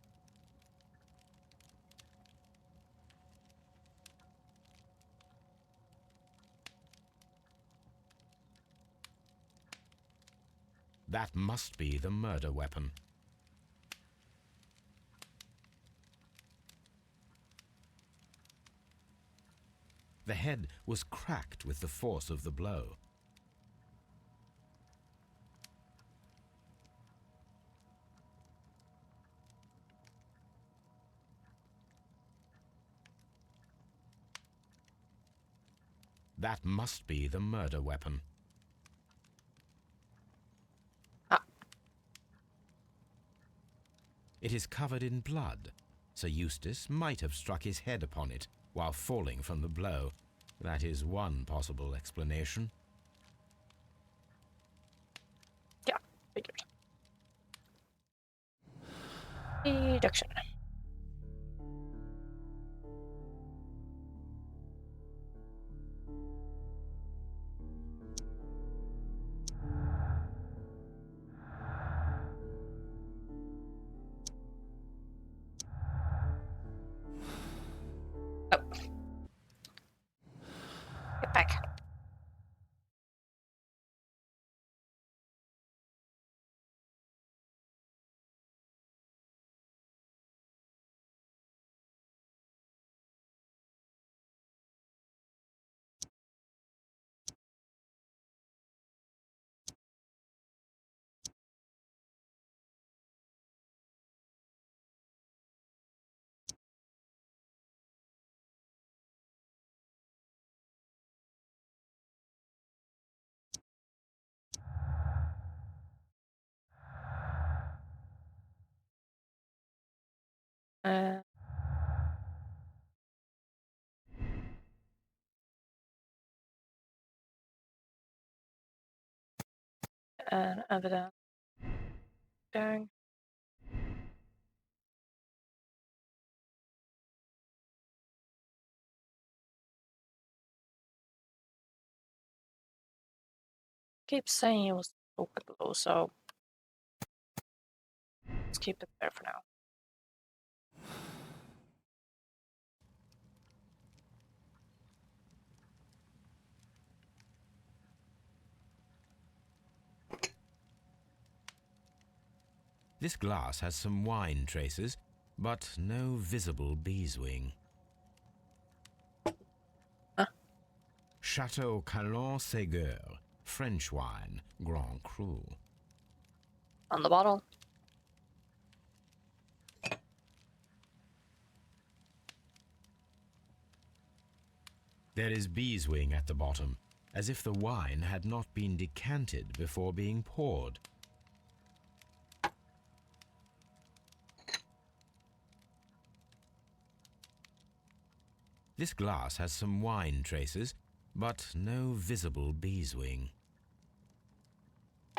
That must be the murder weapon. The head was cracked with the force of the blow. That must be the murder weapon. It is covered in blood. Sir Eustace might have struck his head upon it while falling from the blow. That is one possible explanation. Yeah, figured. Deduction. Oh. Get back. Uh, and evidence. Going. Keep saying it was open below, so let's keep it there for now. This glass has some wine traces, but no visible beeswing. Huh? Chateau Calon Ségur, French wine, Grand Cru. On the bottle. There is beeswing at the bottom, as if the wine had not been decanted before being poured. This glass has some wine traces, but no visible beeswing.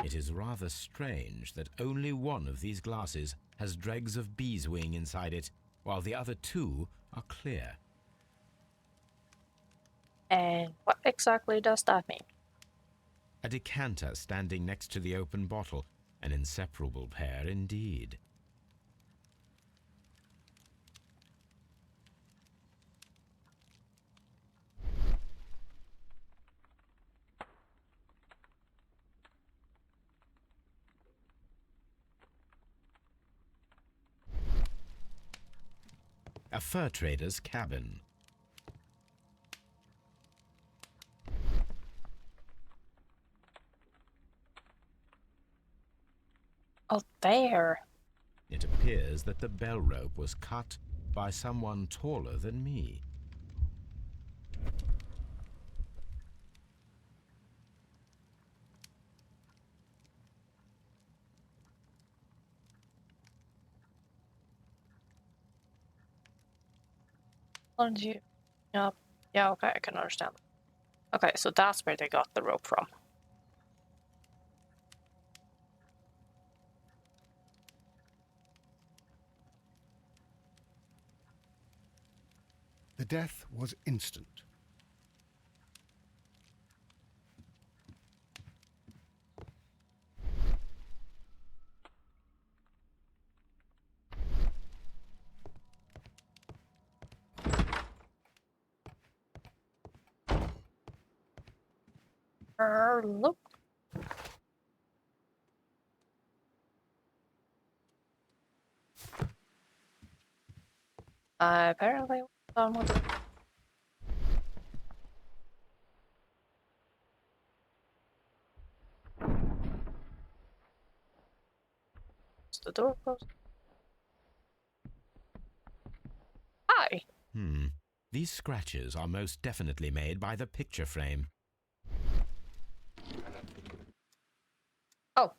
It is rather strange that only one of these glasses has dregs of beeswing inside it, while the other two are clear. And what exactly does that mean? A decanter standing next to the open bottle, an inseparable pair indeed. A fur trader's cabin. Oh, there. It appears that the bell rope was cut by someone taller than me. And you. Yeah. Yeah, okay, I can understand. Okay, so that's where they got the rope from. The death was instant. Look. Apparently, done with it. Is the door closed? Hi. These scratches are most definitely made by the picture frame. Oh.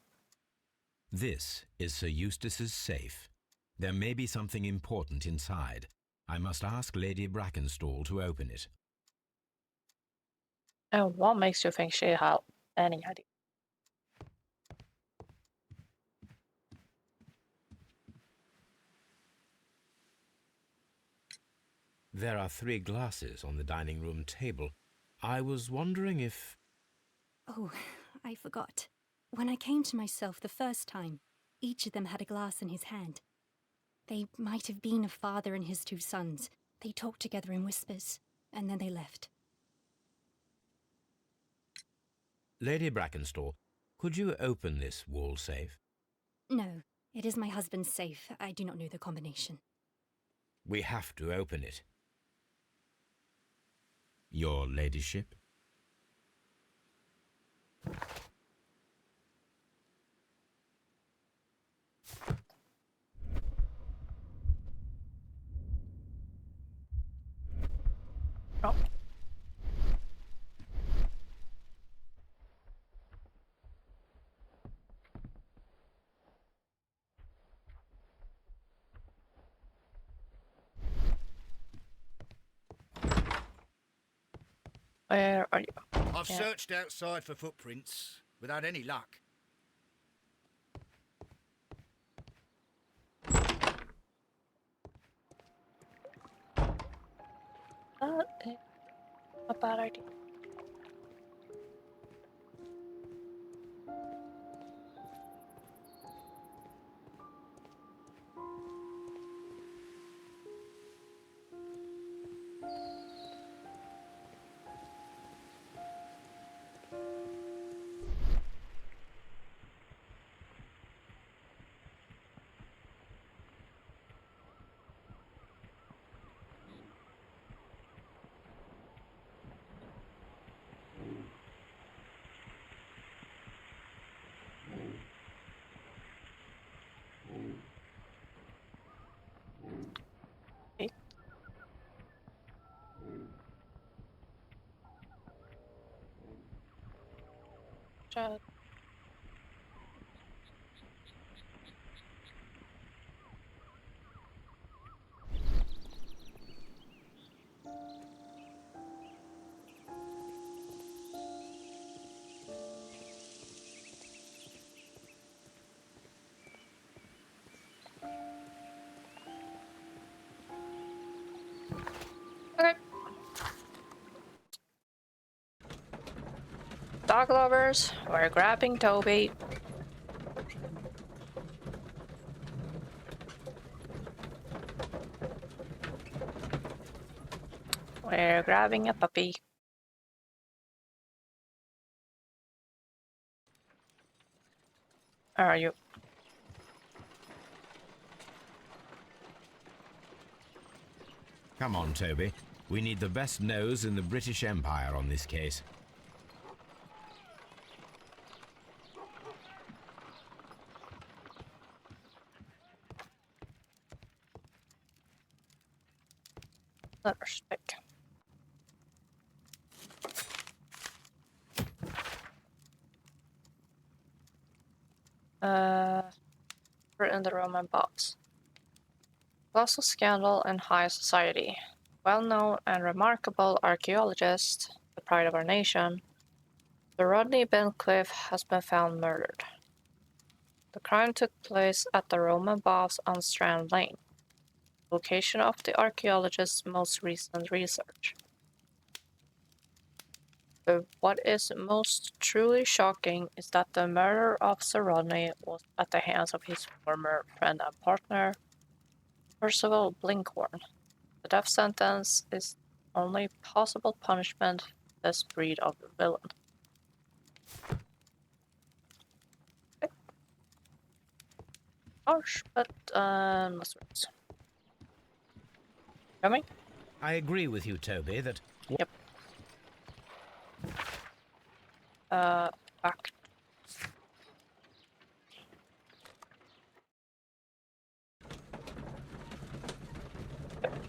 This is Sir Eustace's safe. There may be something important inside. I must ask Lady Brackenstall to open it. And what makes you think she had any idea? There are 3 glasses on the dining room table. I was wondering if... Oh, I forgot. When I came to myself the first time, each of them had a glass in his hand. They might have been a father and his 2 sons. They talked together in whispers, and then they left. Lady Brackenstall, could you open this wall safe? No, it is my husband's safe. I do not know the combination. We have to open it. Your ladyship? Oh. Where are you? I've searched outside for footprints without any luck. That is a bad idea. Okay. Just Dog lovers, we're grabbing Toby. We're grabbing a puppy. Where are you? Come on, Toby. We need the best nose in the British Empire on this case. Let's pick. In the Roman baths. Colossal scandal in high society. Well-known and remarkable archaeologist, the pride of our nation, Sir Rodney Cliff has been found murdered. The crime took place at the Roman baths on Strand Lane, location of the archaeologist's most recent research. But what is most truly shocking is that the murder of Sir Rodney was at the hands of his former friend and partner, Percival Blinkhorn. The death sentence is only possible punishment for this breed of villain. Okay. Harsh, but less words. Coming? I agree with you, Toby, that... Yep. Back.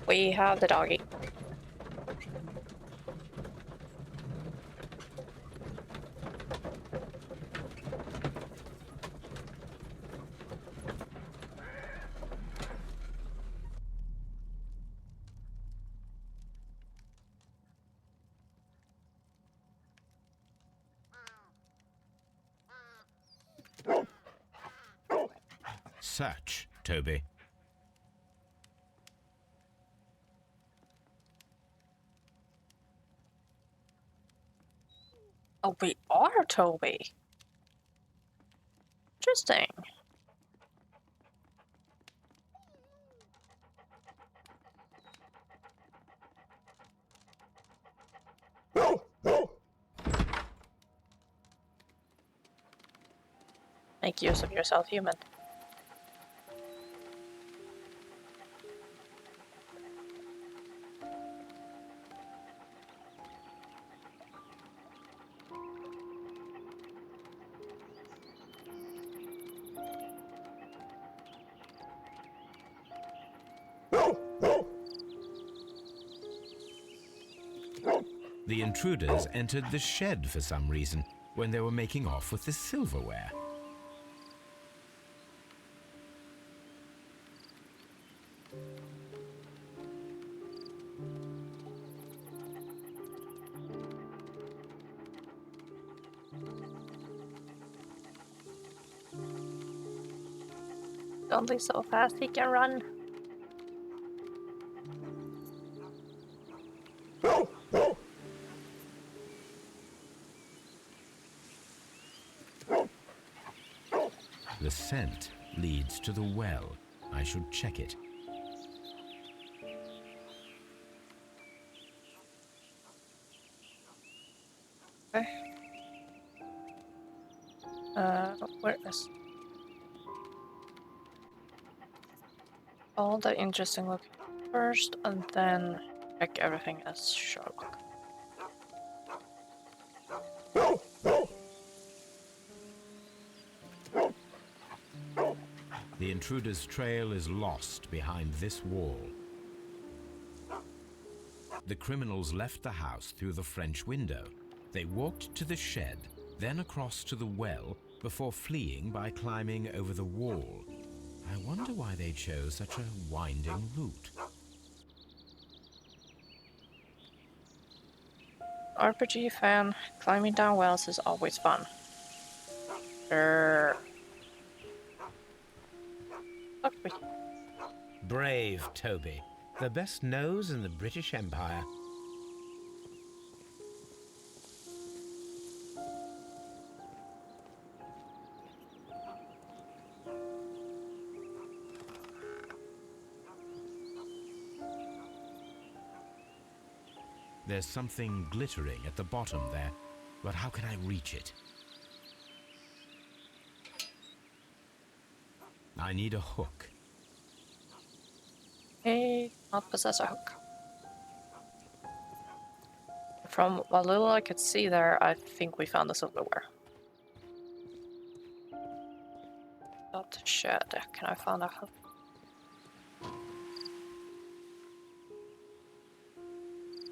We have the doggy. Search, Toby. Oh, we are Toby. Interesting. Make use of yourself, human. The intruders entered the shed for some reason when they were making off with the silverware. Don't think so fast he can run. The scent leads to the well. I should check it. Okay. Where is all the interesting looking first, and then check everything as Sherlock. The intruder's trail is lost behind this wall. The criminals left the house through the French window. They walked to the shed, then across to the well, before fleeing by climbing over the wall. I wonder why they chose such a winding route. RPG fan, climbing down wells is always fun. Brave Toby, the best nose in the British Empire. There's something glittering at the bottom there, but how can I reach it? I need a hook. Hey, not possess a hook. From what little I could see there, I think we found the silverware. That shed. Can I find a hook?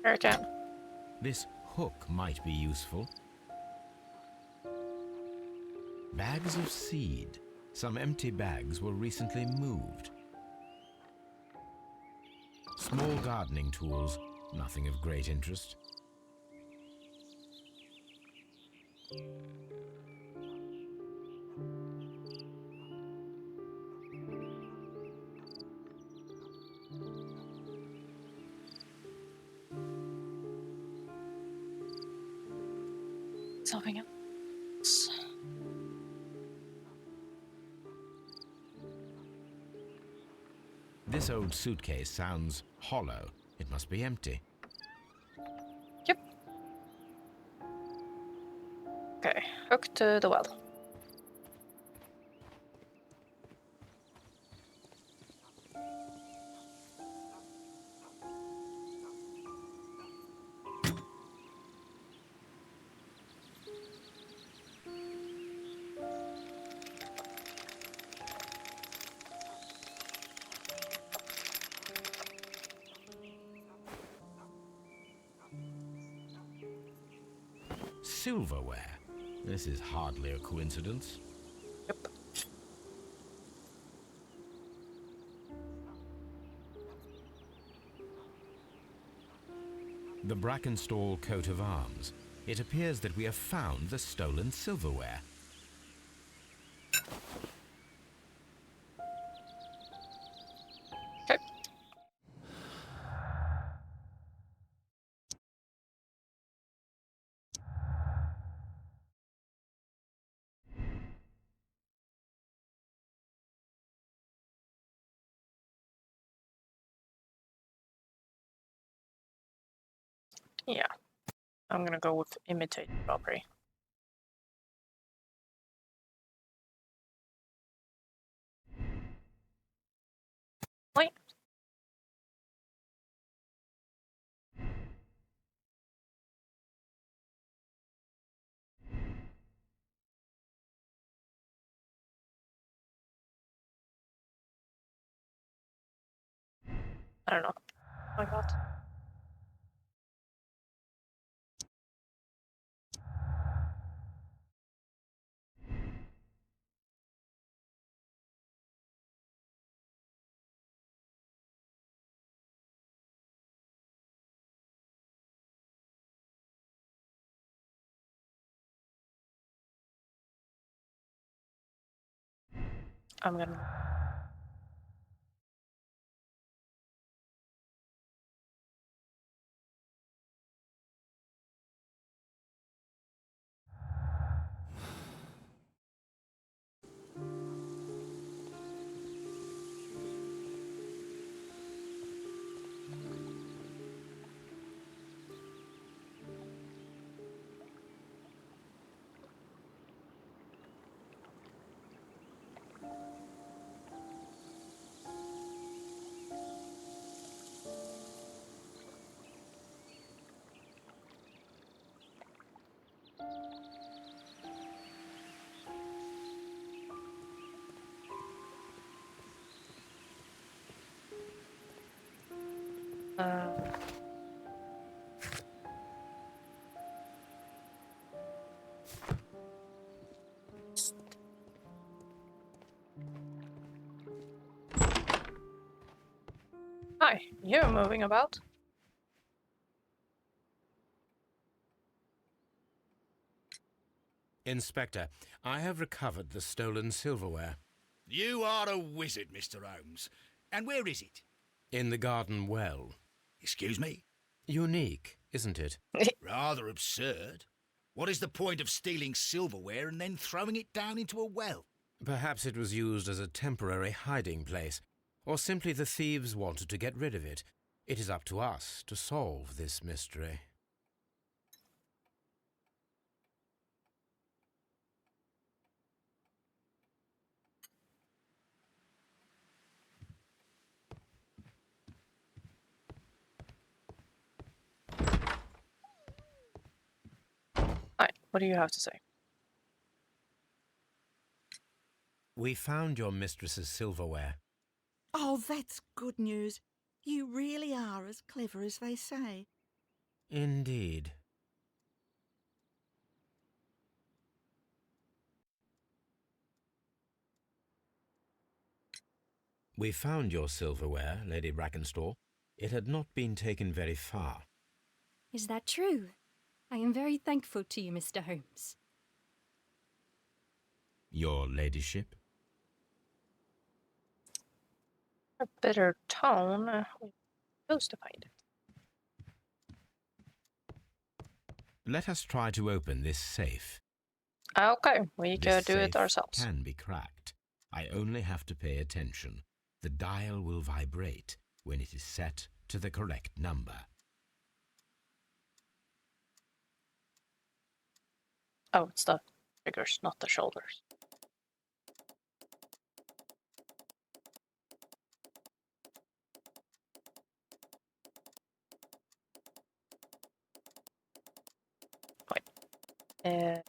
Here I can. This hook might be useful. Bags of seed. Some empty bags were recently moved. Small gardening tools, nothing of great interest. Something else. This old suitcase sounds hollow. It must be empty. Yep. Okay, hook to the well. Silverware. This is hardly a coincidence. Yep. The Brackenstall coat of arms. It appears that we have found the stolen silverware. Okay. Yeah. I'm gonna go with imitate robbery. Wait. I don't know. Oh my god. I'm gonna. Uh, Hi, you're moving about. Inspector, I have recovered the stolen silverware. You are a wizard, Mr. Holmes. And where is it? In the garden well. Excuse me? Unique, isn't it? Rather absurd. What is the point of stealing silverware and then throwing it down into a well? Perhaps it was used as a temporary hiding place, or simply the thieves wanted to get rid of it. It is up to us to solve this mystery. What do you have to say? We found your mistress's silverware. Oh, that's good news. You really are as clever as they say. Indeed. We found your silverware, Lady Brackenstall. It had not been taken very far. Is that true? I am very thankful to you, Mr. Holmes. Your ladyship? A bitter tone. We chose to find it. Let us try to open this safe. Okay, we This could do it safe ourselves. can be cracked. I only have to pay attention. The dial will vibrate when it is set to the correct number. Oh, it's the triggers, not the shoulders. Wait.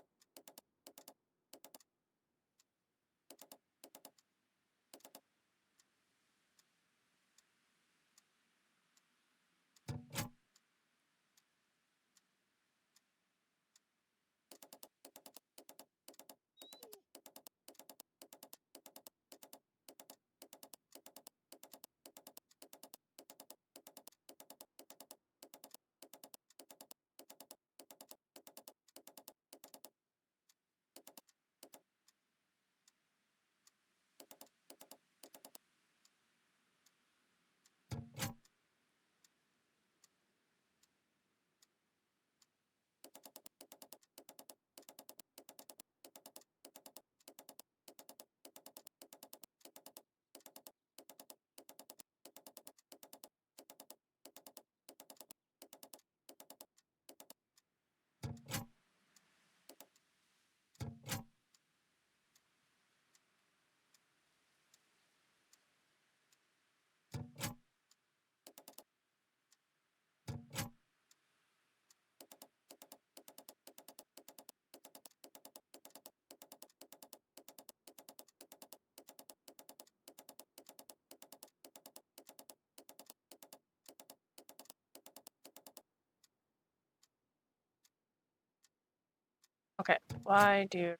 Okay, why do you...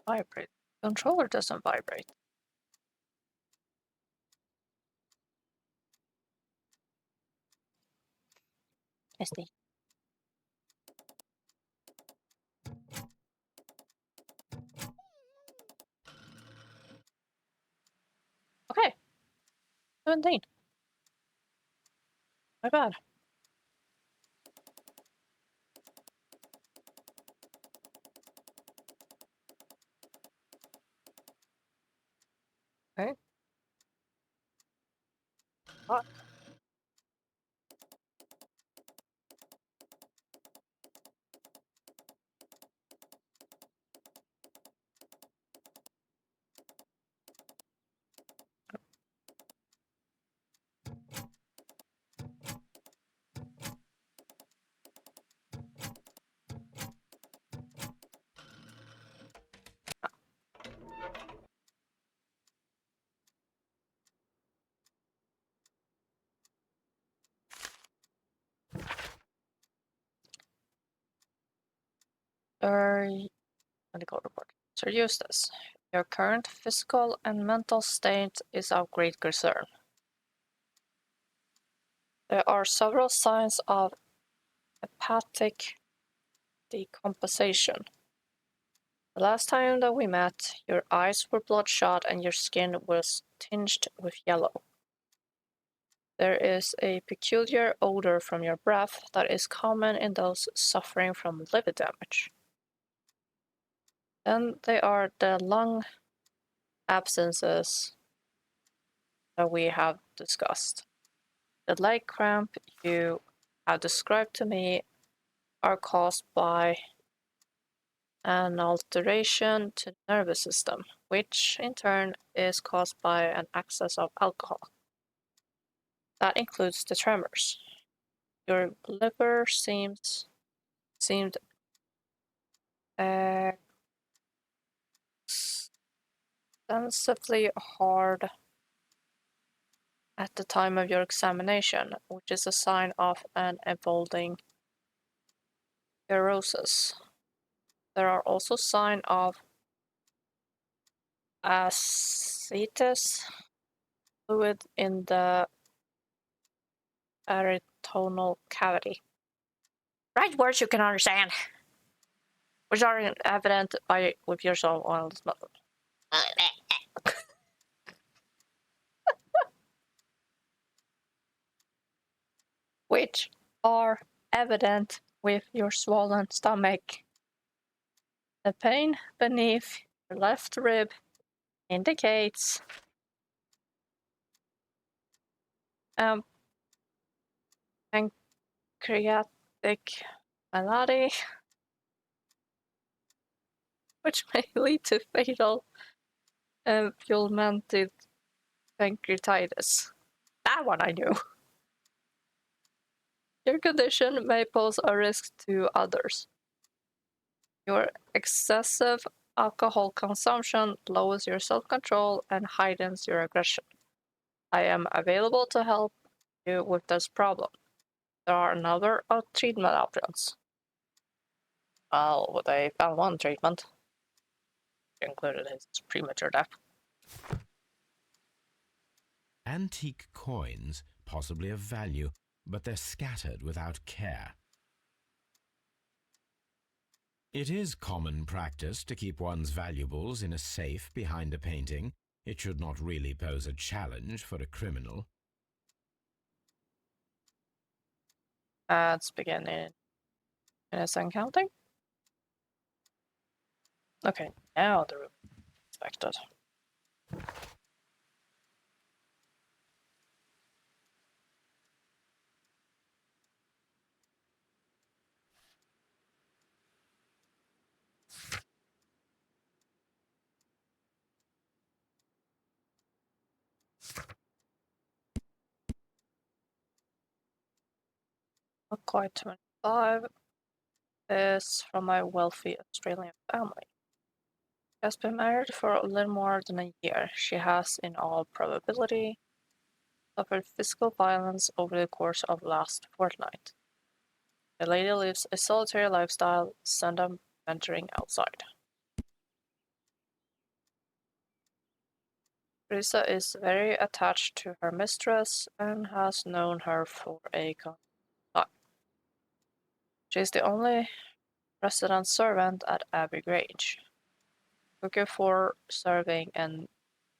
vibrate? Controller doesn't vibrate. SD. Okay. 17. My bad. Okay. What? Medical report. Sir Eustace, your current physical and mental state is of great concern. There are several signs of hepatic decomposition. The last time that we met, your eyes were bloodshot and your skin was tinged with yellow. There is a peculiar odor from your breath that is common in those suffering from liver damage. Then there are the lung abscences that we have discussed. The leg cramp you have described to me are caused by an alteration to the nervous system, which in turn is caused by an excess of alcohol. That includes the tremors. Your liver seemed extensively hard at the time of your examination, which is a sign of an evolving cirrhosis. There are also signs of ascites fluid in the peritoneal cavity. Write words you can understand, which are evident with your soul oil smell. Which are evident with your swollen stomach. The pain beneath your left rib indicates pancreatic malady, which may lead to fatal fulminated pancreatitis. That one I knew. Your condition may pose a risk to others. Your excessive alcohol consumption lowers your self-control and heightens your aggression. I am available to help you with this problem. There are a number of treatment options. Well, they found one treatment. It included his premature death. Antique coins, possibly of value, but they're scattered without care. It is common practice to keep one's valuables in a safe behind a painting. It should not really pose a challenge for a criminal. Let's begin in innocent counting. Okay, now the room is inspected. Not quite 25 is from my wealthy Australian family. She has been married for a little more than a year. She has, in all probability, suffered physical violence over the course of last fortnight. The lady lives a solitary lifestyle, seldom venturing outside. Teresa is very attached to her mistress and has known her for a time. She is the only resident servant at Abbey Grange, cooking for, serving, and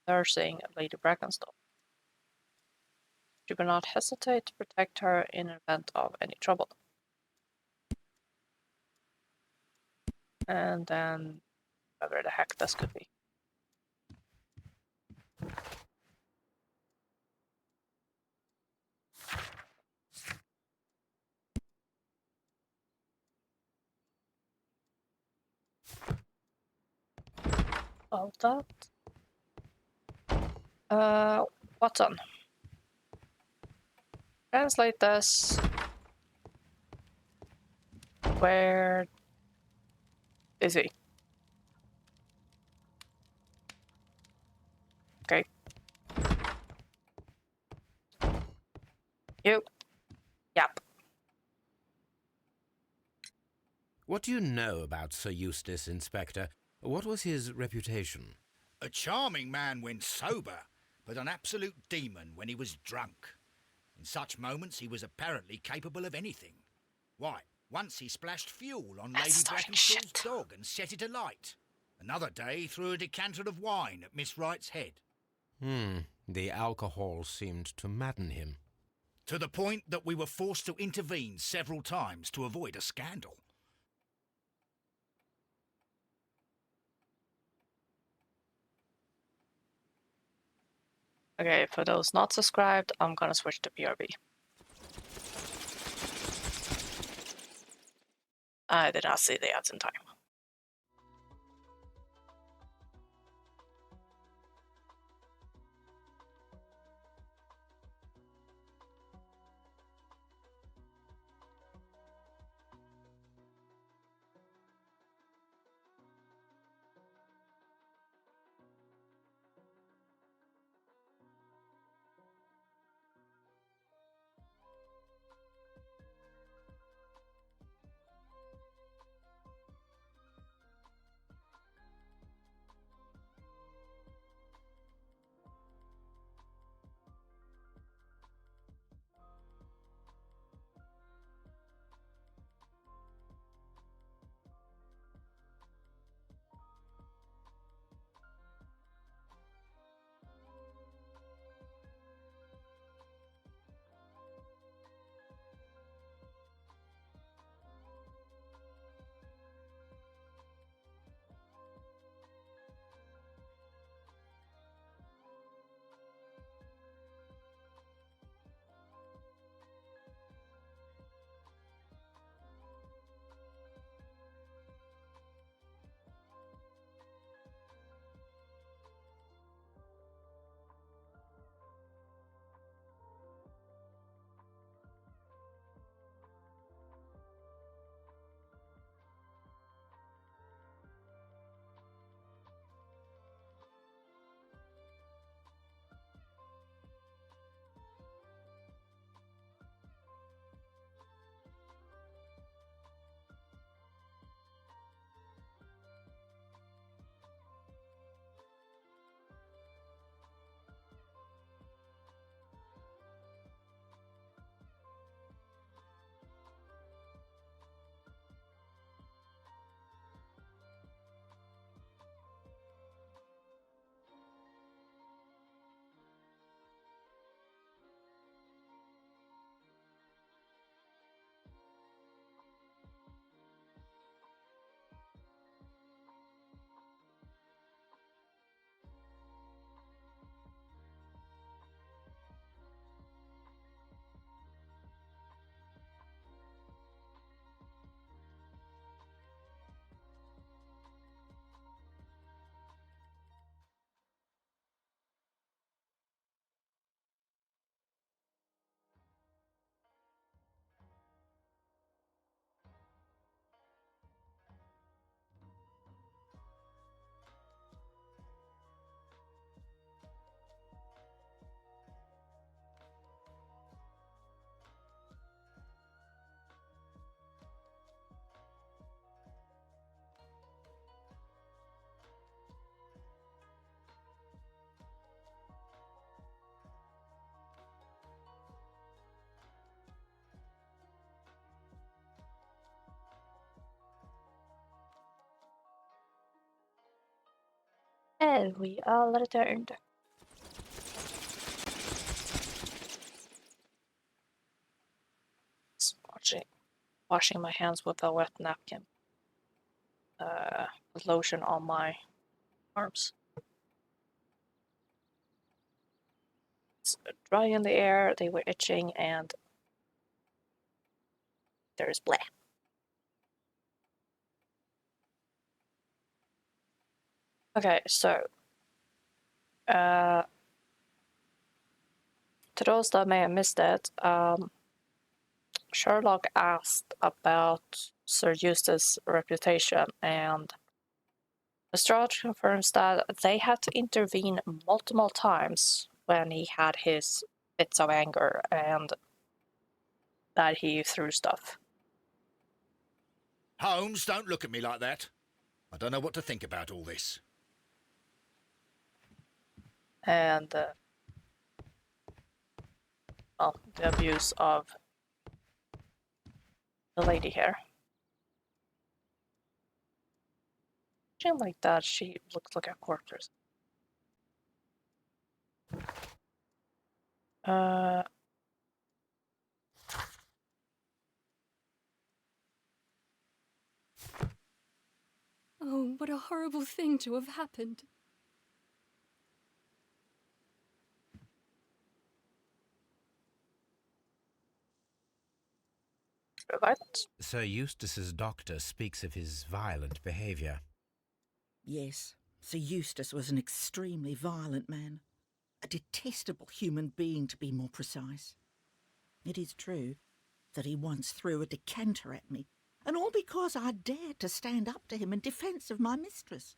nursing Lady Brackenstall. She will not hesitate to protect her in event of any trouble. And then, whatever the heck this could be. All that. Watson. Translate this. Where is he? Okay. You. Yep. What do you know about Sir Eustace, Inspector? What was his reputation? A charming man when sober, but an absolute demon when he was drunk. In such moments he was apparently capable of anything. Why, once he splashed fuel on Lady Brackenstall's dog and set it alight. Another day threw a decanter of wine at Miss Wright's head. The alcohol seemed to madden him. To the point that we were forced to intervene several times to avoid a scandal. Okay, for those not subscribed, I'm gonna switch to BRB. I did not see the ads in time. And we are returned. Just washing my hands with a wet napkin. With lotion on my arms. It's dry in the air, they were itching, and there's blah. Okay, so to those that may have missed it, Sherlock asked about Sir Eustace's reputation, and Lestrade confirms that they had to intervene multiple times when he had his fits of anger and that he threw stuff. Holmes, don't look at me like that. I don't know what to think about all this. And, well, the abuse of the lady here. She like that, she looks like a corpse. Oh, what a horrible thing to have happened. Violence. Sir Eustace's doctor speaks of his violent behaviour. Yes, Sir Eustace was an extremely violent man. A detestable human being, to be more precise. It is true that he once threw a decanter at me, and all because I dared to stand up to him in defence of my mistress.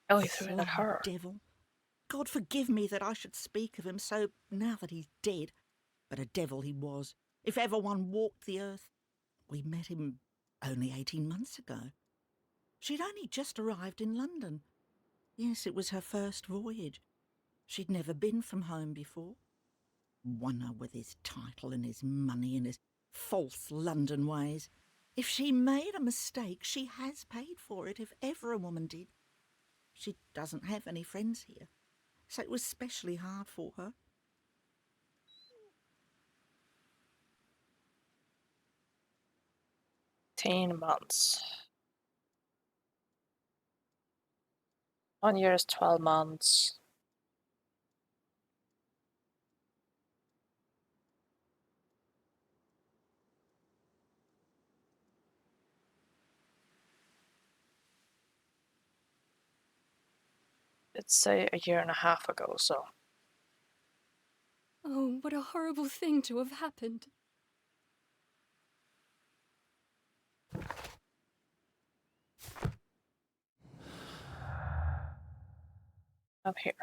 Oh, he threw it at Sly her. devil. God forgive me that I should speak of him so now that he's dead. But a devil he was, if ever one walked the earth. We met him only 18 months ago. She'd only just arrived in London. Yes, it was her first voyage. She'd never been from home before. Wonder with his title and his money and his false London ways. If she made a mistake, she has paid for it, if ever a woman did. She doesn't have any friends here, so it was specially hard for her. $18 months. 1 year is 12 months. Let's say a year and a half ago, so. Oh, what a horrible thing to have happened. Up here.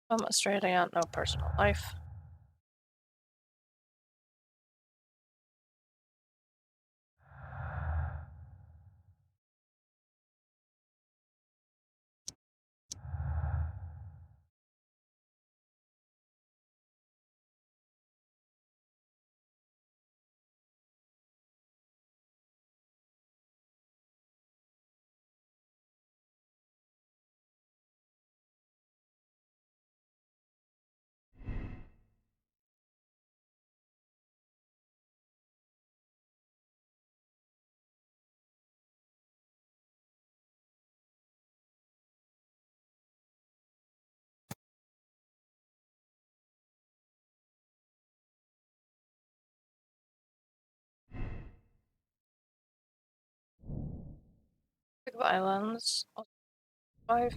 I'm Australian, no personal life. Violence. 5.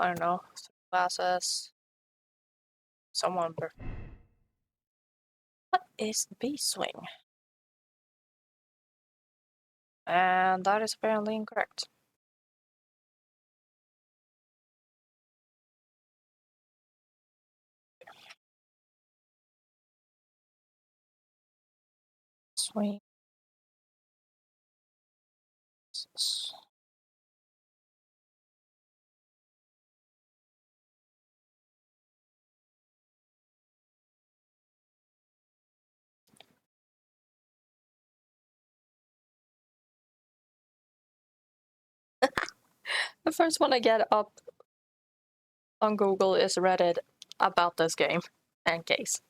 I don't know. Classes. Someone perfect. What is B-swing? And that is apparently incorrect. Swing. The first one I get up on Google is Reddit about this game and case.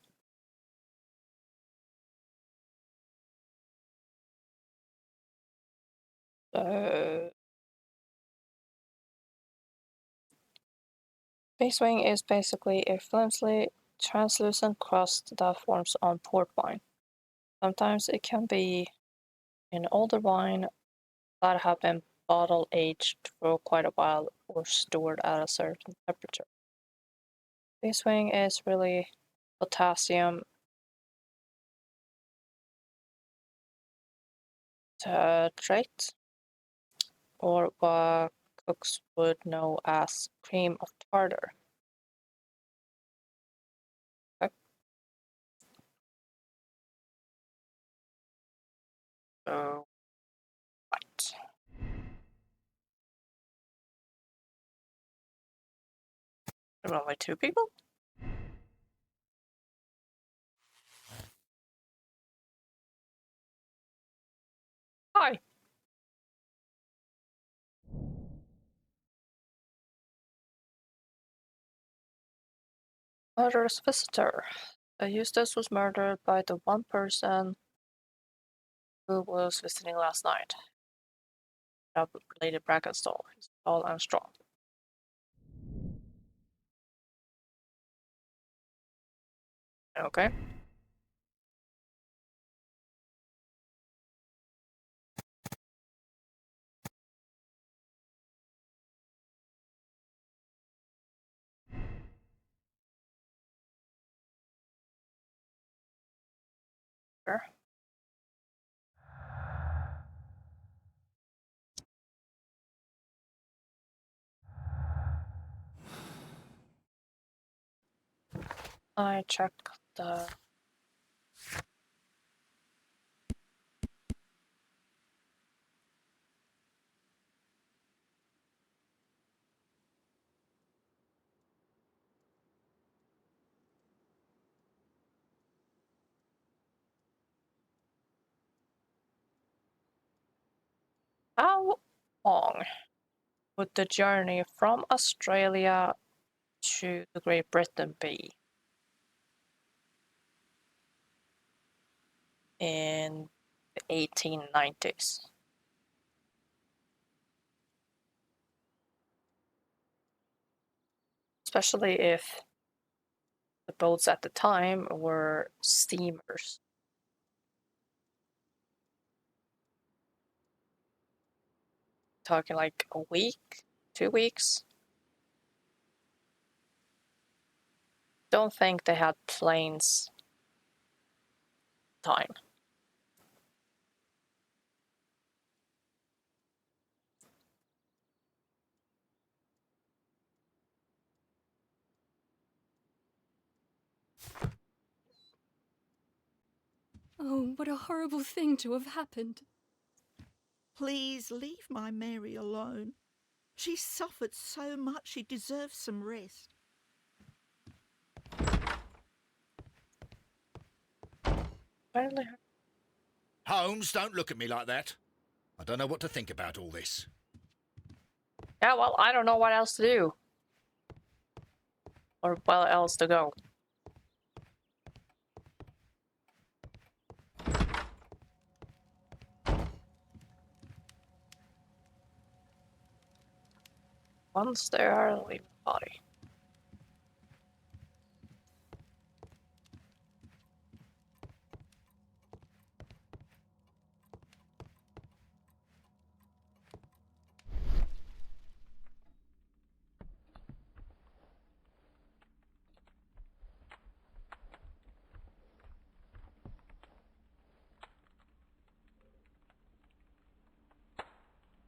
Base-wing is basically a flimsy, translucent crust that forms on port wine. Sometimes it can be in older wine that have been bottle aged for quite a while or stored at a certain temperature. Base-wing is really potassium tetrate or books would know as cream of tartar. Okay. So, what? There were only 2 people? Hi. Murderous visitor. Eustace was murdered by the one person who was visiting last night. Lady Brackenstall. He's tall and strong. Okay. Sure. I check the... How long would the journey from Australia to the Great Britain be in the 1890s? Especially if the boats at the time were steamers. Talking like a week, 2 weeks. Don't think they had planes time. Oh, what a horrible thing to have happened. Please leave my Mary alone. She suffered so much she deserves some rest. Finally. Holmes, don't look at me like that. I don't know what to think about all this. Yeah, well, I don't know what else to do. Or where else to go. Once there, leave the body.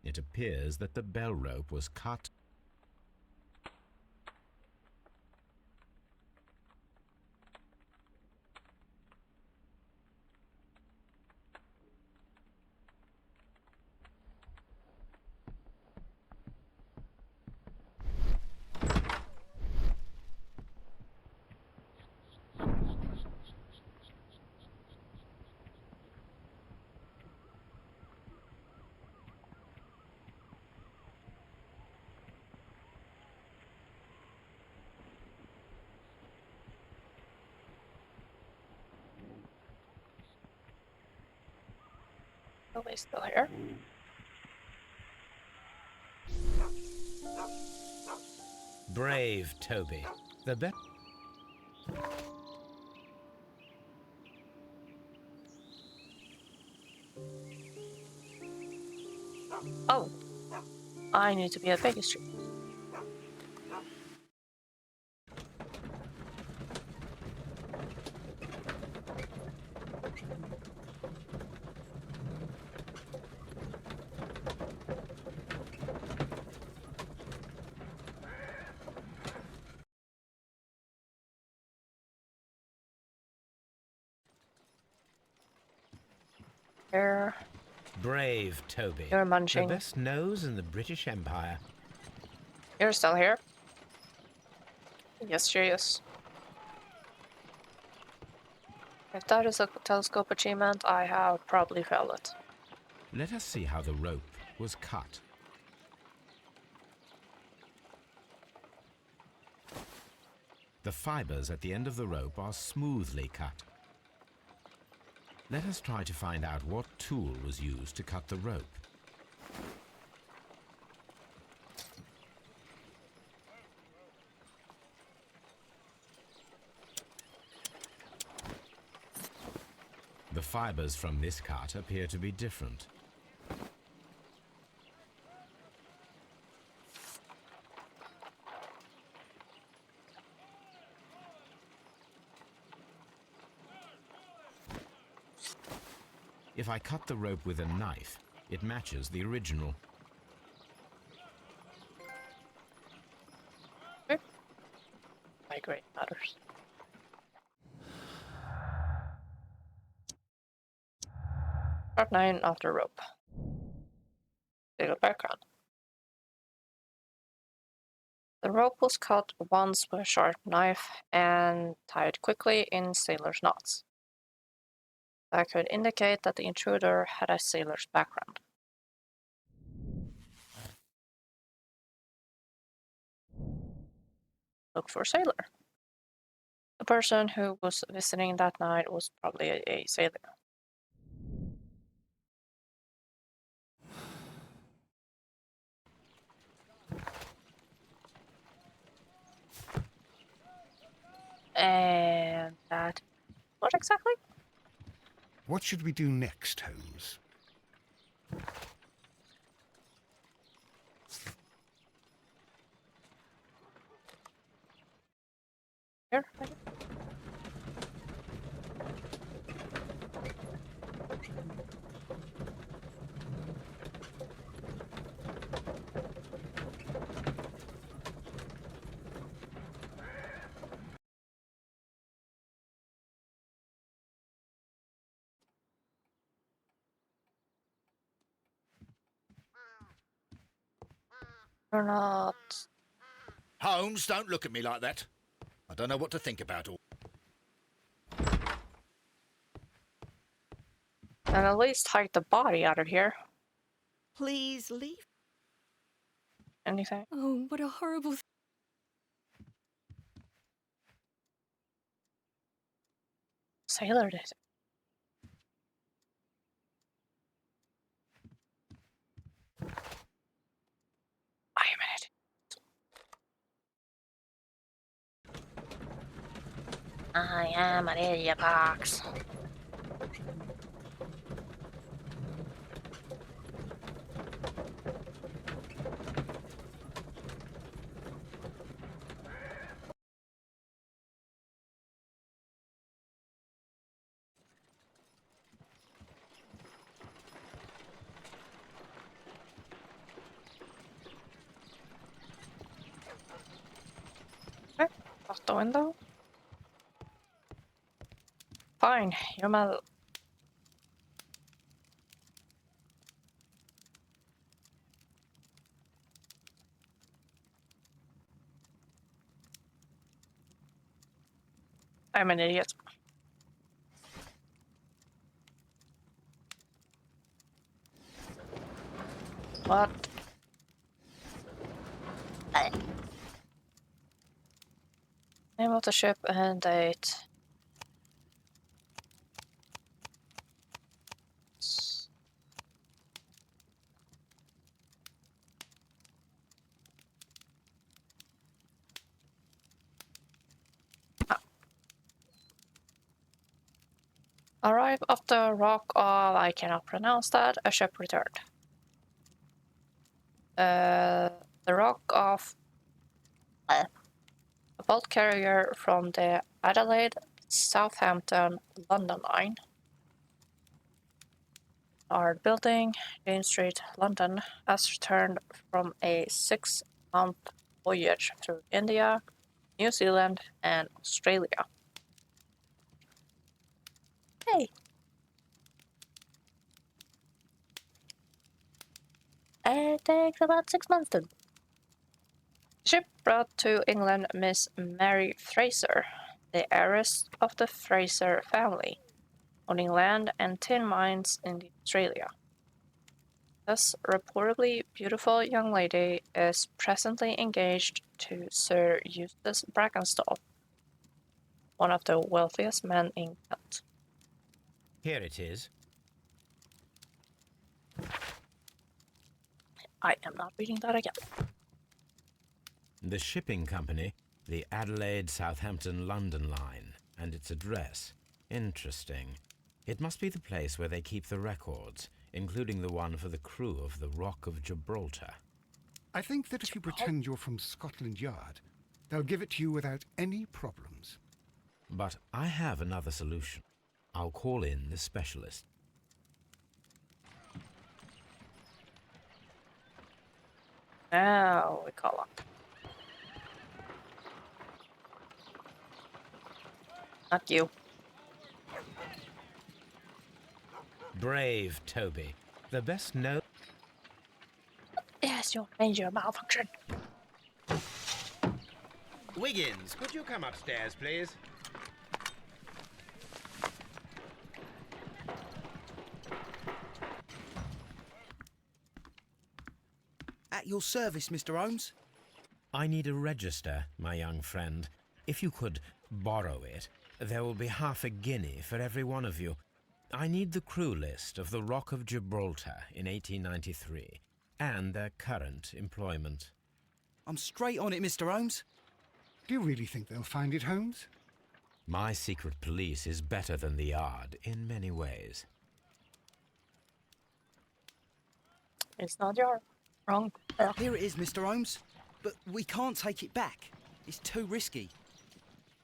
It appears that the bell rope was cut. Are they still here? Brave Toby. The bet. Oh. I need to be at Baker Street. Here, Brave Toby. you're The munching. best nose in the British Empire. You're still here? Yes, she is. If that is a telescope achievement, I have probably failed it. Let us see how the rope was cut. The fibers at the end of the rope are smoothly cut. Let us try to find out what tool was used to cut the rope. The fibers from this cut appear to be different. If I cut the rope with a knife, it matches the original. My grade matters. Part 9 of the rope. Little background. The rope was cut once with a sharp knife and tied quickly in sailor's knots. That could indicate that the intruder had a sailor's background. Look for sailor. The person who was visiting that night was probably a sailor. And that... what exactly? What should we do next, Holmes? Here? Or not. Holmes, don't look at me like that. I don't know what to think about all. And at least hide the body out of here. Please leave. Anything? Oh, what a horrible Sailor did it. I am in it. I am an idiot box. Okay, out the window. Fine, you're my... I'm an idiot. What? Name of the ship and date. Arrive off the rock of, I cannot pronounce that, a ship returned. The rock of a bulk carrier from the Adelaide, Southampton, London line. Our building, James Street, London, has returned from a 6-month voyage through India, New Zealand, and Australia. Hey! It takes about 6 months then. The ship brought to England Miss Mary Fraser, the heiress of the Fraser family, owning land and tin mines in Australia. This reportedly beautiful young lady is presently engaged to Sir Eustace Brackenstall, one of the wealthiest men in Kent. Here it is. I am not reading that again. The shipping company, the Adelaide, Southampton, London line, and its address. Interesting. It must be the place where they keep the records, including the one for the crew of the Rock of Gibraltar. I think that if you pretend you're from Scotland Yard, they'll give it to you without any problems. But I have another solution. I'll call in the specialist. Now we call up. Not you. Brave Toby. The best known... Yes, your major malfunction. Wiggins, could you come upstairs, please? At your service, Mr. Holmes. I need a register, my young friend. If you could borrow it, there will be half a guinea for every one of you. I need the crew list of the Rock of Gibraltar in 1893 and their current employment. I'm straight on it, Mr. Holmes. Do you really think they'll find it, Holmes? My secret police is better than the Yard in many ways. It's not your wrong. Here it is, Mr. Holmes. But we can't take it back. It's too risky.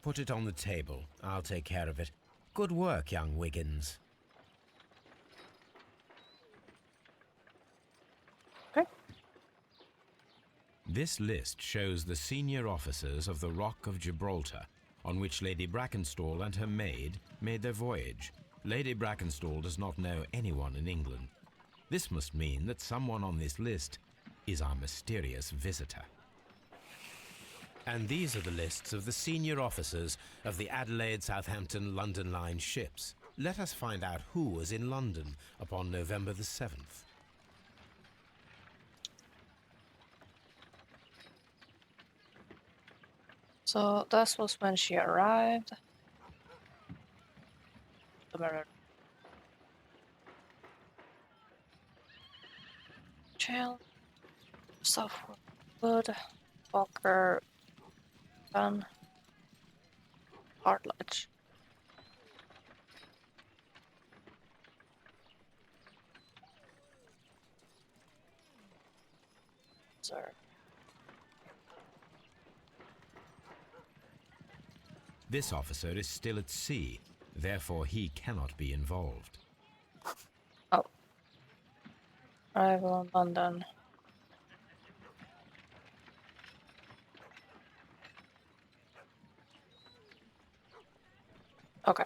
Put it on the table. I'll take care of it. Good work, young Wiggins. Okay. This list shows the senior officers of the Rock of Gibraltar, on which Lady Brackenstall and her maid made their voyage. Lady Brackenstall does not know anyone in England. This must mean that someone on this list is our mysterious visitor. And these are the lists of the senior officers of the Adelaide, Southampton, London line ships. Let us find out who was in London upon November the 7th. So this was when she arrived. The murder. Jail. Southwood. Walker. Gun. Hartledge. Sir. This officer is still at sea, therefore he cannot be involved. Oh. Arrival in London. Okay.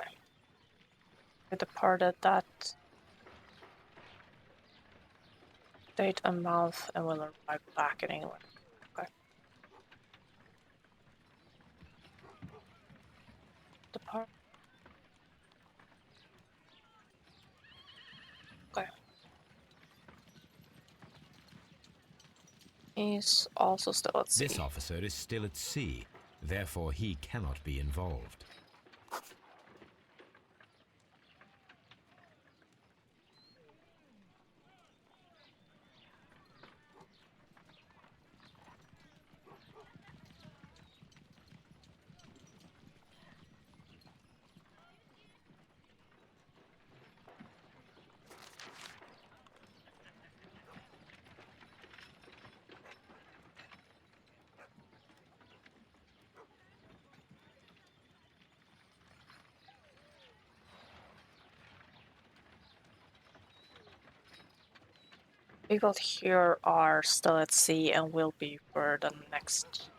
We departed that date and month and will arrive back in England. Okay. Depart. Okay. He's also still at sea. This officer is still at sea, therefore he cannot be involved. People here are still at sea and will be for the next.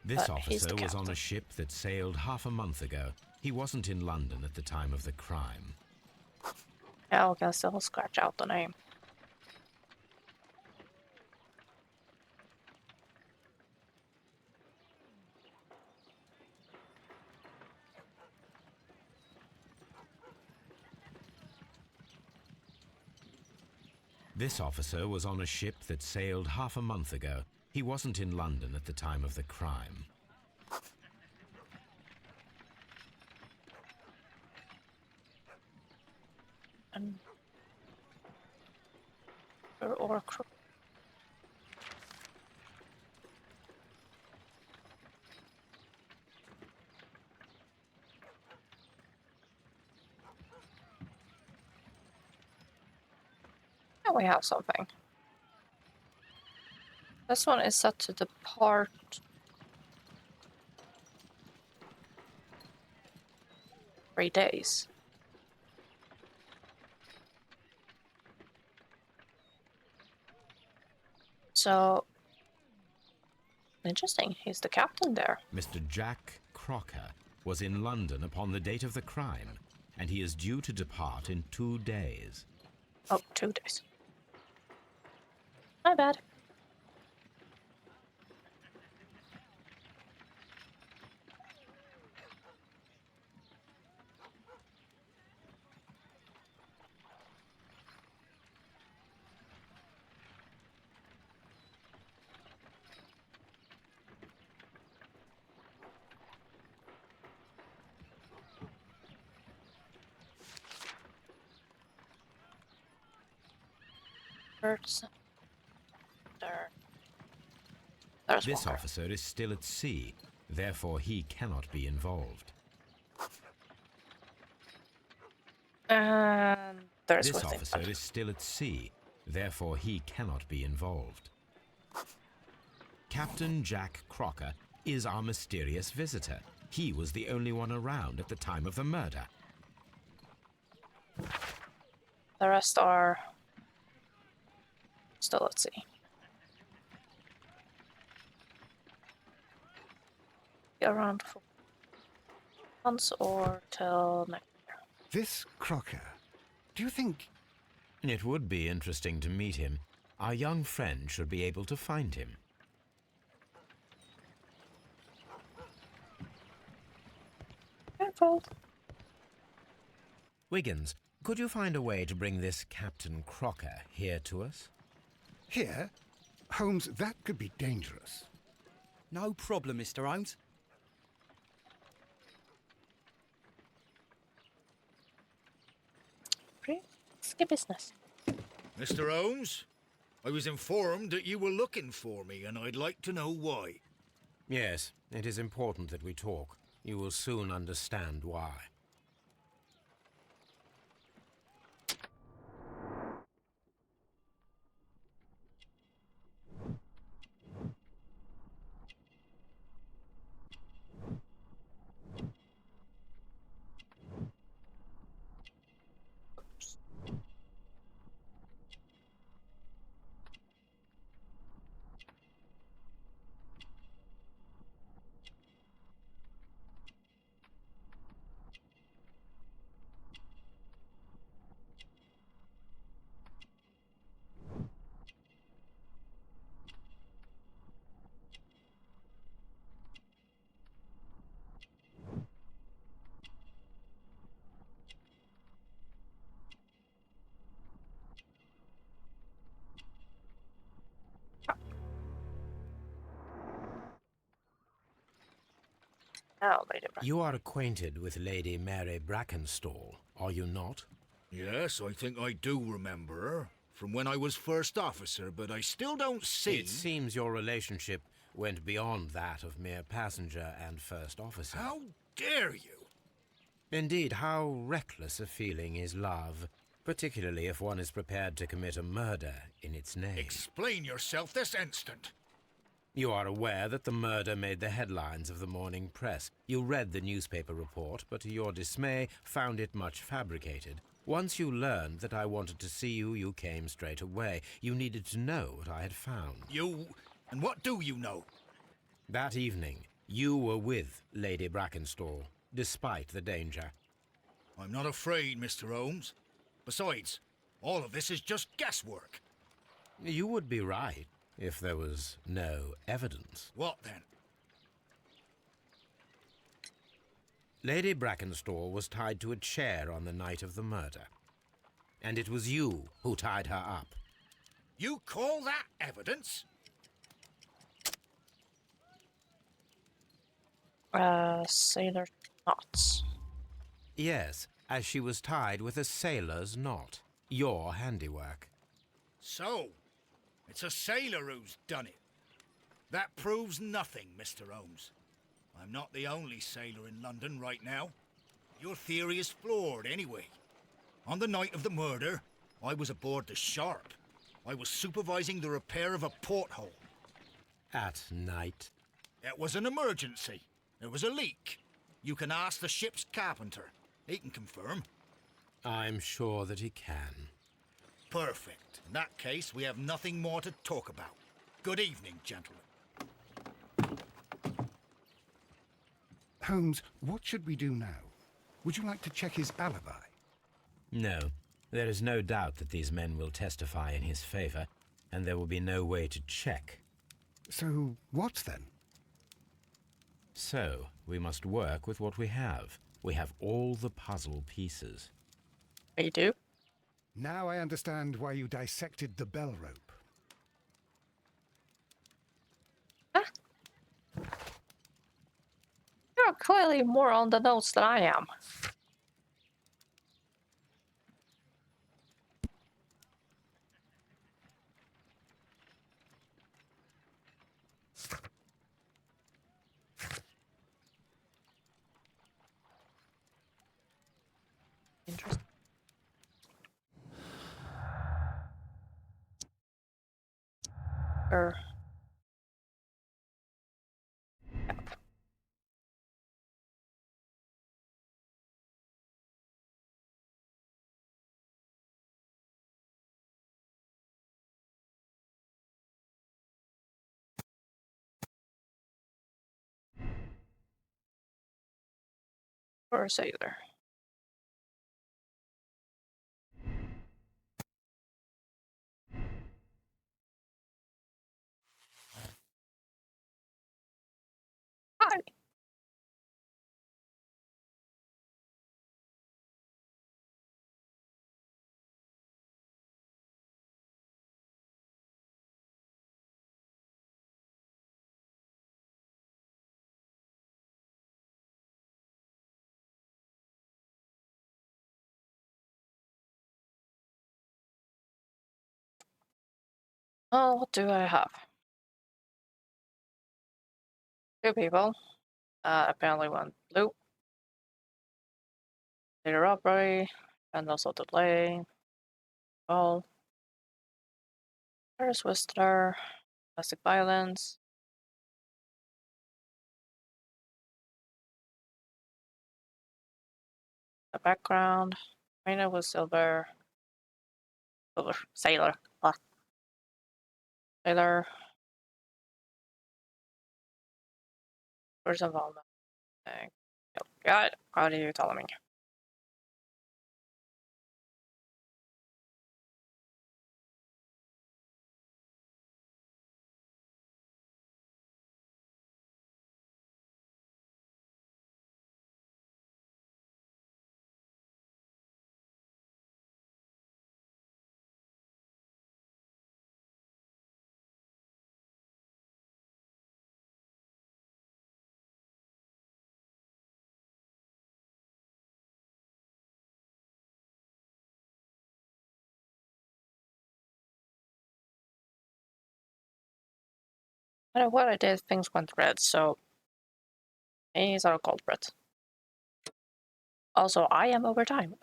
This But he's the officer was on captain. a ship that sailed half a month ago. He wasn't in London at the time of the crime. Ja, we can still scratch out the name. This officer was on a ship that sailed half a month ago. He wasn't in London at the time of the crime. Or crew. Now we have something. This one is set to depart 3 days. So, interesting. He's the captain there. Mr. Jack Crocker was in London upon the date of the crime, and he is due to depart in 2 days. Oh, 2 days. My bad. Birds. There's This one. officer is still at sea, therefore he cannot be involved. And there's This one thing. officer is still at sea, therefore he cannot be involved. Captain Jack Crocker is our mysterious visitor. He was the only one around at the time of the murder. The rest are still at sea. Around 4 months or till next year. This Crocker, do you think... It would be interesting to meet him. Our young friend should be able to find him. Careful. Wiggins, could you find a way to bring this Captain Crocker here to us? Here? Holmes, that could be dangerous. No problem, Mr. Holmes. Risky business. Mr. Holmes, I was informed that you were looking for me, and I'd like to know why. Yes, it is important that we talk. You will soon understand why. Now, Lady Bracken. You are acquainted with Lady Mary Brackenstall, are you not? Yes, I think I do remember her. From when I was first officer, but I still don't see... It seems your relationship went beyond that of mere passenger and first officer. How dare you? Indeed, how reckless a feeling is love, particularly if one is prepared to commit a murder in its name. Explain yourself this instant. You are aware that the murder made the headlines of the morning press. You read the newspaper report, but to your dismay, found it much fabricated. Once you learned that I wanted to see you, you came straight away. You needed to know what I had found. You... and what do you know? That evening, you were with Lady Brackenstall. despite the danger. I'm not afraid, Mr. Holmes. Besides, all of this is just guesswork. You would be right if there was no evidence. What then? Lady Brackenstall was tied to a chair on the night of the murder. And it was you who tied her up. You call that evidence? Sailor knots. Yes, as she was tied with a sailor's knot. Your handiwork. So, it's a sailor who's done it. That proves nothing, Mr. Holmes. I'm not the only sailor in London right now. Your theory is flawed anyway. On the night of the murder, I was aboard the Sharp. I was supervising the repair of a porthole. At night? It was an emergency. There was a leak. You can ask the ship's carpenter. He can confirm. I'm sure that he can. Perfect. In that case, we have nothing more to talk about. Good evening, gentlemen. Holmes, what should we do now? Would you like to check his alibi? No. There is no doubt that these men will testify in his favor, and there will be no way to check. So, what then? So, we must work with what we have. We have all the puzzle pieces. We do? Now I understand why you dissected the bell rope. You're clearly more on the notes than I am. Interesting. Yep. Or a sailor. Hi. Oh, what do I have? Two people. Apparently one blue. Later robbery. And also delay. Well. Paris Whistler. Domestic violence. The background. Marina was silver. Sailor. Sailor. First of all, got it. What are you telling me? I don't know what I did, things went red, so he's our culprit. Also, I am over time.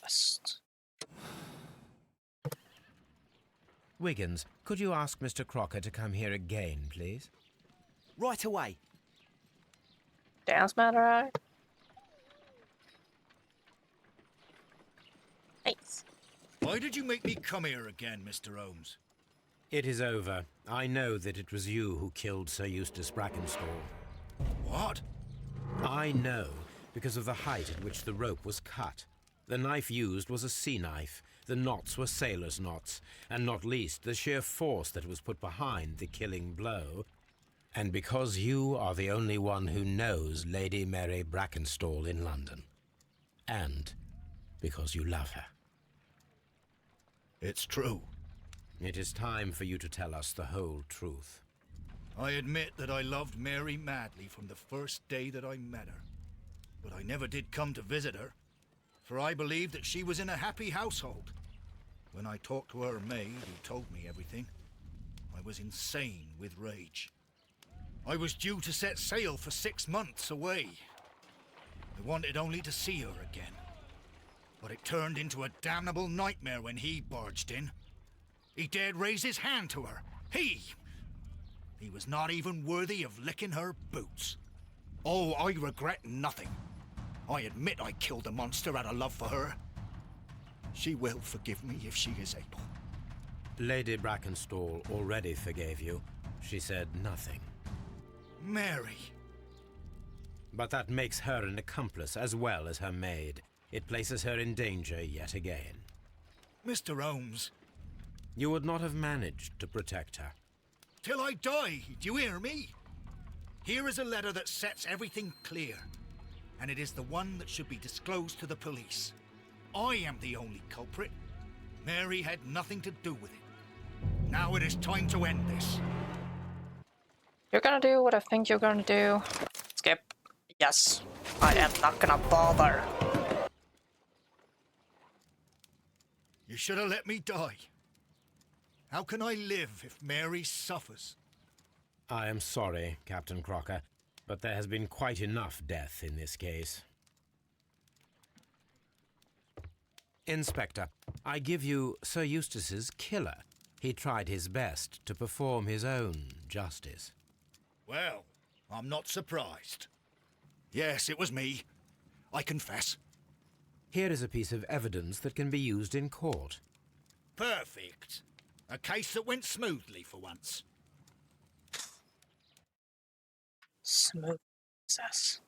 Best. Wiggins, could you ask Mr. Crocker to come here again, please? Right away. dance matter, right? Nice. Why did you make me come here again, Mr. Holmes? It is over. I know that it was you who killed Sir Eustace Brackenstall. What? I know because of the height at which the rope was cut. The knife used was a sea knife. The knots were sailor's knots, and not least the sheer force that was put behind the killing blow. And because you are the only one who knows Lady Mary Brackenstall in London. And because you love her. It's true. It is time for you to tell us the whole truth. I admit that I loved Mary madly from the first day that I met her. But I never did come to visit her, for I believed that she was in a happy household. When I talked to her maid, who told me everything, I was insane with rage. I was due to set sail for 6 months away. I wanted only to see her again. But it turned into a damnable nightmare when he barged in. He dared raise his hand to her. He was not even worthy of licking her boots. Oh, I regret nothing. I admit I killed the monster out of love for her. She will forgive me if she is able. Lady Brackenstall already forgave you. She said nothing. Mary. But that makes her an accomplice as well as her maid. It places her in danger yet again. Mr. Holmes. You would not have managed to protect her. Till I die, do you hear me? Here is a letter that sets everything clear, and it is the one that should be disclosed to the police. I am the only culprit. Mary had nothing to do with it. Now it is time to end this. You're gonna do what I think you're gonna do. Skip. Yes. I am not gonna bother. You should have let me die. How can I live if Mary suffers? I am sorry, Captain Crocker, but there has been quite enough death in this case. Inspector, I give you Sir Eustace's killer. He tried his best to perform his own justice. Well, I'm not surprised. Yes, it was me. I confess. Here is a piece of evidence that can be used in court. Perfect. A case that went smoothly for once. Smooth success.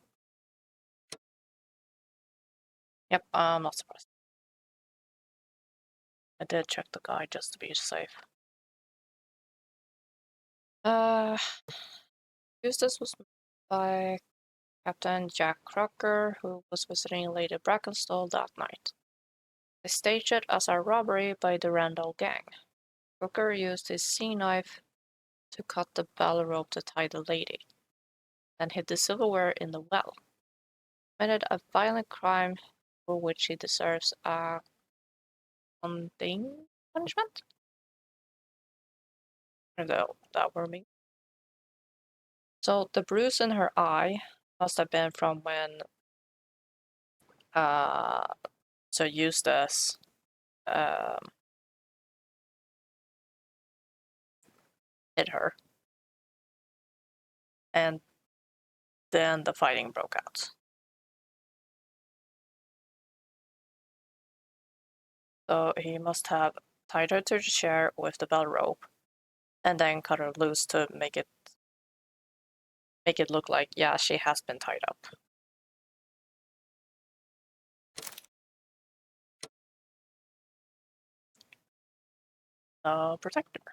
Yep, I'm not surprised. I did check the guide just to be safe. Eustace was made by Captain Jack Crocker, who was visiting Lady Brackenstall that night. They staged it as a robbery by the Randall gang. Crocker used his sea knife to cut the bell rope to tie the lady, then hid the silverware in the well. Committed a violent crime for which he deserves a mundane punishment? If that were me. So the bruise in her eye must have been from when Sir Eustace hit her. And then the fighting broke out. So he must have tied her to the chair with the bell rope and then cut her loose to make it look like, yeah, she has been tied up. Protect her.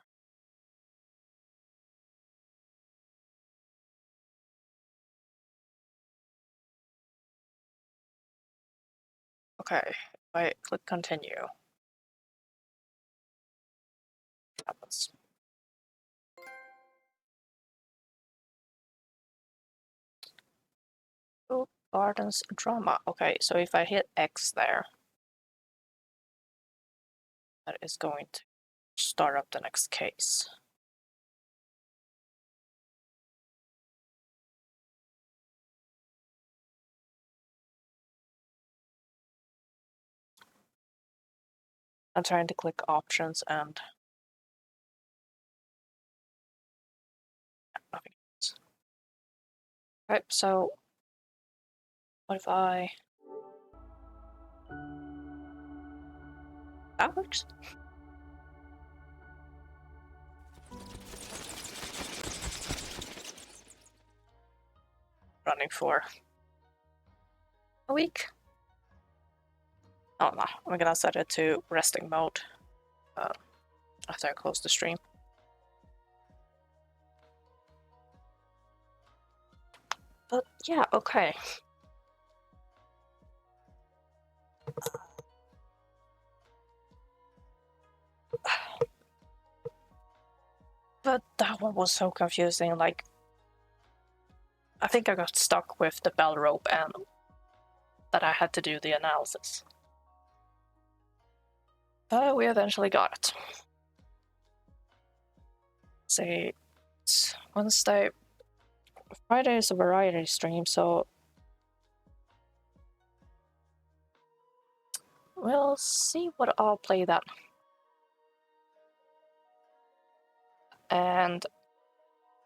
Okay, if I click continue, what happens? Oh, Gardens drama. Okay, so if I hit X there, that is going to start up the next case. I'm trying to click options and nothing else. Okay, so What if I... That works. Running for a week. Oh no, I'm gonna set it to resting mode after I close the stream. But yeah, okay. But that one was so confusing, like... I think I got stuck with the bell rope and that I had to do the analysis. But we eventually got it. See, it's Wednesday. Friday is a variety stream, so we'll see what I'll play then. And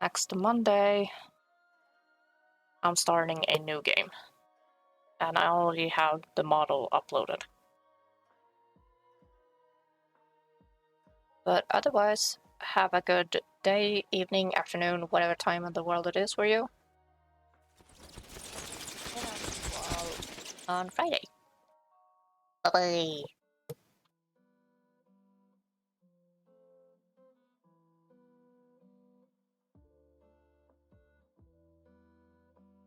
next Monday, I'm starting a new game. And I already have the model uploaded. But otherwise, have a good day, evening, afternoon, whatever time in the world it is for you. And I'll see you all on Friday. Bye-bye.